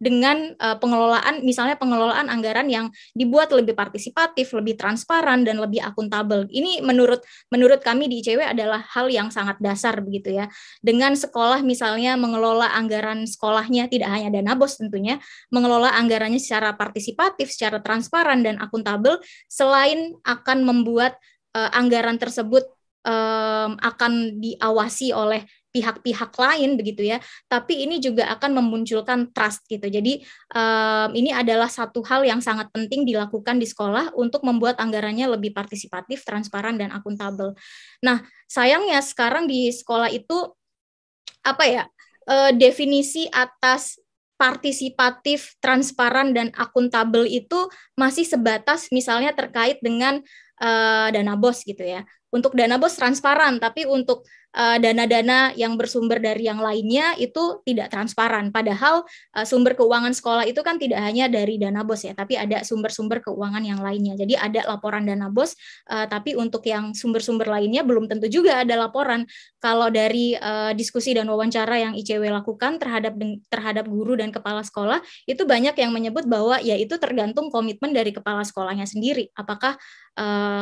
dengan pengelolaan anggaran yang dibuat lebih partisipatif, lebih transparan dan lebih akuntabel. Ini menurut kami di ICW adalah hal yang sangat dasar begitu ya. Dengan sekolah misalnya mengelola anggaran sekolahnya tidak hanya dana BOS tentunya, mengelola anggarannya secara partisipatif, secara transparan dan akuntabel, selain akan membuat anggaran tersebut akan diawasi oleh pihak-pihak lain begitu ya, tapi ini juga akan memunculkan trust gitu. Jadi ini adalah satu hal yang sangat penting dilakukan di sekolah untuk membuat anggarannya lebih partisipatif, transparan dan akuntabel. Nah, sayangnya sekarang di sekolah itu definisi atas partisipatif, transparan dan akuntabel itu masih sebatas misalnya terkait dengan dana BOS gitu ya. Untuk dana BOS transparan, tapi untuk dana-dana yang bersumber dari yang lainnya itu tidak transparan. Padahal sumber keuangan sekolah itu kan tidak hanya dari dana BOS ya, tapi ada sumber-sumber keuangan yang lainnya. Jadi ada laporan dana BOS, tapi untuk yang sumber-sumber lainnya belum tentu juga ada laporan. Kalau dari diskusi dan wawancara yang ICW lakukan terhadap guru dan kepala sekolah, itu banyak yang menyebut bahwa ya itu tergantung komitmen dari kepala sekolahnya sendiri. Apakah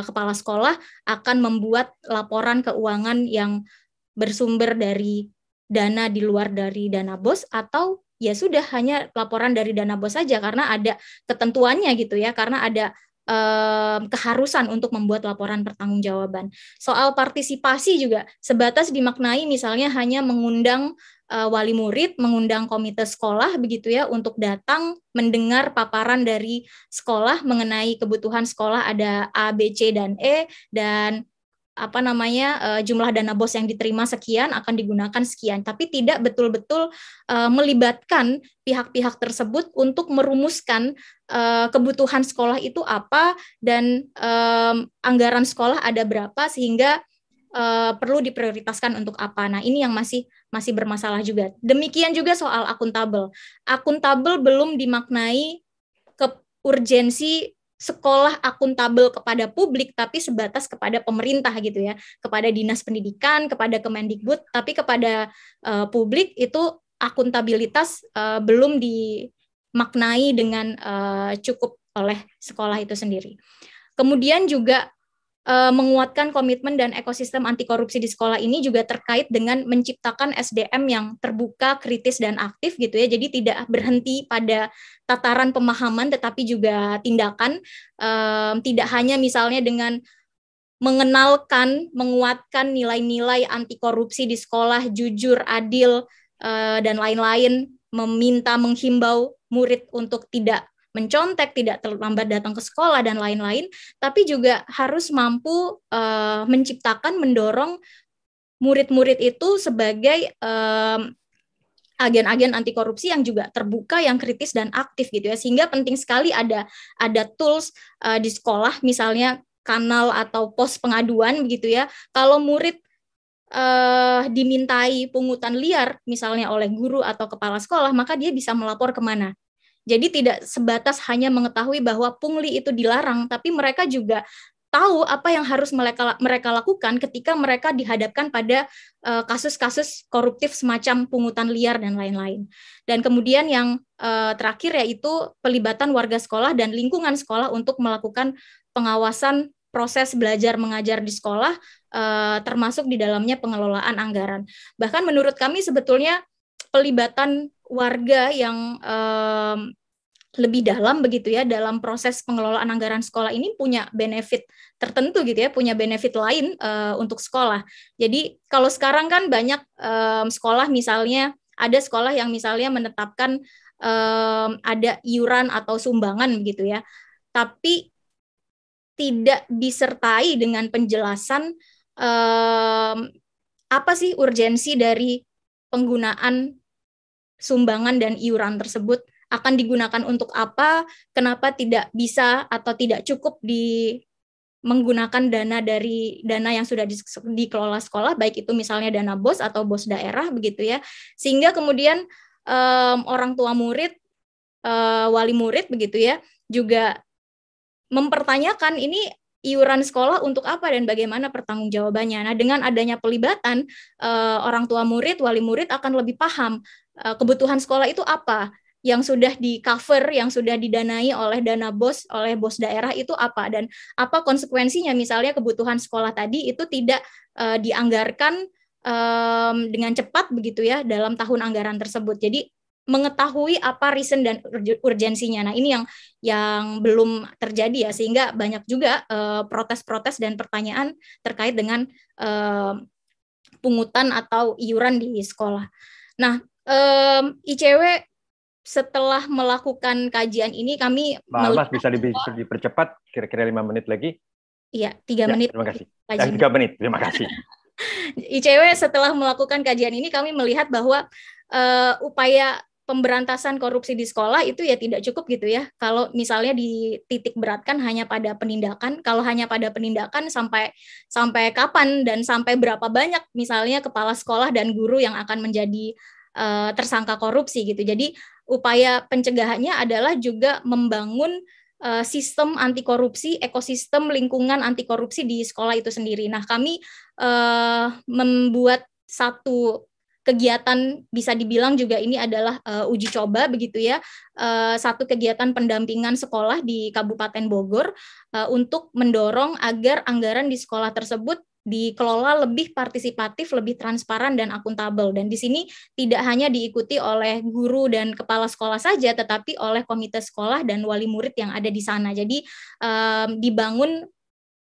kepala sekolah akan membuat laporan keuangan yang bersumber dari dana di luar dari dana BOS, atau ya sudah hanya laporan dari dana BOS saja karena ada ketentuannya gitu ya, karena ada keharusan untuk membuat laporan pertanggungjawaban. Soal partisipasi juga sebatas dimaknai misalnya hanya mengundang wali murid, mengundang komite sekolah begitu ya untuk datang mendengar paparan dari sekolah mengenai kebutuhan sekolah ada A, B, C, dan E, dan jumlah dana BOS yang diterima sekian akan digunakan sekian, tapi tidak betul-betul melibatkan pihak-pihak tersebut untuk merumuskan kebutuhan sekolah itu apa dan anggaran sekolah ada berapa sehingga perlu diprioritaskan untuk apa. Nah, ini yang masih bermasalah juga. Demikian juga soal akuntabel. Akuntabel belum dimaknai urgensi sekolah akuntabel kepada publik, tapi sebatas kepada pemerintah gitu ya, kepada dinas pendidikan, kepada Kemendikbud, tapi kepada publik itu akuntabilitas belum dimaknai dengan cukup oleh sekolah itu sendiri. Kemudian juga menguatkan komitmen dan ekosistem anti korupsi di sekolah ini juga terkait dengan menciptakan SDM yang terbuka, kritis, dan aktif gitu ya. Jadi tidak berhenti pada tataran pemahaman tetapi juga tindakan, tidak hanya misalnya dengan mengenalkan, menguatkan nilai-nilai anti korupsi di sekolah, jujur, adil, dan lain-lain, meminta, menghimbau murid untuk tidak mencontek, tidak terlambat datang ke sekolah, dan lain-lain, tapi juga harus mampu menciptakan, mendorong murid-murid itu sebagai agen-agen anti korupsi yang juga terbuka, yang kritis dan aktif gitu ya. Sehingga penting sekali ada tools di sekolah, misalnya kanal atau pos pengaduan begitu ya. Kalau murid dimintai pungutan liar misalnya oleh guru atau kepala sekolah, maka dia bisa melapor kemana. Jadi tidak sebatas hanya mengetahui bahwa pungli itu dilarang, tapi mereka juga tahu apa yang harus mereka lakukan ketika mereka dihadapkan pada kasus-kasus koruptif semacam pungutan liar dan lain-lain. Dan kemudian yang terakhir yaitu pelibatan warga sekolah dan lingkungan sekolah untuk melakukan pengawasan proses belajar mengajar di sekolah, termasuk di dalamnya pengelolaan anggaran. Bahkan menurut kami sebetulnya pelibatan warga yang lebih dalam begitu ya dalam proses pengelolaan anggaran sekolah ini punya benefit tertentu gitu ya, punya benefit lain untuk sekolah. Jadi kalau sekarang kan banyak sekolah, misalnya ada sekolah yang misalnya menetapkan ada iuran atau sumbangan begitu ya, tapi tidak disertai dengan penjelasan apa sih urgensi dari penggunaan sumbangan dan iuran tersebut, akan digunakan untuk apa, kenapa tidak bisa atau tidak cukup menggunakan dana yang sudah dikelola sekolah, baik itu misalnya dana BOS atau BOS daerah begitu ya, sehingga kemudian orang tua murid, wali murid begitu ya, juga mempertanyakan ini iuran sekolah untuk apa dan bagaimana pertanggungjawabannya. Nah, dengan adanya pelibatan, orang tua murid, wali murid akan lebih paham kebutuhan sekolah itu apa, yang sudah di-cover, yang sudah didanai oleh dana BOS, oleh BOS daerah itu apa, dan apa konsekuensinya misalnya kebutuhan sekolah tadi itu tidak dianggarkan dengan cepat begitu ya dalam tahun anggaran tersebut. Jadi mengetahui apa reason dan urgensinya. Nah, ini yang belum terjadi ya, sehingga banyak juga protes-protes dan pertanyaan terkait dengan pungutan atau iuran di sekolah. Nah, ICW setelah melakukan kajian ini kami Mas bisa dipercepat kira-kira 5 menit lagi? Iya, 3 menit. Terima kasih. 3 menit, terima kasih. ICW setelah melakukan kajian ini kami melihat bahwa upaya pemberantasan korupsi di sekolah itu ya tidak cukup gitu ya. Kalau misalnya dititik beratkan hanya pada penindakan, kalau hanya pada penindakan sampai kapan dan sampai berapa banyak misalnya kepala sekolah dan guru yang akan menjadi tersangka korupsi gitu. Jadi upaya pencegahannya adalah juga membangun sistem anti korupsi, ekosistem lingkungan anti korupsi di sekolah itu sendiri. Nah, kami membuat satu kegiatan, bisa dibilang juga ini adalah uji coba begitu ya, satu kegiatan pendampingan sekolah di Kabupaten Bogor untuk mendorong agar anggaran di sekolah tersebut dikelola lebih partisipatif, lebih transparan dan akuntabel. Dan di sini tidak hanya diikuti oleh guru dan kepala sekolah saja, tetapi oleh komite sekolah dan wali murid yang ada di sana. Jadi dibangun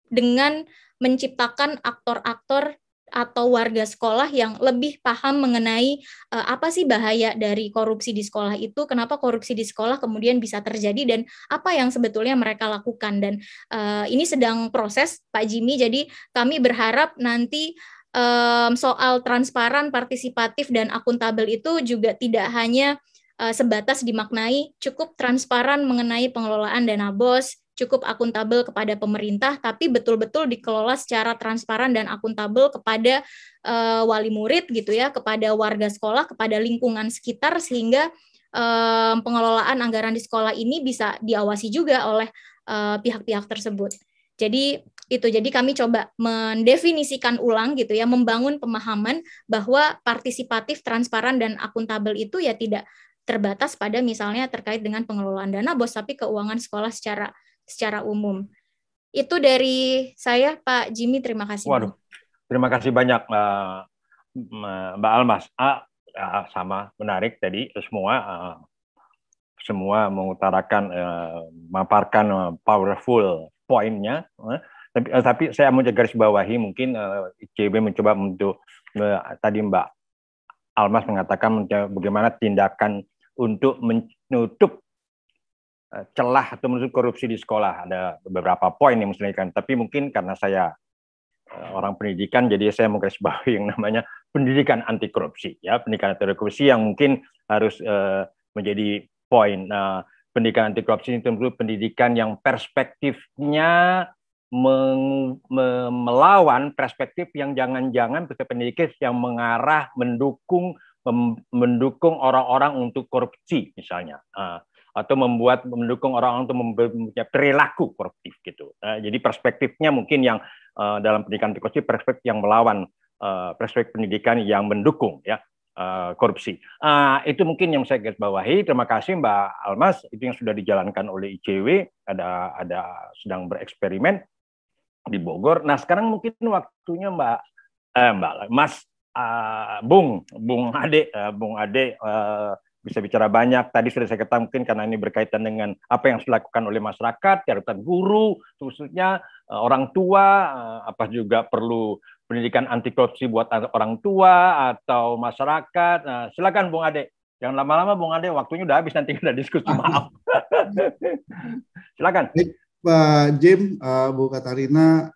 dengan menciptakan aktor-aktor atau warga sekolah yang lebih paham mengenai apa sih bahaya dari korupsi di sekolah itu, kenapa korupsi di sekolah kemudian bisa terjadi, dan apa yang sebetulnya mereka lakukan. Dan ini sedang proses, Pak Jimmy, jadi kami berharap nanti soal transparan, partisipatif, dan akuntabel itu juga tidak hanya sebatas dimaknai cukup transparan mengenai pengelolaan dana BOS, cukup akuntabel kepada pemerintah, tapi betul-betul dikelola secara transparan dan akuntabel kepada wali murid gitu ya, kepada warga sekolah, kepada lingkungan sekitar, sehingga pengelolaan anggaran di sekolah ini bisa diawasi juga oleh pihak-pihak tersebut. Jadi kami coba mendefinisikan ulang gitu ya, membangun pemahaman bahwa partisipatif, transparan, dan akuntabel itu ya tidak terbatas pada misalnya terkait dengan pengelolaan dana BOS, tapi keuangan sekolah secara umum. Itu dari saya, Pak Jimmy, terima kasih. Waduh, terima kasih banyak Mbak Almas. Sama menarik tadi semua mengutarakan, memaparkan powerful poinnya. Tapi saya mau garis bawahi, mungkin ICW mencoba untuk tadi Mbak Almas mengatakan bagaimana tindakan untuk menutup celah atau menutup korupsi di sekolah. Ada beberapa poin yang mesti dilakukan. Tapi mungkin karena saya orang pendidikan, jadi saya mau garis bawahi yang namanya pendidikan anti korupsi. Ya, pendidikan anti korupsi yang mungkin harus menjadi poin. Pendidikan anti korupsi itu tentu pendidikan yang perspektifnya melawan perspektif yang jangan-jangan pendidikan yang mengarah mendukung orang-orang untuk korupsi misalnya, atau mendukung orang untuk mempunyai perilaku koruptif gitu. Jadi perspektifnya mungkin yang dalam pendidikan anti korupsi perspektif yang melawan perspektif pendidikan yang mendukung ya korupsi. Itu mungkin yang saya garis bawahi. Terima kasih Mbak Almas. Itu yang sudah dijalankan oleh ICW. Ada sedang bereksperimen di Bogor. Nah sekarang mungkin waktunya Mbak Mas Bung Ade bisa bicara banyak. Tadi sudah saya katakan mungkin karena ini berkaitan dengan apa yang dilakukan oleh masyarakat, catatan guru, khususnya orang tua, apa juga perlu pendidikan anti korupsi buat orang tua atau masyarakat. Silakan Bung Ade. Jangan lama-lama Bung Ade, waktunya udah habis, nanti kita diskusi. Maaf. Silakan. Pak Jim, Bu Katarina,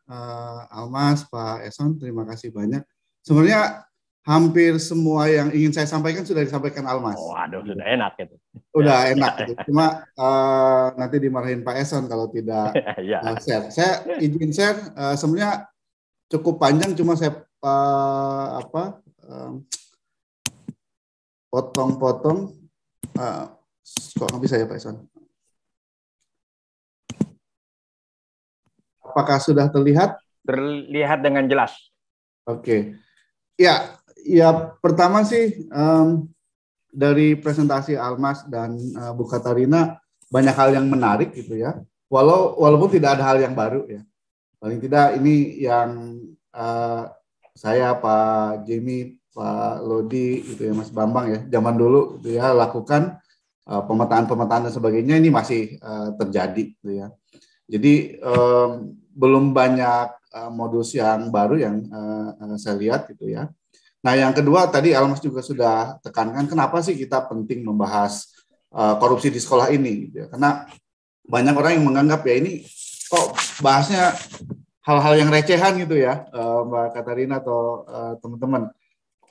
Almas, Pak Eson, terima kasih banyak. Sebenarnya hampir semua yang ingin saya sampaikan sudah disampaikan Almas. Waduh, sudah enak gitu. Udah enak gitu. Cuma nanti dimarahin Pak Eson kalau tidak share. Saya izin share, sebenarnya cukup panjang, cuma saya potong-potong. Kok nggak bisa ya Pak Eson? Apakah sudah terlihat? Terlihat dengan jelas. Oke. Ya pertama sih dari presentasi Almas dan Bu Katarina banyak hal yang menarik gitu ya. Walaupun tidak ada hal yang baru ya. Paling tidak ini yang saya, Pak Jimmy, Pak Lodi gitu ya, Mas Bambang ya, zaman dulu gitu ya lakukan pemetaan dan sebagainya, ini masih terjadi gitu ya. Jadi belum banyak modus yang baru yang saya lihat gitu ya. Nah yang kedua tadi Almas juga sudah tekankan kenapa sih kita penting membahas korupsi di sekolah ini gitu ya. Karena banyak orang yang menganggap ya ini kok bahasnya hal-hal yang recehan gitu ya, Mbak Katarina atau teman-teman,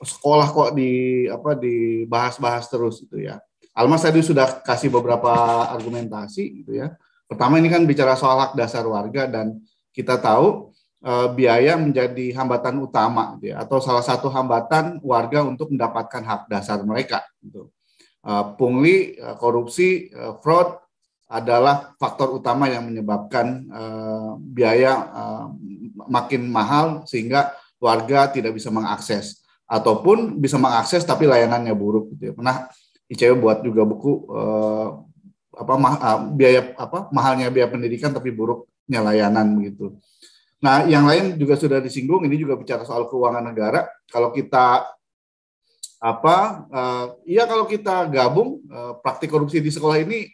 sekolah kok dibahas-bahas terus gitu ya. Almas tadi sudah kasih beberapa argumentasi gitu ya. Pertama ini kan bicara soal hak dasar warga, dan kita tahu biaya menjadi hambatan utama gitu ya, atau salah satu hambatan warga untuk mendapatkan hak dasar mereka gitu. Pungli, korupsi, fraud adalah faktor utama yang menyebabkan biaya makin mahal sehingga warga tidak bisa mengakses, ataupun bisa mengakses tapi layanannya buruk gitu ya. Pernah ICW buat juga buku mahalnya biaya pendidikan tapi buruknya layanan begitu. Nah, yang lain juga sudah disinggung, ini juga bicara soal keuangan negara. Kalau kita kalau kita gabung praktik korupsi di sekolah ini,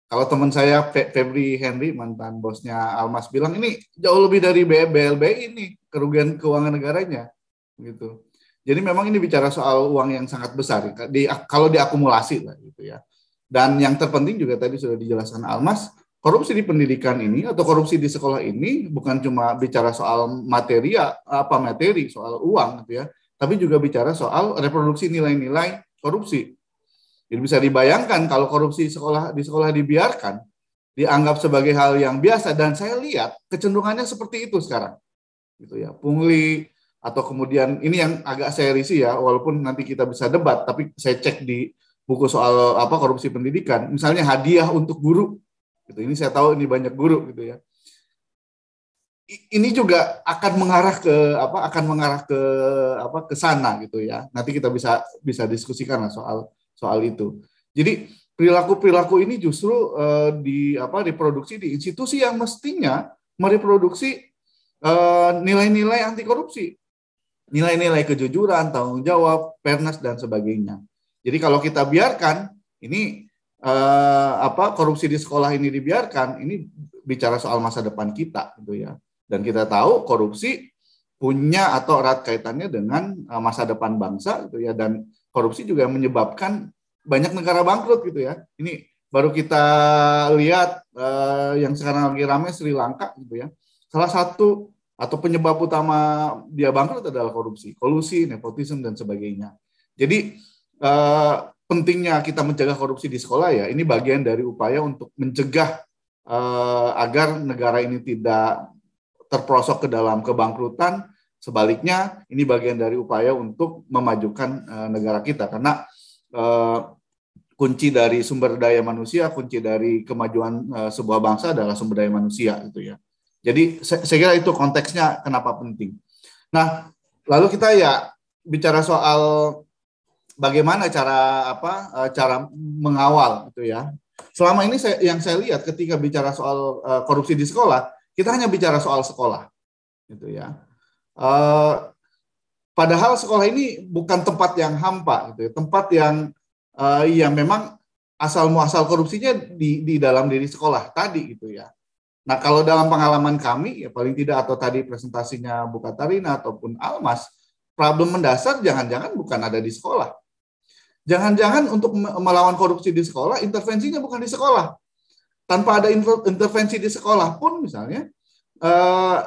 kalau teman saya Febri Henry, mantan bosnya Almas, bilang ini jauh lebih dari BLBI ini kerugian keuangan negaranya gitu. Jadi memang ini bicara soal uang yang sangat besar kalau diakumulasi lah gitu ya. Dan yang terpenting juga tadi sudah dijelaskan Almas, korupsi di pendidikan ini atau korupsi di sekolah ini bukan cuma bicara soal materi soal uang gitu ya, tapi juga bicara soal reproduksi nilai-nilai korupsi. Jadi bisa dibayangkan kalau korupsi di sekolah dibiarkan, dianggap sebagai hal yang biasa, dan saya lihat kecenderungannya seperti itu sekarang. Gitu ya, pungli, atau kemudian ini yang agak saya risih ya, walaupun nanti kita bisa debat, tapi saya cek di buku soal korupsi pendidikan, misalnya hadiah untuk guru. Gitu. Ini saya tahu ini banyak guru gitu ya. Ini juga akan mengarah ke sana gitu ya. Nanti kita bisa diskusikan lah soal itu. Jadi perilaku ini justru diproduksi di institusi yang mestinya mereproduksi nilai-nilai anti korupsi, nilai-nilai kejujuran, tanggung jawab, fairness dan sebagainya. Jadi kalau kita biarkan ini korupsi di sekolah ini dibiarkan, ini bicara soal masa depan kita gitu ya. Dan kita tahu korupsi punya atau erat kaitannya dengan masa depan bangsa gitu ya, dan korupsi juga menyebabkan banyak negara bangkrut gitu ya. Ini baru kita lihat yang sekarang lagi ramai Sri Lanka gitu ya. Salah satu atau penyebab utama dia bangkrut adalah korupsi, kolusi, nepotisme dan sebagainya. Jadi pentingnya kita mencegah korupsi di sekolah ya, ini bagian dari upaya untuk mencegah agar negara ini tidak terperosok ke dalam kebangkrutan. Sebaliknya, ini bagian dari upaya untuk memajukan negara kita, karena kunci dari sumber daya manusia, kunci dari kemajuan sebuah bangsa adalah sumber daya manusia gitu ya. Jadi saya kira itu konteksnya kenapa penting. Nah, lalu kita ya bicara soal bagaimana cara mengawal gitu ya. Selama ini yang saya lihat ketika bicara soal korupsi di sekolah, kita hanya bicara soal sekolah gitu ya. Padahal sekolah ini bukan tempat yang hampa gitu ya, tempat yang memang asal muasal korupsinya di dalam diri sekolah tadi gitu ya. Nah, kalau dalam pengalaman kami ya paling tidak, atau tadi presentasinya Bu Katarina ataupun Almas, problem mendasar jangan-jangan bukan ada di sekolah. Jangan-jangan untuk melawan korupsi di sekolah, intervensinya bukan di sekolah. Tanpa ada intervensi di sekolah pun misalnya,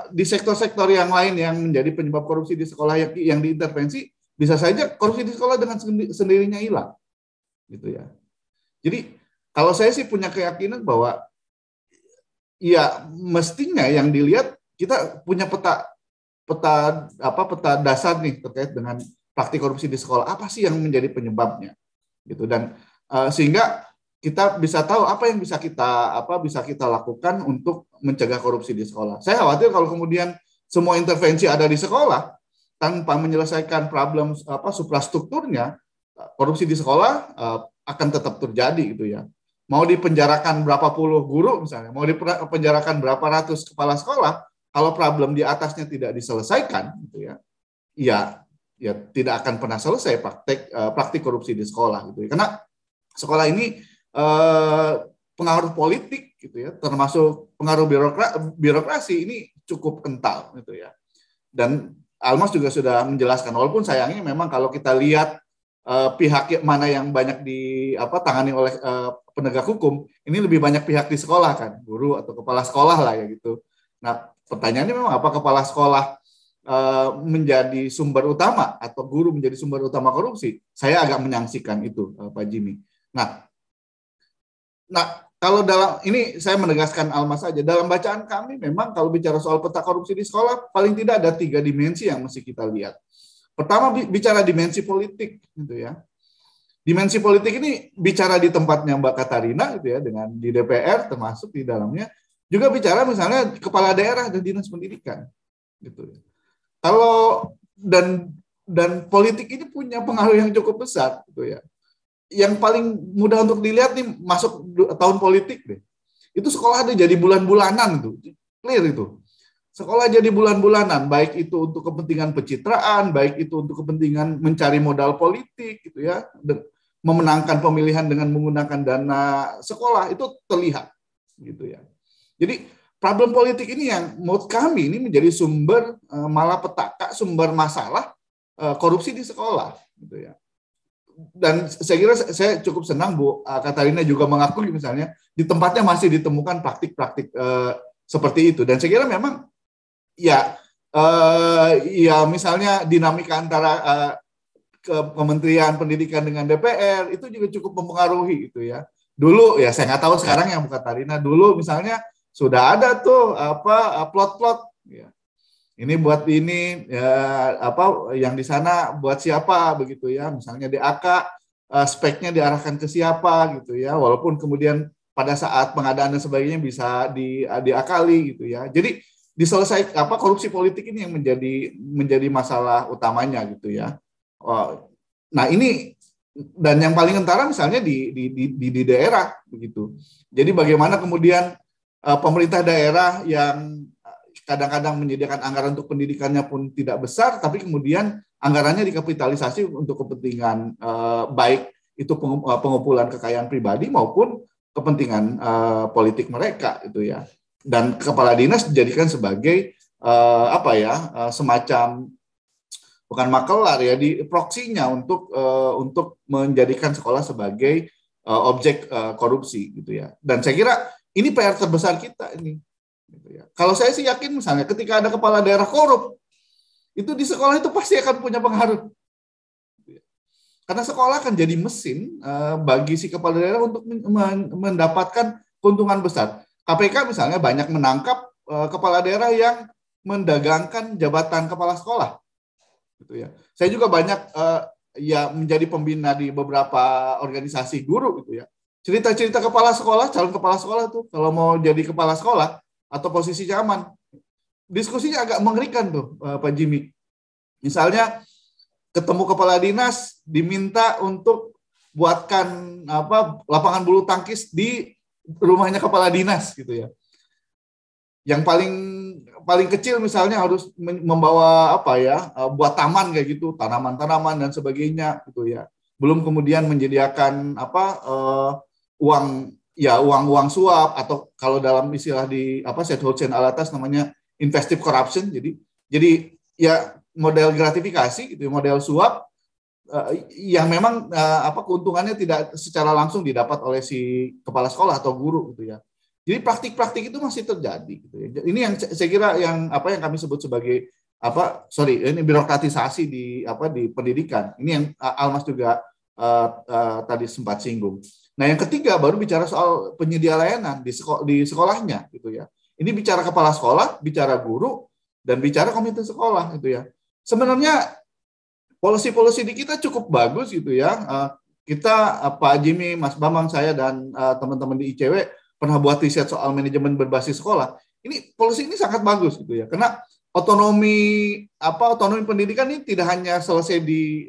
di sektor-sektor yang lain yang menjadi penyebab korupsi di sekolah yang diintervensi, bisa saja korupsi di sekolah dengan sendirinya hilang. Gitu ya. Jadi kalau saya sih punya keyakinan bahwa ya mestinya yang dilihat, kita punya peta dasar nih terkait dengan praktik korupsi di sekolah, apa sih yang menjadi penyebabnya gitu, dan sehingga kita bisa tahu apa yang bisa kita lakukan untuk mencegah korupsi di sekolah. Saya khawatir kalau kemudian semua intervensi ada di sekolah tanpa menyelesaikan problem suprastrukturnya, korupsi di sekolah akan tetap terjadi gitu ya. Mau dipenjarakan berapa puluh guru misalnya, mau dipenjarakan berapa ratus kepala sekolah, kalau problem di atasnya tidak diselesaikan gitu ya tidak akan pernah selesai praktik korupsi di sekolah gitu ya. Karena sekolah ini pengaruh politik gitu ya, termasuk pengaruh birokrasi ini cukup kental gitu ya. Dan Almas juga sudah menjelaskan, walaupun sayangnya memang kalau kita lihat pihak mana yang banyak tangani oleh penegak hukum, ini lebih banyak pihak di sekolah kan, guru atau kepala sekolah lah ya gitu. Nah, pertanyaannya memang apa kepala sekolah menjadi sumber utama atau guru menjadi sumber utama korupsi? Saya agak menyaksikan itu, Pak Jimmy. Nah, Nah, kalau dalam ini saya menegaskan Almas saja, dalam bacaan kami memang kalau bicara soal peta korupsi di sekolah, paling tidak ada 3 dimensi yang mesti kita lihat. Pertama, bicara dimensi politik, gitu ya. Dimensi politik ini bicara di tempatnya Mbak Katarina, gitu ya, dengan di DPR termasuk di dalamnya, juga bicara misalnya kepala daerah dan dinas pendidikan, gitu. Kalau dan politik ini punya pengaruh yang cukup besar, gitu ya. Yang paling mudah untuk dilihat nih masuk tahun politik deh. Itu sekolah ada jadi bulan-bulanan tuh. Clear itu. Sekolah jadi bulan-bulanan, baik itu untuk kepentingan pencitraan, baik itu untuk kepentingan mencari modal politik gitu ya. Memenangkan pemilihan dengan menggunakan dana sekolah itu terlihat gitu ya. Jadi problem politik ini yang menurut kami ini menjadi sumber malapetaka, sumber masalah korupsi di sekolah gitu ya. Dan saya kira saya cukup senang Bu Katarina juga mengakui misalnya di tempatnya masih ditemukan praktik-praktik seperti itu. Dan saya kira memang ya misalnya dinamika antara Kementerian Pendidikan dengan DPR itu juga cukup mempengaruhi gitu ya. Dulu ya saya nggak tahu sekarang ya Bu Katarina, dulu misalnya sudah ada tuh plot-plot ya. Ini buat ini ya, yang di sana buat siapa begitu ya, misalnya DAK speknya diarahkan ke siapa gitu ya, walaupun kemudian pada saat pengadaan dan sebagainya bisa diakali gitu ya. Jadi diselesaikan korupsi politik ini yang menjadi masalah utamanya gitu ya. Nah ini dan yang paling kentara misalnya di daerah begitu. Jadi bagaimana kemudian pemerintah daerah yang kadang-kadang menyediakan anggaran untuk pendidikannya pun tidak besar, tapi kemudian anggarannya dikapitalisasi untuk kepentingan baik itu pengumpulan kekayaan pribadi maupun kepentingan politik mereka itu ya. Dan kepala dinas dijadikan sebagai semacam bukan makelar ya, di proksinya untuk menjadikan sekolah sebagai objek korupsi gitu ya. Dan saya kira ini PR terbesar kita ini. Gitu ya. Kalau saya sih yakin misalnya ketika ada kepala daerah korup, itu di sekolah itu pasti akan punya pengaruh. Karena sekolah akan jadi mesin bagi si kepala daerah untuk mendapatkan keuntungan besar. KPK misalnya banyak menangkap kepala daerah yang mendagangkan jabatan kepala sekolah. Gitu ya. Saya juga banyak menjadi pembina di beberapa organisasi guru gitu ya. Cerita-cerita kepala sekolah, calon kepala sekolah tuh kalau mau jadi kepala sekolah atau posisinya aman, diskusinya agak mengerikan tuh Pak Jimmy. Misalnya ketemu kepala dinas diminta untuk buatkan lapangan bulu tangkis di rumahnya kepala dinas gitu ya. Yang paling kecil misalnya harus membawa buat taman kayak gitu, tanaman-tanaman dan sebagainya gitu ya. Belum kemudian menyediakan uang suap atau kalau dalam istilah di Setholdsen Alatas namanya investive corruption. Jadi ya model gratifikasi gitu, model suap yang memang keuntungannya tidak secara langsung didapat oleh si kepala sekolah atau guru gitu ya. Jadi praktik-praktik itu masih terjadi gitu ya. Ini yang saya kira yang kami sebut sebagai ini birokratisasi di pendidikan. Ini yang Almas juga tadi sempat singgung. Nah, yang ketiga baru bicara soal penyedia layanan di sekolahnya gitu ya. Ini bicara kepala sekolah, bicara guru, dan bicara komite sekolah gitu ya. Sebenarnya polisi-polisi di kita cukup bagus gitu ya. Kita Pak Jimmy, Mas Bambang, saya dan teman-teman di ICW pernah buat riset soal manajemen berbasis sekolah. Ini polisi ini sangat bagus gitu ya. Karena otonomi pendidikan ini tidak hanya selesai di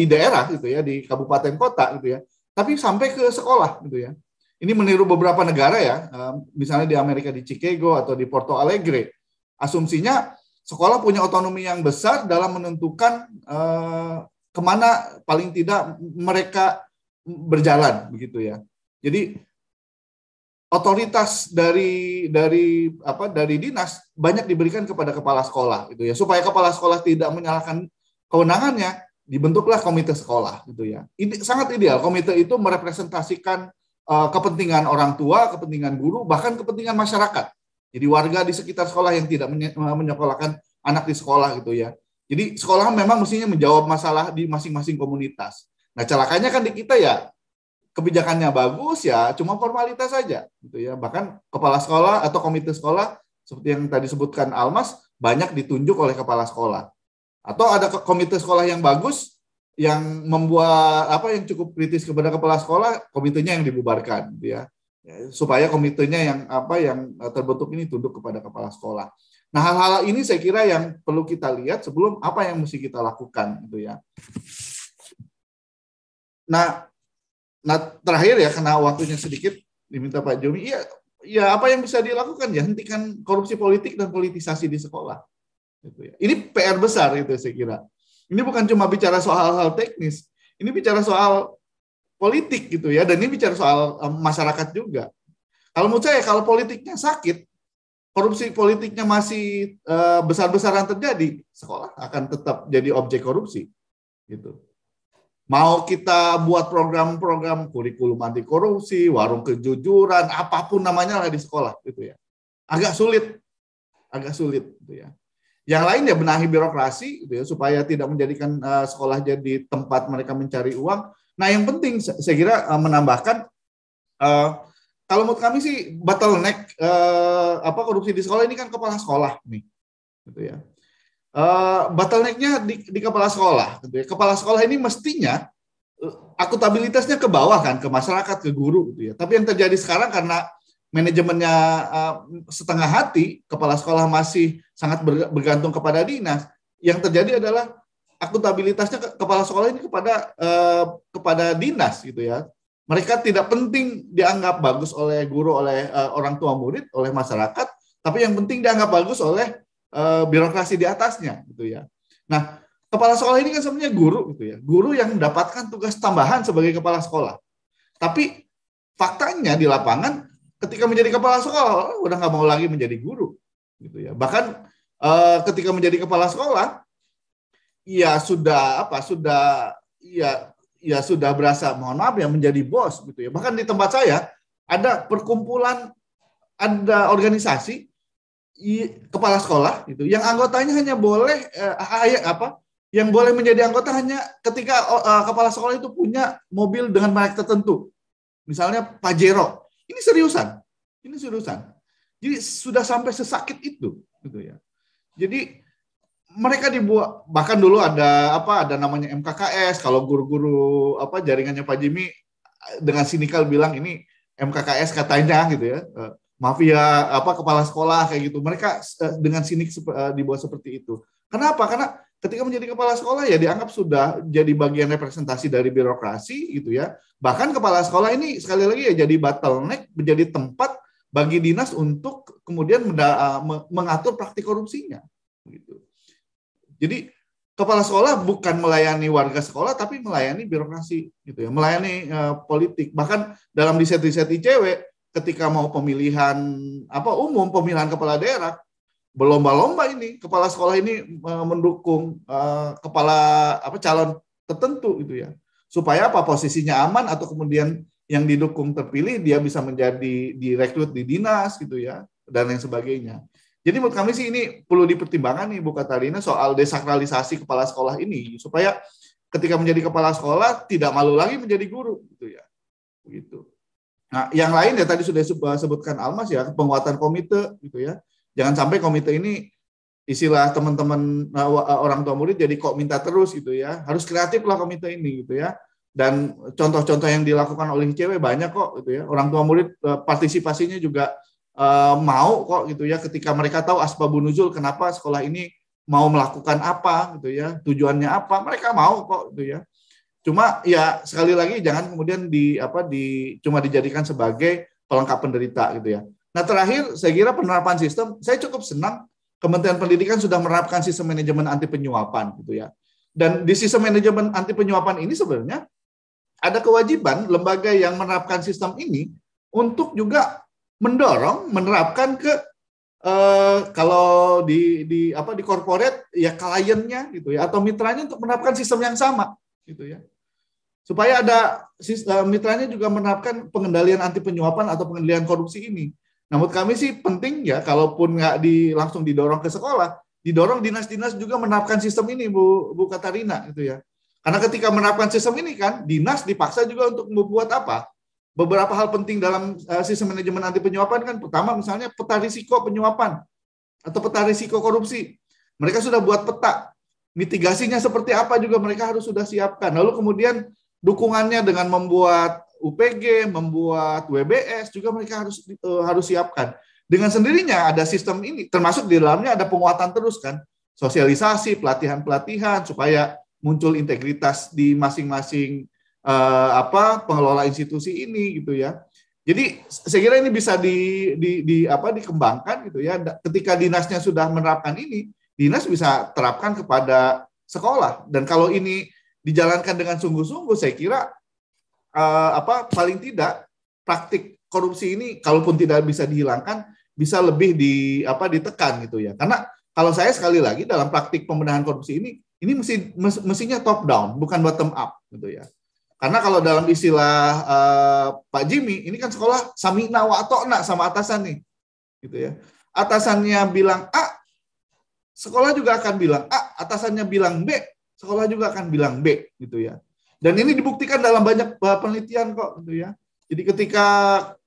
daerah gitu ya, di kabupaten kota gitu ya. Tapi sampai ke sekolah gitu ya. Ini meniru beberapa negara ya, misalnya di Amerika di Chicago atau di Porto Alegre. Asumsinya sekolah punya otonomi yang besar dalam menentukan kemana paling tidak mereka berjalan begitu ya. Jadi otoritas dari dinas banyak diberikan kepada kepala sekolah gitu ya. Supaya kepala sekolah tidak menyalahkan kewenangannya, dibentuklah komite sekolah gitu ya. Ini sangat ideal. Komite itu merepresentasikan kepentingan orang tua, kepentingan guru, bahkan kepentingan masyarakat. Jadi warga di sekitar sekolah yang tidak menyekolahkan anak di sekolah gitu ya. Jadi sekolah memang mestinya menjawab masalah di masing-masing komunitas. Nah, celakanya kan di kita ya kebijakannya bagus ya cuma formalitas saja gitu ya. Bahkan kepala sekolah atau komite sekolah seperti yang tadi sebutkan Almas banyak ditunjuk oleh kepala sekolah. Atau ada komite sekolah yang bagus yang membuat yang cukup kritis kepada kepala sekolah, komitenya yang dibubarkan gitu ya. Supaya komitenya yang terbentuk ini tunduk kepada kepala sekolah. Nah, hal-hal ini saya kira yang perlu kita lihat sebelum apa yang mesti kita lakukan gitu ya. Nah terakhir ya, karena waktunya sedikit diminta Pak Joni, ya apa yang bisa dilakukan ya, hentikan korupsi politik dan politisasi di sekolah. Gitu ya. Ini PR besar itu saya kira. Ini bukan cuma bicara soal hal teknis, ini bicara soal politik gitu ya, dan ini bicara soal masyarakat juga. Kalau menurut saya, kalau politiknya sakit, korupsi politiknya masih besar-besaran terjadi, sekolah akan tetap jadi objek korupsi. Gitu. Mau kita buat program-program kurikulum anti korupsi, warung kejujuran, apapun namanya lah di sekolah, gitu ya. Agak sulit gitu ya. Yang lain ya benahi birokrasi, gitu ya, supaya tidak menjadikan sekolah jadi tempat mereka mencari uang. Nah, yang penting saya kira menambahkan, kalau menurut kami sih bottleneck korupsi di sekolah ini kan kepala sekolah nih, gitu ya. Bottlenecknya di kepala sekolah, gitu ya. Kepala sekolah ini mestinya akuntabilitasnya ke bawah kan, ke masyarakat, ke guru, gitu ya. Tapi yang terjadi sekarang karena manajemennya setengah hati, kepala sekolah masih sangat bergantung kepada dinas. Yang terjadi adalah akuntabilitasnya kepala sekolah ini kepada dinas, gitu ya. Mereka tidak penting dianggap bagus oleh guru, oleh orang tua murid, oleh masyarakat, tapi yang penting dianggap bagus oleh birokrasi di atasnya, gitu ya. Nah, kepala sekolah ini kan sebenarnya guru, gitu ya. Guru yang mendapatkan tugas tambahan sebagai kepala sekolah. Tapi faktanya di lapangan, ketika menjadi kepala sekolah, udah nggak mau lagi menjadi guru, gitu ya. Bahkan ketika menjadi kepala sekolah, ya sudah berasa, mohon maaf ya, menjadi bos, gitu ya. Bahkan di tempat saya ada perkumpulan, ada organisasi kepala sekolah gitu, yang anggotanya hanya boleh yang boleh menjadi anggota hanya ketika kepala sekolah itu punya mobil dengan merek tertentu, misalnya Pajero. Ini seriusan. Jadi sudah sampai sesakit itu, gitu ya. Jadi mereka dibuat, bahkan dulu ada namanya MKKS. Kalau guru-guru jaringannya Pak Jimmy dengan sinikal bilang ini MKKS katanya, gitu ya. Mafia kepala sekolah kayak gitu. Mereka dengan sinik dibuat seperti itu. Kenapa? Karena ketika menjadi kepala sekolah ya dianggap sudah jadi bagian representasi dari birokrasi, gitu ya. Bahkan kepala sekolah ini sekali lagi ya jadi bottleneck, menjadi tempat bagi dinas untuk kemudian mengatur praktik korupsinya, gitu. Jadi kepala sekolah bukan melayani warga sekolah, tapi melayani birokrasi, gitu ya, melayani politik. Bahkan dalam riset-riset ICW, ketika mau pemilihan pemilihan kepala daerah, berlomba-lomba ini kepala sekolah ini mendukung calon tertentu, gitu ya, supaya posisinya aman, atau kemudian yang didukung terpilih dia bisa menjadi direkrut di dinas, gitu ya, dan lain sebagainya. Jadi menurut kami sih ini perlu dipertimbangkan nih Bu Katarina soal desakralisasi kepala sekolah ini, supaya ketika menjadi kepala sekolah tidak malu lagi menjadi guru, gitu ya, begitu. Nah, yang lain ya tadi sudah sebutkan Almas ya, penguatan komite, gitu ya. Jangan sampai komite ini istilah teman-teman orang tua murid jadi kok minta terus, gitu ya. Harus kreatif lah komite ini, gitu ya. Dan contoh-contoh yang dilakukan oleh ICW banyak kok, gitu ya. Orang tua murid partisipasinya juga mau kok, gitu ya. Ketika mereka tahu asbabunuzul kenapa sekolah ini mau melakukan apa, gitu ya. Tujuannya apa, mereka mau kok, gitu ya. Cuma ya sekali lagi jangan kemudian cuma dijadikan sebagai pelengkap penderita, gitu ya. Nah, terakhir saya kira penerapan sistem, saya cukup senang Kementerian Pendidikan sudah menerapkan sistem manajemen anti penyuapan, gitu ya. Dan di sistem manajemen anti penyuapan ini sebenarnya ada kewajiban lembaga yang menerapkan sistem ini untuk juga menerapkan ke kalau di corporate ya kliennya, gitu ya, atau mitranya untuk menerapkan sistem yang sama, gitu ya. Supaya ada mitranya juga menerapkan pengendalian anti penyuapan atau pengendalian korupsi ini. Nah, menurut kami sih penting ya, kalaupun nggak langsung didorong ke sekolah, didorong dinas-dinas juga menerapkan sistem ini, Bu Katarina, gitu ya. Karena ketika menerapkan sistem ini kan, dinas dipaksa juga untuk membuat apa? Beberapa hal penting dalam sistem manajemen anti penyuapan kan, pertama misalnya peta risiko penyuapan atau peta risiko korupsi. Mereka sudah buat peta, mitigasinya seperti apa juga mereka harus sudah siapkan. Lalu kemudian dukungannya dengan membuat UPG, membuat WBS juga mereka harus siapkan. Dengan sendirinya ada sistem ini, termasuk di dalamnya ada penguatan terus kan, sosialisasi, pelatihan-pelatihan supaya muncul integritas di masing-masing pengelola institusi ini gitu ya. Jadi saya kira ini bisa dikembangkan gitu ya. Ketika dinasnya sudah menerapkan ini, dinas bisa terapkan kepada sekolah. Dan kalau ini dijalankan dengan sungguh-sungguh, saya kira paling tidak praktik korupsi ini kalaupun tidak bisa dihilangkan, bisa lebih ditekan gitu ya. Karena kalau saya sekali lagi dalam praktik pembenahan korupsi ini mestinya top down, bukan bottom up gitu ya. Karena kalau dalam istilah Pak Jimmy, ini kan sekolah samina wa ata'na sama atasan nih, gitu ya. Atasannya bilang A, sekolah juga akan bilang A, atasannya bilang B, sekolah juga akan bilang B, gitu ya. Dan ini dibuktikan dalam banyak penelitian kok, gitu ya. Jadi ketika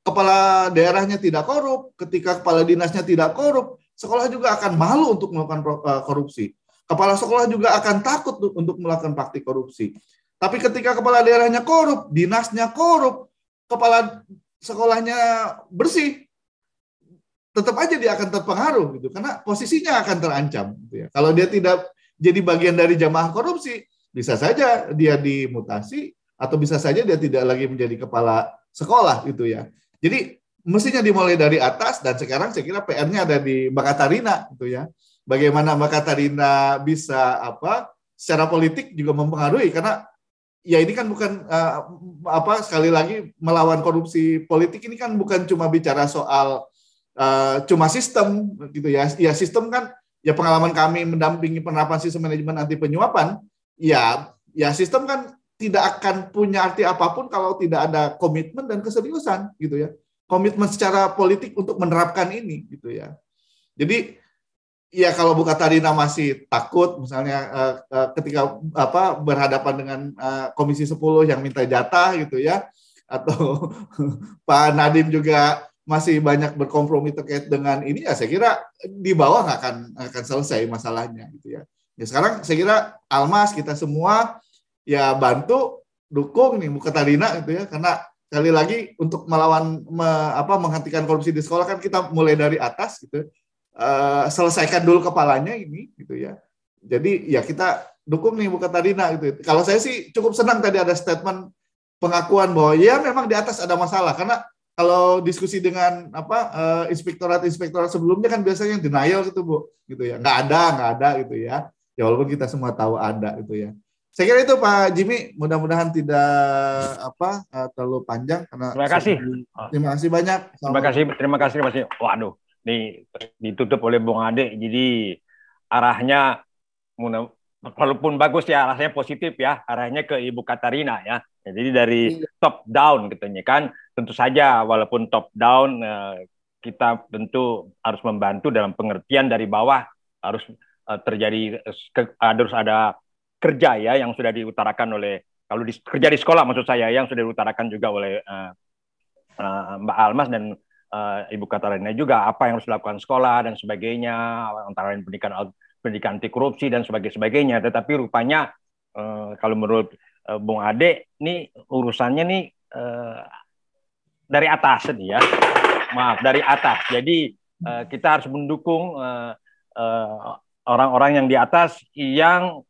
kepala daerahnya tidak korup, ketika kepala dinasnya tidak korup, sekolah juga akan malu untuk melakukan korupsi. Kepala sekolah juga akan takut untuk melakukan praktik korupsi. Tapi ketika kepala daerahnya korup, dinasnya korup, kepala sekolahnya bersih, tetap aja dia akan terpengaruh gitu, karena posisinya akan terancam. Gitu ya. Kalau dia tidak jadi bagian dari jamaah korupsi, bisa saja dia dimutasi atau bisa saja dia tidak lagi menjadi kepala sekolah gitu ya. Jadi mestinya dimulai dari atas, dan sekarang saya kira PR-nya ada di Mbak Katarina gitu ya. Bagaimana Mbak Katarina bisa secara politik juga mempengaruhi, karena ya ini kan bukan sekali lagi melawan korupsi politik ini kan bukan cuma bicara soal cuma sistem gitu ya. Ya sistem kan ya, pengalaman kami mendampingi penerapan sistem manajemen anti penyuapan, ya sistem kan tidak akan punya arti apapun kalau tidak ada komitmen dan keseriusan gitu ya. Komitmen secara politik untuk menerapkan ini gitu ya. Jadi ya kalau Bu Katarina masih takut misalnya ketika berhadapan dengan Komisi 10 yang minta jatah gitu ya, atau Pak Nadiem juga masih banyak berkompromi terkait dengan ini, ya saya kira di bawah nggak akan selesai masalahnya gitu ya. Ya sekarang saya kira Almas, kita semua ya bantu dukung nih Bu Katarina gitu ya, karena sekali lagi untuk menghentikan korupsi di sekolah kan kita mulai dari atas gitu. Selesaikan dulu kepalanya ini gitu ya. Jadi ya kita dukung nih Bu Katarina gitu. Kalau saya sih cukup senang tadi ada statement pengakuan bahwa ya memang di atas ada masalah, karena kalau diskusi dengan inspektorat sebelumnya kan biasanya denial gitu Bu, gitu ya. Nggak ada gitu ya. Ya walaupun kita semua tahu ada gitu ya. Saya kira itu Pak Jimmy, mudah-mudahan tidak terlalu panjang karena terima kasih. Terima kasih banyak. Terima kasih. Waduh, nih ditutup oleh Bung Ade. Jadi arahnya walaupun bagus ya, arahnya positif ya, arahnya ke Ibu Katarina ya. Jadi dari top down katanya kan, tentu saja walaupun top down kita tentu harus membantu dalam pengertian dari bawah, harus harus ada kerja ya yang sudah diutarakan oleh, kalau kerja di sekolah maksud saya, yang sudah diutarakan juga oleh Mbak Almas dan Ibu Katarina juga, apa yang harus dilakukan sekolah dan sebagainya, antara lain pendidikan anti korupsi dan sebagainya. Tetapi rupanya kalau menurut Bung Ade, nih urusannya nih dari atas nih ya, maaf dari atas. Jadi kita harus mendukung orang-orang yang di atas yang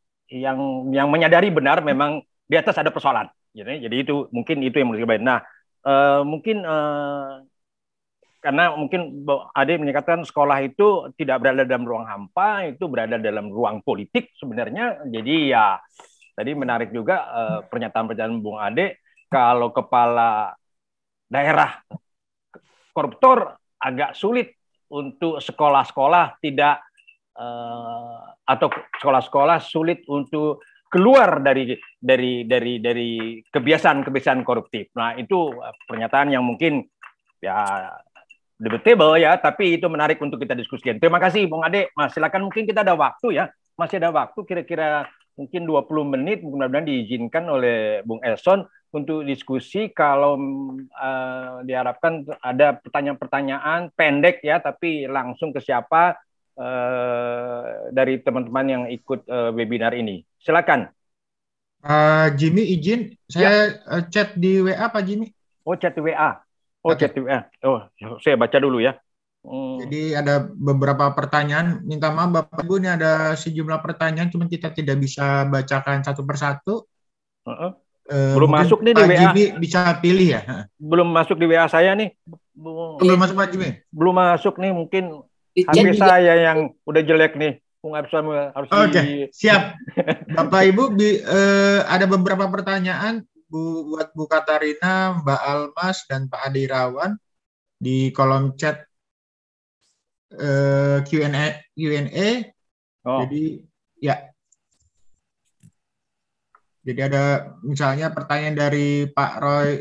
menyadari benar memang di atas ada persoalan. Jadi itu mungkin itu yang menurut saya. Nah mungkin karena mungkin Ade menyatakan sekolah itu tidak berada dalam ruang hampa, itu berada dalam ruang politik sebenarnya. Jadi ya tadi menarik juga pernyataan Bung Ade, kalau kepala daerah koruptor agak sulit untuk sekolah-sekolah tidak atau sekolah-sekolah sulit untuk keluar dari kebiasaan koruptif. Nah, itu pernyataan yang mungkin ya debatable ya, tapi itu menarik untuk kita diskusikan. Terima kasih Bung Ade. Mas, silakan, mungkin kita ada waktu ya. Masih ada waktu kira-kira mungkin 20 menit, mudah-mudahan diizinkan oleh Bung Elson untuk diskusi. Kalau diharapkan ada pertanyaan-pertanyaan pendek ya, tapi langsung ke siapa dari teman-teman yang ikut webinar ini. Silakan. Jimmy izin, saya chat di WA Pak Jimmy. Oh, chat di WA. Oke. Chat di WA. Oh, saya baca dulu ya. Jadi ada beberapa pertanyaan. Minta maaf Bapak Ibu, ini ada sejumlah pertanyaan, cuma kita tidak bisa bacakan satu persatu. Belum masuk nih di Pak WA. Jimmy bisa pilih ya. Belum masuk di WA saya nih. Belum masuk Pak Jimmy. Belum masuk nih, mungkin HP saya yang udah jelek nih. Harus Oke, siap. Bapak Ibu, ada beberapa pertanyaan buat Bu Katarina, Mbak Almas, dan Pak Adirawan di kolom chat Q&A. Oh. Jadi ada misalnya pertanyaan dari Pak Roy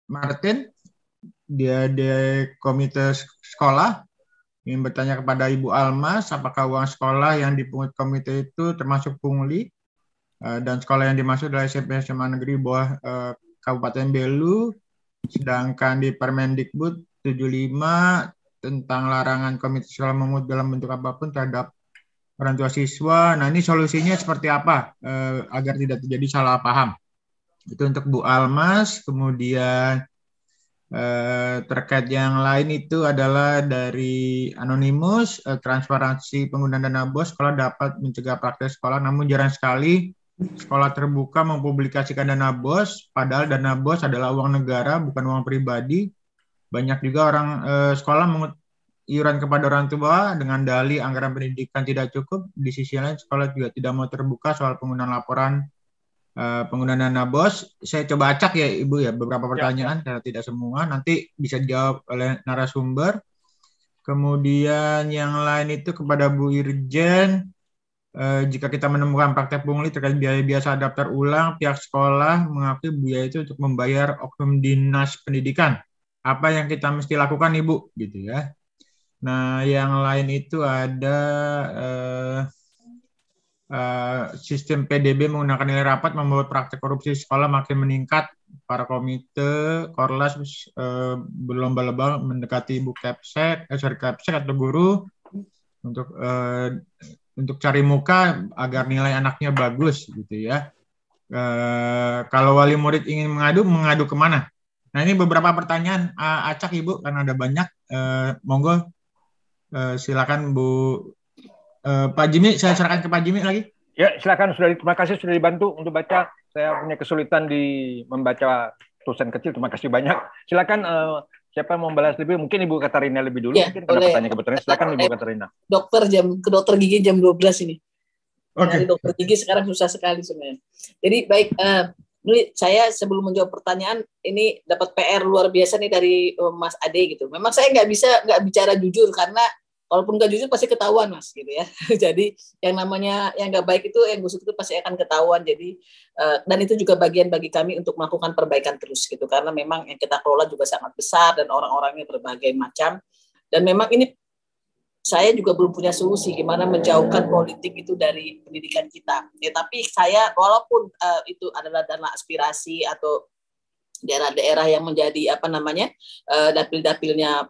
Martin, dia di komite sekolah, ingin bertanya kepada Ibu Almas, apakah uang sekolah yang dipungut komite itu termasuk pungli, dan sekolah yang dimaksud adalah SMP SMA Negeri bawah Kabupaten Belu, sedangkan di Permendikbud 75 tentang larangan komite sekolah memungut dalam bentuk apapun terhadap orang tua siswa. Nah, ini solusinya seperti apa agar tidak terjadi salah paham? Itu untuk Bu Almas. Kemudian terkait yang lain itu adalah dari Anonymous, transparansi penggunaan dana BOS sekolah dapat mencegah praktek sekolah, namun jarang sekali sekolah terbuka mempublikasikan dana BOS, padahal dana BOS adalah uang negara, bukan uang pribadi. Banyak juga orang sekolah mengut iuran kepada orang tua dengan dalih anggaran pendidikan tidak cukup. Di sisi lain, sekolah juga tidak mau terbuka soal penggunaan laporan penggunaan dana BOS. Saya coba acak ya Ibu ya beberapa pertanyaan, karena tidak semua nanti bisa dijawab oleh narasumber. Kemudian yang lain itu kepada Bu Irjen, jika kita menemukan praktek pungli terkait biaya biasa daftar ulang, pihak sekolah mengakui biaya itu untuk membayar oknum dinas pendidikan. Apa yang kita mesti lakukan Ibu gitu ya. Nah, yang lain itu ada sistem PDB menggunakan nilai rapat membuat praktek korupsi sekolah makin meningkat. Para komite, korlas berlomba-lomba mendekati Ibu Kepsek atau guru untuk cari muka agar nilai anaknya bagus gitu ya. Kalau wali murid ingin mengadu kemana? Nah, ini beberapa pertanyaan acak Ibu karena ada banyak. Monggo silakan Bu. Pak Jimmy, saya serahkan ke Pak Jimmy lagi. Ya, silakan. Terima kasih sudah dibantu untuk baca. Saya punya kesulitan di membaca tulisan kecil. Terima kasih banyak. Silakan siapa yang mau balas lebih? Mungkin Ibu Katarina lebih dulu. Ya, mungkin karena pertanyaan kebetulan. Silakan Ibu Katarina. Ke dokter gigi jam 12 ini. Oke. Dokter gigi sekarang susah sekali sebenarnya. Jadi baik, saya sebelum menjawab pertanyaan ini dapat PR luar biasa nih dari Mas Ade gitu. Memang saya nggak bicara jujur karena walaupun nggak jujur pasti ketahuan Mas gitu ya. Jadi yang namanya yang nggak baik itu yang busuk itu pasti akan ketahuan. Jadi dan itu juga bagian bagi kami untuk melakukan perbaikan terus gitu karena memang yang kita kelola juga sangat besar dan orang-orangnya berbagai macam dan memang ini saya juga belum punya solusi gimana menjauhkan politik itu dari pendidikan kita. Ya, tapi saya walaupun itu adalah dana aspirasi atau daerah-daerah yang menjadi dapil-dapilnya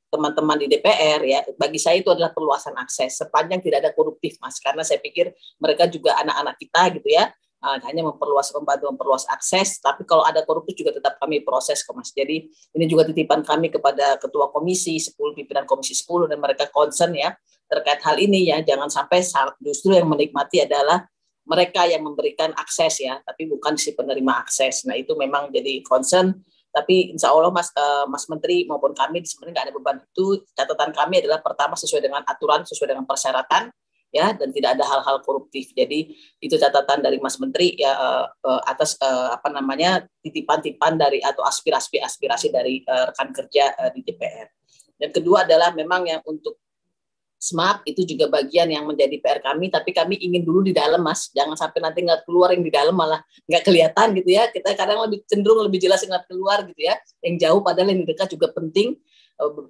teman-teman di DPR ya, bagi saya itu adalah perluasan akses sepanjang tidak ada koruptif Mas, karena saya pikir mereka juga anak-anak kita gitu ya, hanya membantu memperluas akses, tapi kalau ada koruptif juga tetap kami proses kok Mas. Jadi ini juga titipan kami kepada ketua komisi 10, pimpinan komisi 10 dan mereka concern ya terkait hal ini ya, jangan sampai justru yang menikmati adalah mereka yang memberikan akses ya, tapi bukan si penerima akses. Nah itu memang jadi concern. Tapi insya Allah Mas Menteri maupun kami sebenarnya nggak ada beban itu. Catatan kami adalah pertama sesuai dengan aturan, sesuai dengan persyaratan, ya, dan tidak ada hal-hal koruptif. Jadi itu catatan dari Mas Menteri ya atas titipan-titipan dari atau aspirasi dari rekan kerja di DPR. Dan kedua adalah memang yang untuk SMAP itu juga bagian yang menjadi PR kami, tapi kami ingin dulu di dalam Mas, jangan sampai nanti nggak keluar yang di dalam malah nggak kelihatan gitu ya, kita kadang cenderung lebih jelas yang nggak keluar gitu ya, yang jauh padahal yang di dekat juga penting,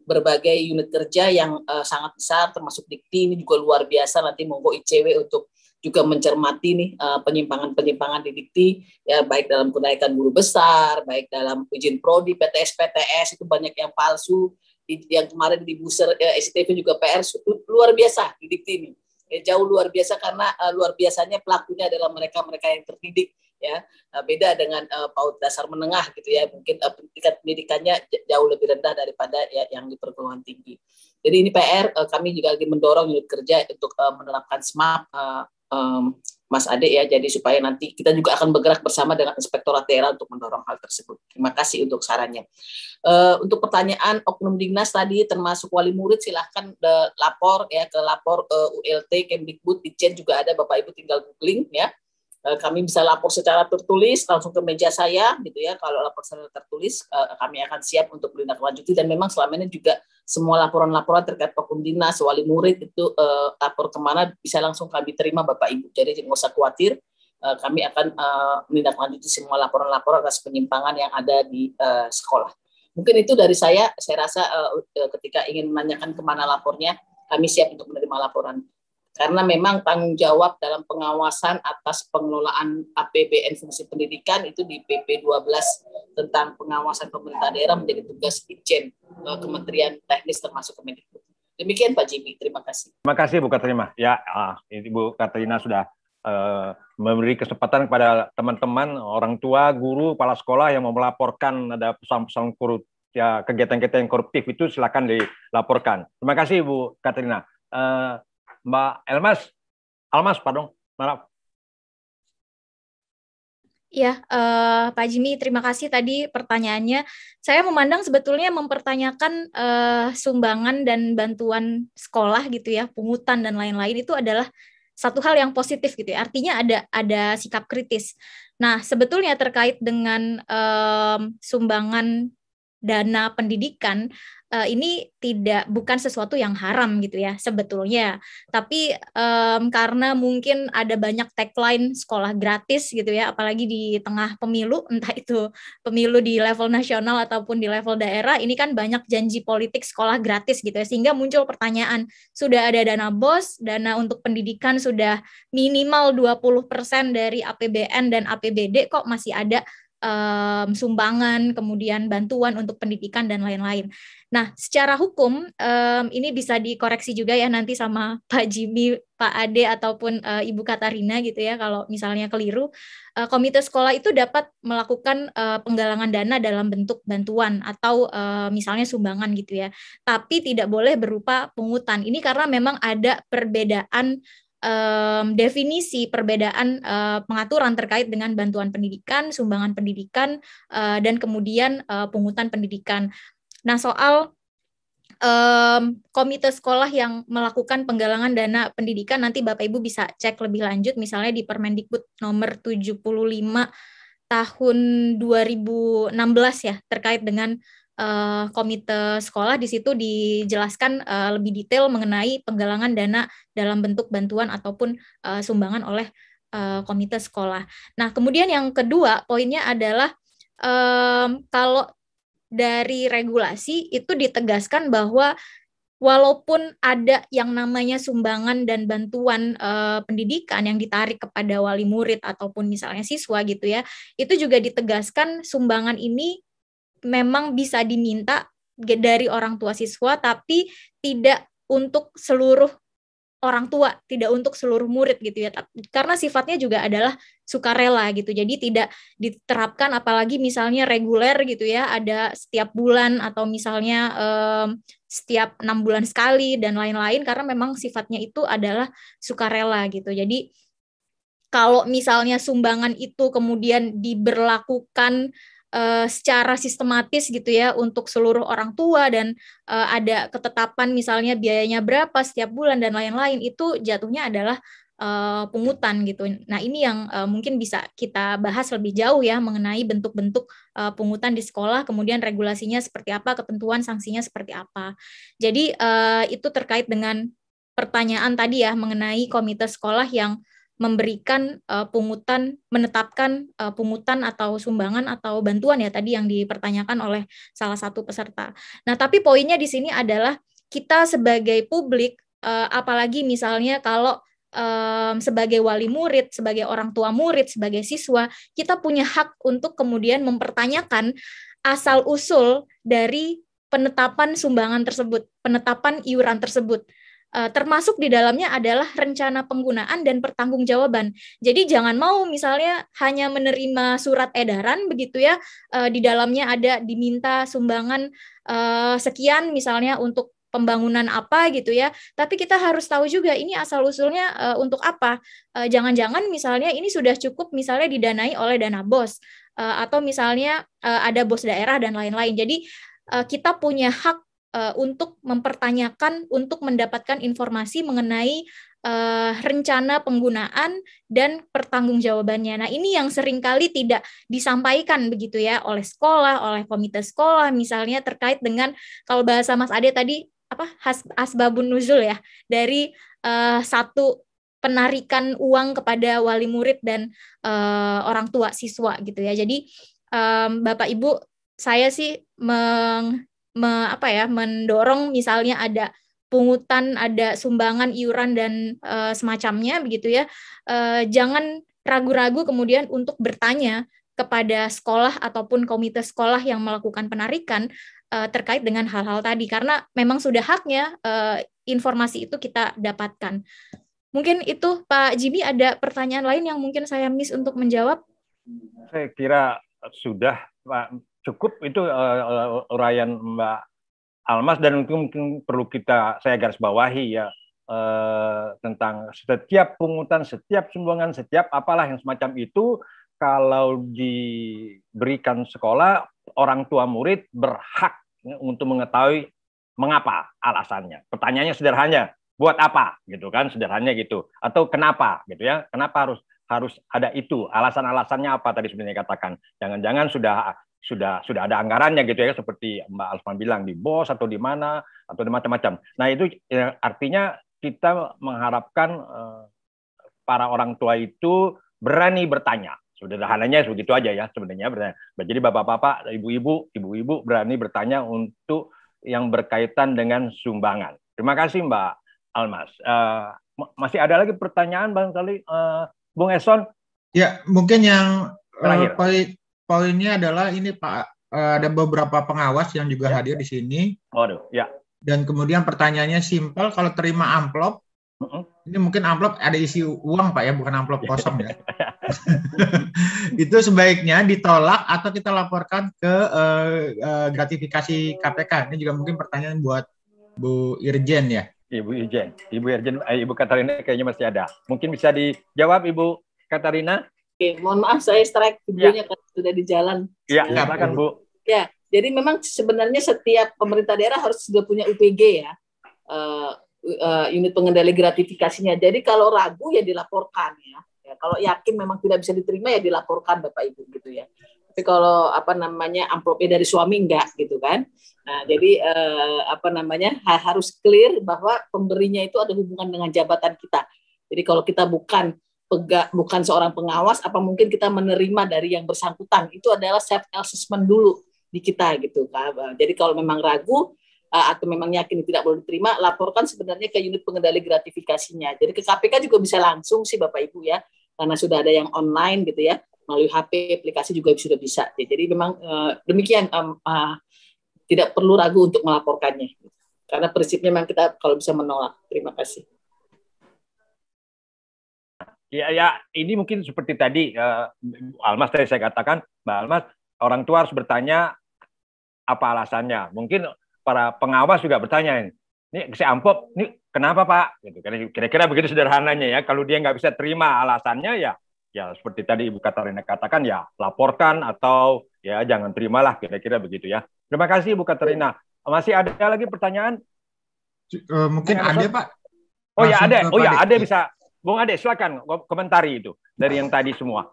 berbagai unit kerja yang sangat besar termasuk Dikti ini juga luar biasa, nanti monggo ICW untuk juga mencermati nih penyimpangan-penyimpangan di Dikti, ya baik dalam kenaikan guru besar, baik dalam izin prodi, PTS itu banyak yang palsu. Yang kemarin di Buser SCTV juga PR luar biasa di Dikti ini. Jauh luar biasa karena luar biasanya pelakunya adalah mereka-mereka yang terdidik, ya, beda dengan PAUD dasar menengah gitu ya, mungkin tingkat pendidikannya jauh lebih rendah daripada ya, yang di perguruan tinggi. Jadi ini PR, kami juga lagi mendorong unit kerja untuk menerapkan SMAP, Mas Ade ya, jadi supaya nanti kita juga akan bergerak bersama dengan Inspektorat Daerah untuk mendorong hal tersebut. Terima kasih untuk sarannya. Untuk pertanyaan oknum Dinas tadi termasuk wali murid, silahkan lapor ya ke lapor ULT Kemdikbud, Ditjen juga ada, Bapak Ibu tinggal googling ya. Kami bisa lapor secara tertulis langsung ke meja saya gitu ya. Kalau lapor secara tertulis kami akan siap untuk menindaklanjuti, dan memang selama ini juga semua laporan-laporan terkait oknum dinas, wali murid itu lapor kemana bisa langsung kami terima Bapak Ibu. Jadi nggak usah khawatir, kami akan menindaklanjuti semua laporan-laporan atas penyimpangan yang ada di sekolah. Mungkin itu dari saya rasa ketika ingin menanyakan kemana lapornya, kami siap untuk menerima laporan. Karena memang tanggung jawab dalam pengawasan atas pengelolaan APBN fungsi pendidikan itu di PP 12 tentang pengawasan pemerintah daerah menjadi tugas Ditjen Kementerian Teknis termasuk Kemendikbud. Demikian Pak Jimmy, terima kasih. Terima kasih Bu Katrina. Ya, Ibu Katrina sudah memberi kesempatan kepada teman-teman, orang tua, guru, kepala sekolah yang mau melaporkan ada pesan-pesan ya, kegiatan-kegiatan koruptif itu silakan dilaporkan. Terima kasih Bu Katrina. Mbak Almas, maaf. Ya, Pak Jimmy, terima kasih tadi pertanyaannya. Saya memandang sebetulnya mempertanyakan sumbangan dan bantuan sekolah gitu ya, pungutan dan lain-lain itu adalah satu hal yang positif gitu ya. Artinya ada sikap kritis. Nah, sebetulnya terkait dengan sumbangan dana pendidikan ini bukan sesuatu yang haram gitu ya sebetulnya, tapi karena mungkin ada banyak tagline sekolah gratis gitu ya, apalagi di tengah pemilu, entah itu pemilu di level nasional ataupun di level daerah, ini kan banyak janji politik sekolah gratis gitu ya, sehingga muncul pertanyaan, sudah ada dana BOS, dana untuk pendidikan sudah minimal 20% dari APBN dan APBD, kok masih ada sumbangan, kemudian bantuan untuk pendidikan dan lain-lain. Nah, secara hukum ini bisa dikoreksi juga ya nanti sama Pak Jimmy, Pak Ade ataupun Ibu Katarina gitu ya kalau misalnya keliru. Komite sekolah itu dapat melakukan penggalangan dana dalam bentuk bantuan atau misalnya sumbangan gitu ya. Tapi tidak boleh berupa pungutan. Ini karena memang ada perbedaan definisi, perbedaan pengaturan terkait dengan bantuan pendidikan, sumbangan pendidikan, dan kemudian pungutan pendidikan. Nah, soal komite sekolah yang melakukan penggalangan dana pendidikan, nanti Bapak Ibu bisa cek lebih lanjut, misalnya di Permendikbud nomor 75 tahun 2016 ya, terkait dengan komite sekolah. Di situ dijelaskan lebih detail mengenai penggalangan dana dalam bentuk bantuan ataupun sumbangan oleh komite sekolah. Nah, kemudian yang kedua poinnya adalah kalau dari regulasi itu ditegaskan bahwa walaupun ada yang namanya sumbangan dan bantuan pendidikan yang ditarik kepada wali murid ataupun misalnya siswa gitu ya, itu juga ditegaskan sumbangan ini memang bisa diminta dari orang tua siswa, tapi tidak untuk seluruh orang tua, tidak untuk seluruh murid gitu ya, karena sifatnya juga adalah sukarela gitu, jadi tidak diterapkan apalagi misalnya reguler gitu ya, ada setiap bulan atau misalnya setiap 6 bulan sekali dan lain-lain, karena memang sifatnya itu adalah sukarela gitu. Jadi kalau misalnya sumbangan itu kemudian diberlakukan secara sistematis gitu ya untuk seluruh orang tua dan ada ketetapan misalnya biayanya berapa setiap bulan dan lain-lain, itu jatuhnya adalah pungutan gitu. Nah, ini yang mungkin bisa kita bahas lebih jauh ya mengenai bentuk-bentuk pungutan di sekolah, kemudian regulasinya seperti apa, ketentuan sanksinya seperti apa. Jadi itu terkait dengan pertanyaan tadi ya mengenai komite sekolah yang memberikan pungutan, menetapkan pungutan atau sumbangan atau bantuan ya tadi yang dipertanyakan oleh salah satu peserta. Nah, tapi poinnya di sini adalah kita sebagai publik, apalagi misalnya kalau sebagai wali murid, sebagai orang tua murid, sebagai siswa, kita punya hak untuk kemudian mempertanyakan asal-usul dari penetapan sumbangan tersebut, penetapan iuran tersebut. Termasuk di dalamnya adalah rencana penggunaan dan pertanggungjawaban. Jadi jangan mau misalnya hanya menerima surat edaran begitu ya, di dalamnya ada diminta sumbangan sekian misalnya untuk pembangunan apa gitu ya, tapi kita harus tahu juga ini asal-usulnya untuk apa. Jangan-jangan misalnya ini sudah cukup misalnya didanai oleh dana BOS, atau misalnya ada BOS daerah dan lain-lain. Jadi kita punya hak untuk mempertanyakan, untuk mendapatkan informasi mengenai rencana penggunaan dan pertanggungjawabannya. Nah, ini yang seringkali tidak disampaikan begitu ya oleh sekolah, oleh komite sekolah misalnya terkait dengan, kalau bahasa Mas Ade tadi asbabun nuzul ya, dari satu penarikan uang kepada wali murid dan orang tua siswa gitu ya. Jadi Bapak Ibu, saya sih mendorong misalnya ada pungutan, ada sumbangan iuran dan semacamnya begitu ya. Jangan ragu-ragu kemudian untuk bertanya kepada sekolah ataupun komite sekolah yang melakukan penarikan terkait dengan hal-hal tadi, karena memang sudah haknya informasi itu kita dapatkan. Mungkin itu Pak Jimmy, ada pertanyaan lain yang mungkin saya miss untuk menjawab? Saya kira sudah, Pak. Cukup itu uraian Mbak Almas, dan mungkin perlu saya garis bawahi ya, tentang setiap pungutan, setiap sumbangan, setiap apalah yang semacam itu, kalau diberikan sekolah, orang tua murid berhak untuk mengetahui mengapa, alasannya. Pertanyaannya sederhana, buat apa gitu kan, sederhananya gitu, atau kenapa gitu ya, kenapa harus ada itu, alasan-alasannya apa tadi sebenarnya katakan. Jangan-jangan sudah ada anggarannya gitu ya, seperti Mbak Alsman bilang di BOS atau di mana atau di macam-macam. Nah, itu ya, artinya kita mengharapkan para orang tua itu berani bertanya. Sederhananya begitu aja ya sebenarnya. Jadi bapak-bapak, ibu-ibu berani bertanya untuk yang berkaitan dengan sumbangan. Terima kasih Mbak Almas. Masih ada lagi pertanyaan barangkali Bung Eson? Ya, mungkin yang poinnya adalah ini Pak, ada beberapa pengawas yang juga hadir di sini. Waduh, ya. Dan kemudian pertanyaannya simpel, kalau terima amplop, ini mungkin amplop ada isi uang Pak ya, bukan amplop kosong ya. Itu sebaiknya ditolak atau kita laporkan ke gratifikasi KPK. Ini juga mungkin pertanyaan buat Bu Irjen ya. Ibu Irjen, Ibu Katarina kayaknya masih ada. Mungkin bisa dijawab Ibu Katarina. Oke, mohon maaf saya strike videonya kan sudah di jalan. Ya, silakan Bu. Ya, jadi memang sebenarnya setiap pemerintah daerah harus sudah punya UPG ya, unit pengendali gratifikasinya. Jadi kalau ragu ya dilaporkan ya. Kalau yakin memang tidak bisa diterima ya dilaporkan Bapak Ibu gitu ya. Tapi kalau amplopnya dari suami enggak gitu kan. Nah, jadi harus clear bahwa pemberinya itu ada hubungan dengan jabatan kita. Jadi kalau kita bukan seorang pengawas, apa mungkin kita menerima dari yang bersangkutan? Itu adalah self assessment dulu di kita gitu kan. Jadi kalau memang ragu atau memang yakin tidak boleh diterima, laporkan sebenarnya ke unit pengendali gratifikasinya. Jadi ke KPK juga bisa langsung sih Bapak Ibu ya, karena sudah ada yang online gitu ya, melalui HP, aplikasi juga sudah bisa. Jadi memang demikian, tidak perlu ragu untuk melaporkannya. Karena prinsipnya memang kita kalau bisa menolak. Terima kasih. Ya, ini mungkin seperti tadi Almas tadi saya katakan, Mbak Almas, orang tua harus bertanya apa alasannya. Mungkin para pengawas juga bertanya, ini si amplop, ini kenapa Pak? Gitu. Kira-kira begitu sederhananya ya. Kalau dia nggak bisa terima alasannya ya seperti tadi Ibu Katarina katakan ya laporkan atau ya jangan terimalah, kira-kira begitu ya. Terima kasih Ibu Katarina. Masih ada lagi pertanyaan? Mungkin ada Pak. Oh ya ada. Ada bisa. Bung Ade, silakan komentari itu dari yang tadi semua.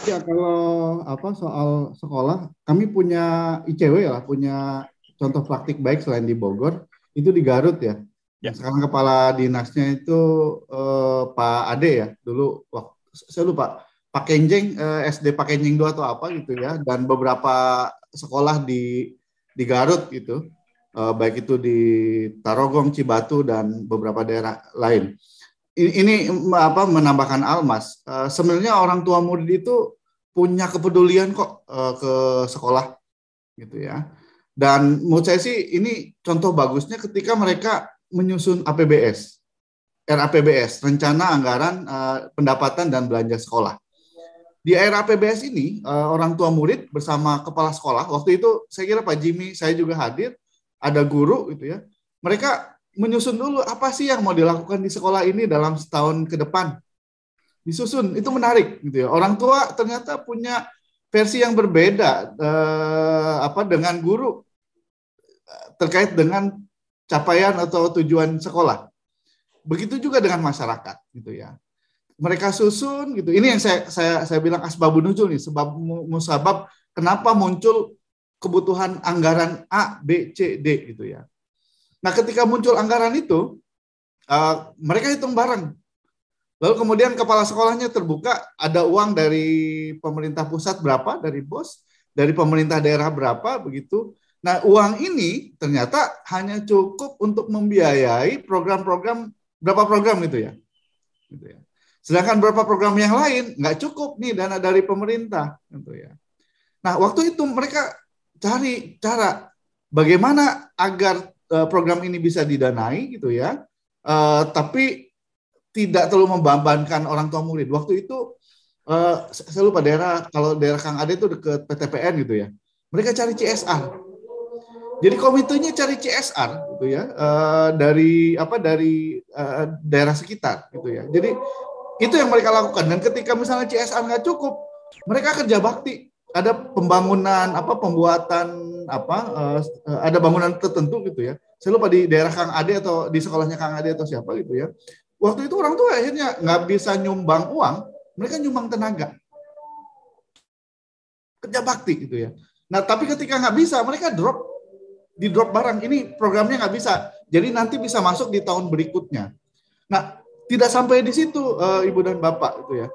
Ya kalau soal sekolah, kami punya ICW ya, punya contoh praktik baik selain di Bogor, itu di Garut ya. Yang sekarang kepala dinasnya itu Pak Ade ya, dulu saya lupa, Pak Kenjeng, SD Pak Kenjeng 2 atau apa gitu ya, dan beberapa sekolah di Garut gitu, baik itu di Tarogong, Cibatu, dan beberapa daerah lain. ini apa menambahkan Almas, sebenarnya orang tua murid itu punya kepedulian kok ke sekolah gitu ya. Dan menurut saya sih ini contoh bagusnya ketika mereka menyusun APBS, RAPBS, rencana anggaran pendapatan dan belanja sekolah. Di RAPBS ini orang tua murid bersama kepala sekolah, waktu itu saya kira Pak Jimmy, saya juga hadir, ada guru gitu ya. Mereka menyusun dulu apa sih yang mau dilakukan di sekolah ini dalam setahun ke depan. Disusun, itu menarik gitu ya. Orang tua ternyata punya versi yang berbeda dengan guru terkait dengan capaian atau tujuan sekolah. Begitu juga dengan masyarakat gitu ya. Mereka susun gitu. Ini yang saya bilang asbabun nuzul nih, sebab musabab kenapa muncul kebutuhan anggaran A, B, C, D gitu ya. Nah, ketika muncul anggaran itu, mereka hitung bareng. Lalu kemudian kepala sekolahnya terbuka, ada uang dari pemerintah pusat berapa, dari BOS, dari pemerintah daerah berapa, begitu. Nah, uang ini ternyata hanya cukup untuk membiayai program-program, berapa program gitu ya. Sedangkan beberapa program yang lain nggak cukup nih dana dari pemerintah. Gitu ya. Nah, waktu itu mereka cari cara bagaimana agar program ini bisa didanai gitu ya, tapi tidak terlalu membebankan orang tua murid. Waktu itu saya lupa daerah, kalau daerah Kang Ade itu dekat PTPN gitu ya. Mereka cari CSR. Jadi komitenya cari CSR gitu ya, dari daerah sekitar gitu ya. Jadi itu yang mereka lakukan. Dan ketika misalnya CSR nggak cukup, mereka kerja bakti. Ada pembangunan pembuatan ada bangunan tertentu gitu ya. Saya lupa di daerah Kang Ade atau di sekolahnya Kang Ade atau siapa gitu ya. Waktu itu orang tua akhirnya nggak bisa nyumbang uang, mereka nyumbang tenaga. Kerja bakti gitu ya. Nah, tapi ketika nggak bisa, mereka di drop barang. Ini programnya nggak bisa. Jadi nanti bisa masuk di tahun berikutnya. Nah, tidak sampai di situ Ibu dan Bapak itu ya.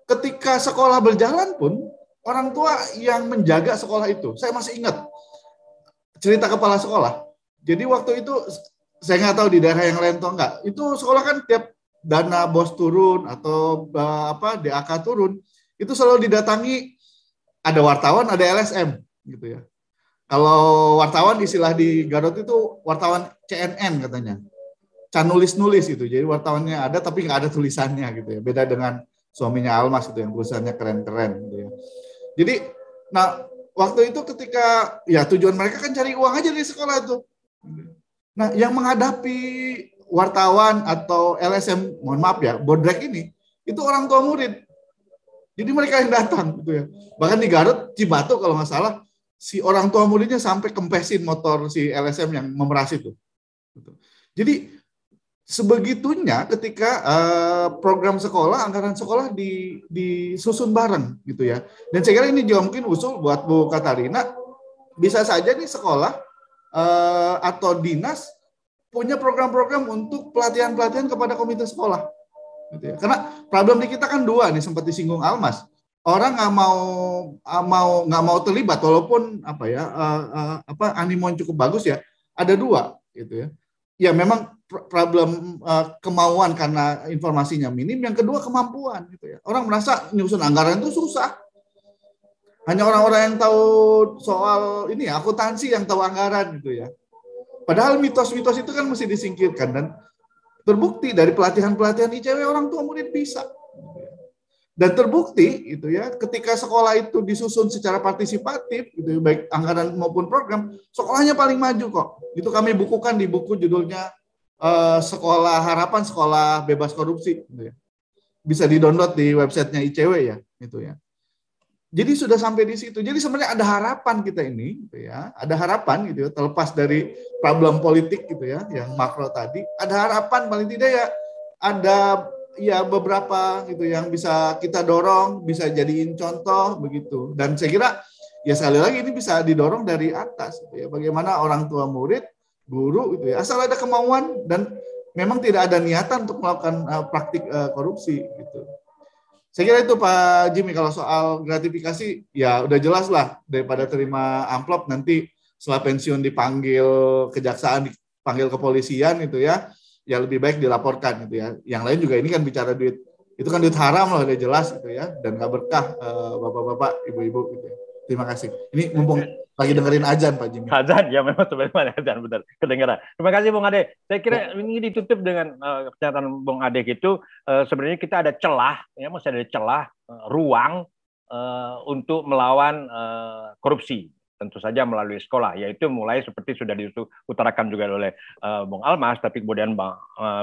Ketika sekolah berjalan pun orang tua yang menjaga sekolah itu. Saya masih ingat cerita kepala sekolah. Jadi waktu itu saya nggak tahu di daerah yang lain atau enggak. Itu sekolah kan tiap dana BOS turun atau DAK turun, itu selalu didatangi ada wartawan, ada LSM gitu ya. Kalau wartawan istilah di Garut itu wartawan CNN katanya. Nulis-nulis itu. Jadi wartawannya ada tapi nggak ada tulisannya gitu ya. Beda dengan suaminya Almas itu yang tulisannya keren-keren gitu ya. Jadi, nah waktu itu ketika ya tujuan mereka kan cari uang aja dari sekolah itu. Nah yang menghadapi wartawan atau LSM, mohon maaf ya, bodrek ini, itu orang tua murid. Jadi mereka yang datang gitu ya. Bahkan di Garut, Cibatu kalau nggak salah, si orang tua muridnya sampai kempesin motor si LSM yang memeras itu. Jadi sebegitunya ketika program sekolah, anggaran sekolah disusun bareng gitu ya. Dan saya kira ini juga mungkin usul buat Bu Katarina, bisa saja nih sekolah atau dinas punya program-program untuk pelatihan-pelatihan kepada komite sekolah. Gitu ya. Karena problem di kita kan dua nih, sempat disinggung Almas. Orang nggak mau terlibat walaupun animo yang cukup bagus ya. Ada dua gitu ya. Ya memang problem kemauan karena informasinya minim, yang kedua kemampuan gitu ya. Orang merasa nyusun anggaran itu susah. Hanya orang-orang yang tahu soal ini ya, akuntansi yang tahu anggaran gitu ya. Padahal mitos-mitos itu kan mesti disingkirkan, dan terbukti dari pelatihan-pelatihan ICW orang tua murid bisa. Dan terbukti itu ya, ketika sekolah itu disusun secara partisipatif gitu, baik anggaran maupun program, sekolahnya paling maju kok. Itu kami bukukan di buku judulnya Sekolah Harapan, Sekolah Bebas Korupsi gitu ya. Bisa di-download di websitenya ICW ya, itu ya. Jadi sudah sampai di situ. Jadi sebenarnya ada harapan kita ini gitu ya. Ada harapan gitu ya, terlepas dari problem politik gitu ya, yang makro tadi, ada harapan paling tidak ya, ada ya beberapa gitu yang bisa kita dorong, bisa jadiin contoh begitu. Dan saya kira ya sekali lagi ini bisa didorong dari atas gitu ya. Bagaimana orang tua murid, guru gitu ya. Asal ada kemauan dan memang tidak ada niatan untuk melakukan praktik korupsi gitu. Saya kira itu Pak Jimmy, kalau soal gratifikasi ya udah jelas lah, daripada terima amplop nanti setelah pensiun dipanggil kejaksaan, dipanggil kepolisian gitu ya. ya lebih baik dilaporkan gitu ya. Yang lain juga ini kan bicara duit, itu kan duit haram loh, udah jelas gitu ya, dan nggak berkah bapak-bapak, ibu-ibu gitu ya. Terima kasih. Ini mumpung lagi dengerin azan Pak Jimmy. Azan ya, memang sebenarnya azan, benar, kedengaran. Terima kasih Bung Ade. Saya kira ini ditutup dengan pernyataan Bung Ade itu, sebenarnya kita ada celah, ya masih ada celah, ruang untuk melawan korupsi. Tentu saja melalui sekolah, yaitu mulai seperti sudah diutarakan juga oleh Bung Almas, tapi kemudian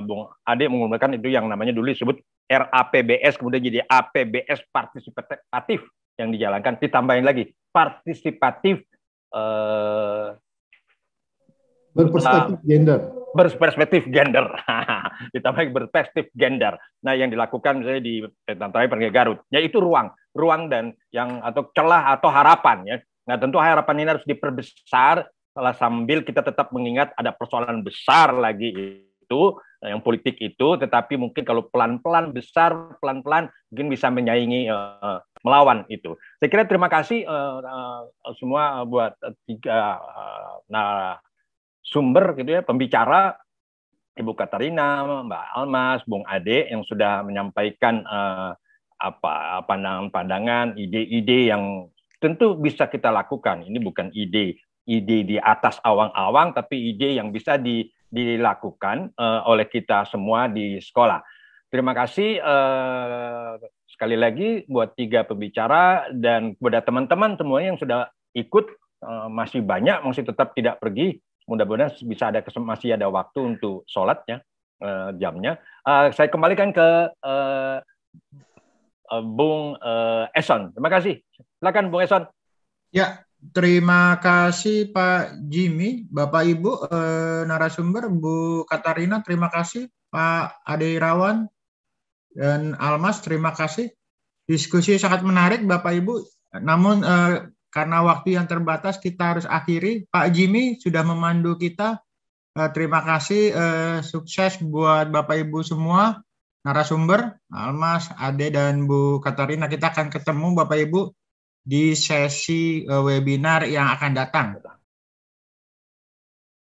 Bung Ade menggunakan itu yang namanya dulu disebut RAPBS, kemudian jadi APBS partisipatif yang dijalankan, ditambahin lagi partisipatif berperspektif gender ditambah berperspektif gender. Nah, yang dilakukan misalnya di Tentara Pergi Garut, yaitu ruang dan yang atau celah atau harapan ya. Nah, tentu harapan ini harus diperbesar sambil kita tetap mengingat ada persoalan besar lagi itu yang politik itu, tetapi mungkin kalau pelan-pelan mungkin bisa menyaingi melawan itu. Saya kira terima kasih semua buat tiga sumber gitu ya, pembicara, Ibu Katarina, Mbak Almas, Bung Ade yang sudah menyampaikan pandangan-pandangan, ide-ide yang tentu bisa kita lakukan. Ini bukan ide di atas awang-awang, tapi ide yang bisa dilakukan oleh kita semua di sekolah. Terima kasih sekali lagi buat tiga pembicara dan kepada teman-teman semuanya yang sudah ikut, masih banyak, masih tetap tidak pergi. Mudah-mudahan bisa masih ada waktu untuk sholatnya, jamnya. Saya kembalikan ke Bung Eson. Terima kasih. Silakan Bung Eson. Ya, terima kasih Pak Jimmy, Bapak Ibu narasumber, Bu Katarina, terima kasih, Pak Ade Irawan dan Almas, terima kasih. Diskusi sangat menarik Bapak Ibu. Namun karena waktu yang terbatas kita harus akhiri. Pak Jimmy sudah memandu kita. Terima kasih, sukses buat Bapak Ibu semua narasumber, Almas, Ade dan Bu Katarina. Kita akan ketemu Bapak Ibu di sesi webinar yang akan datang.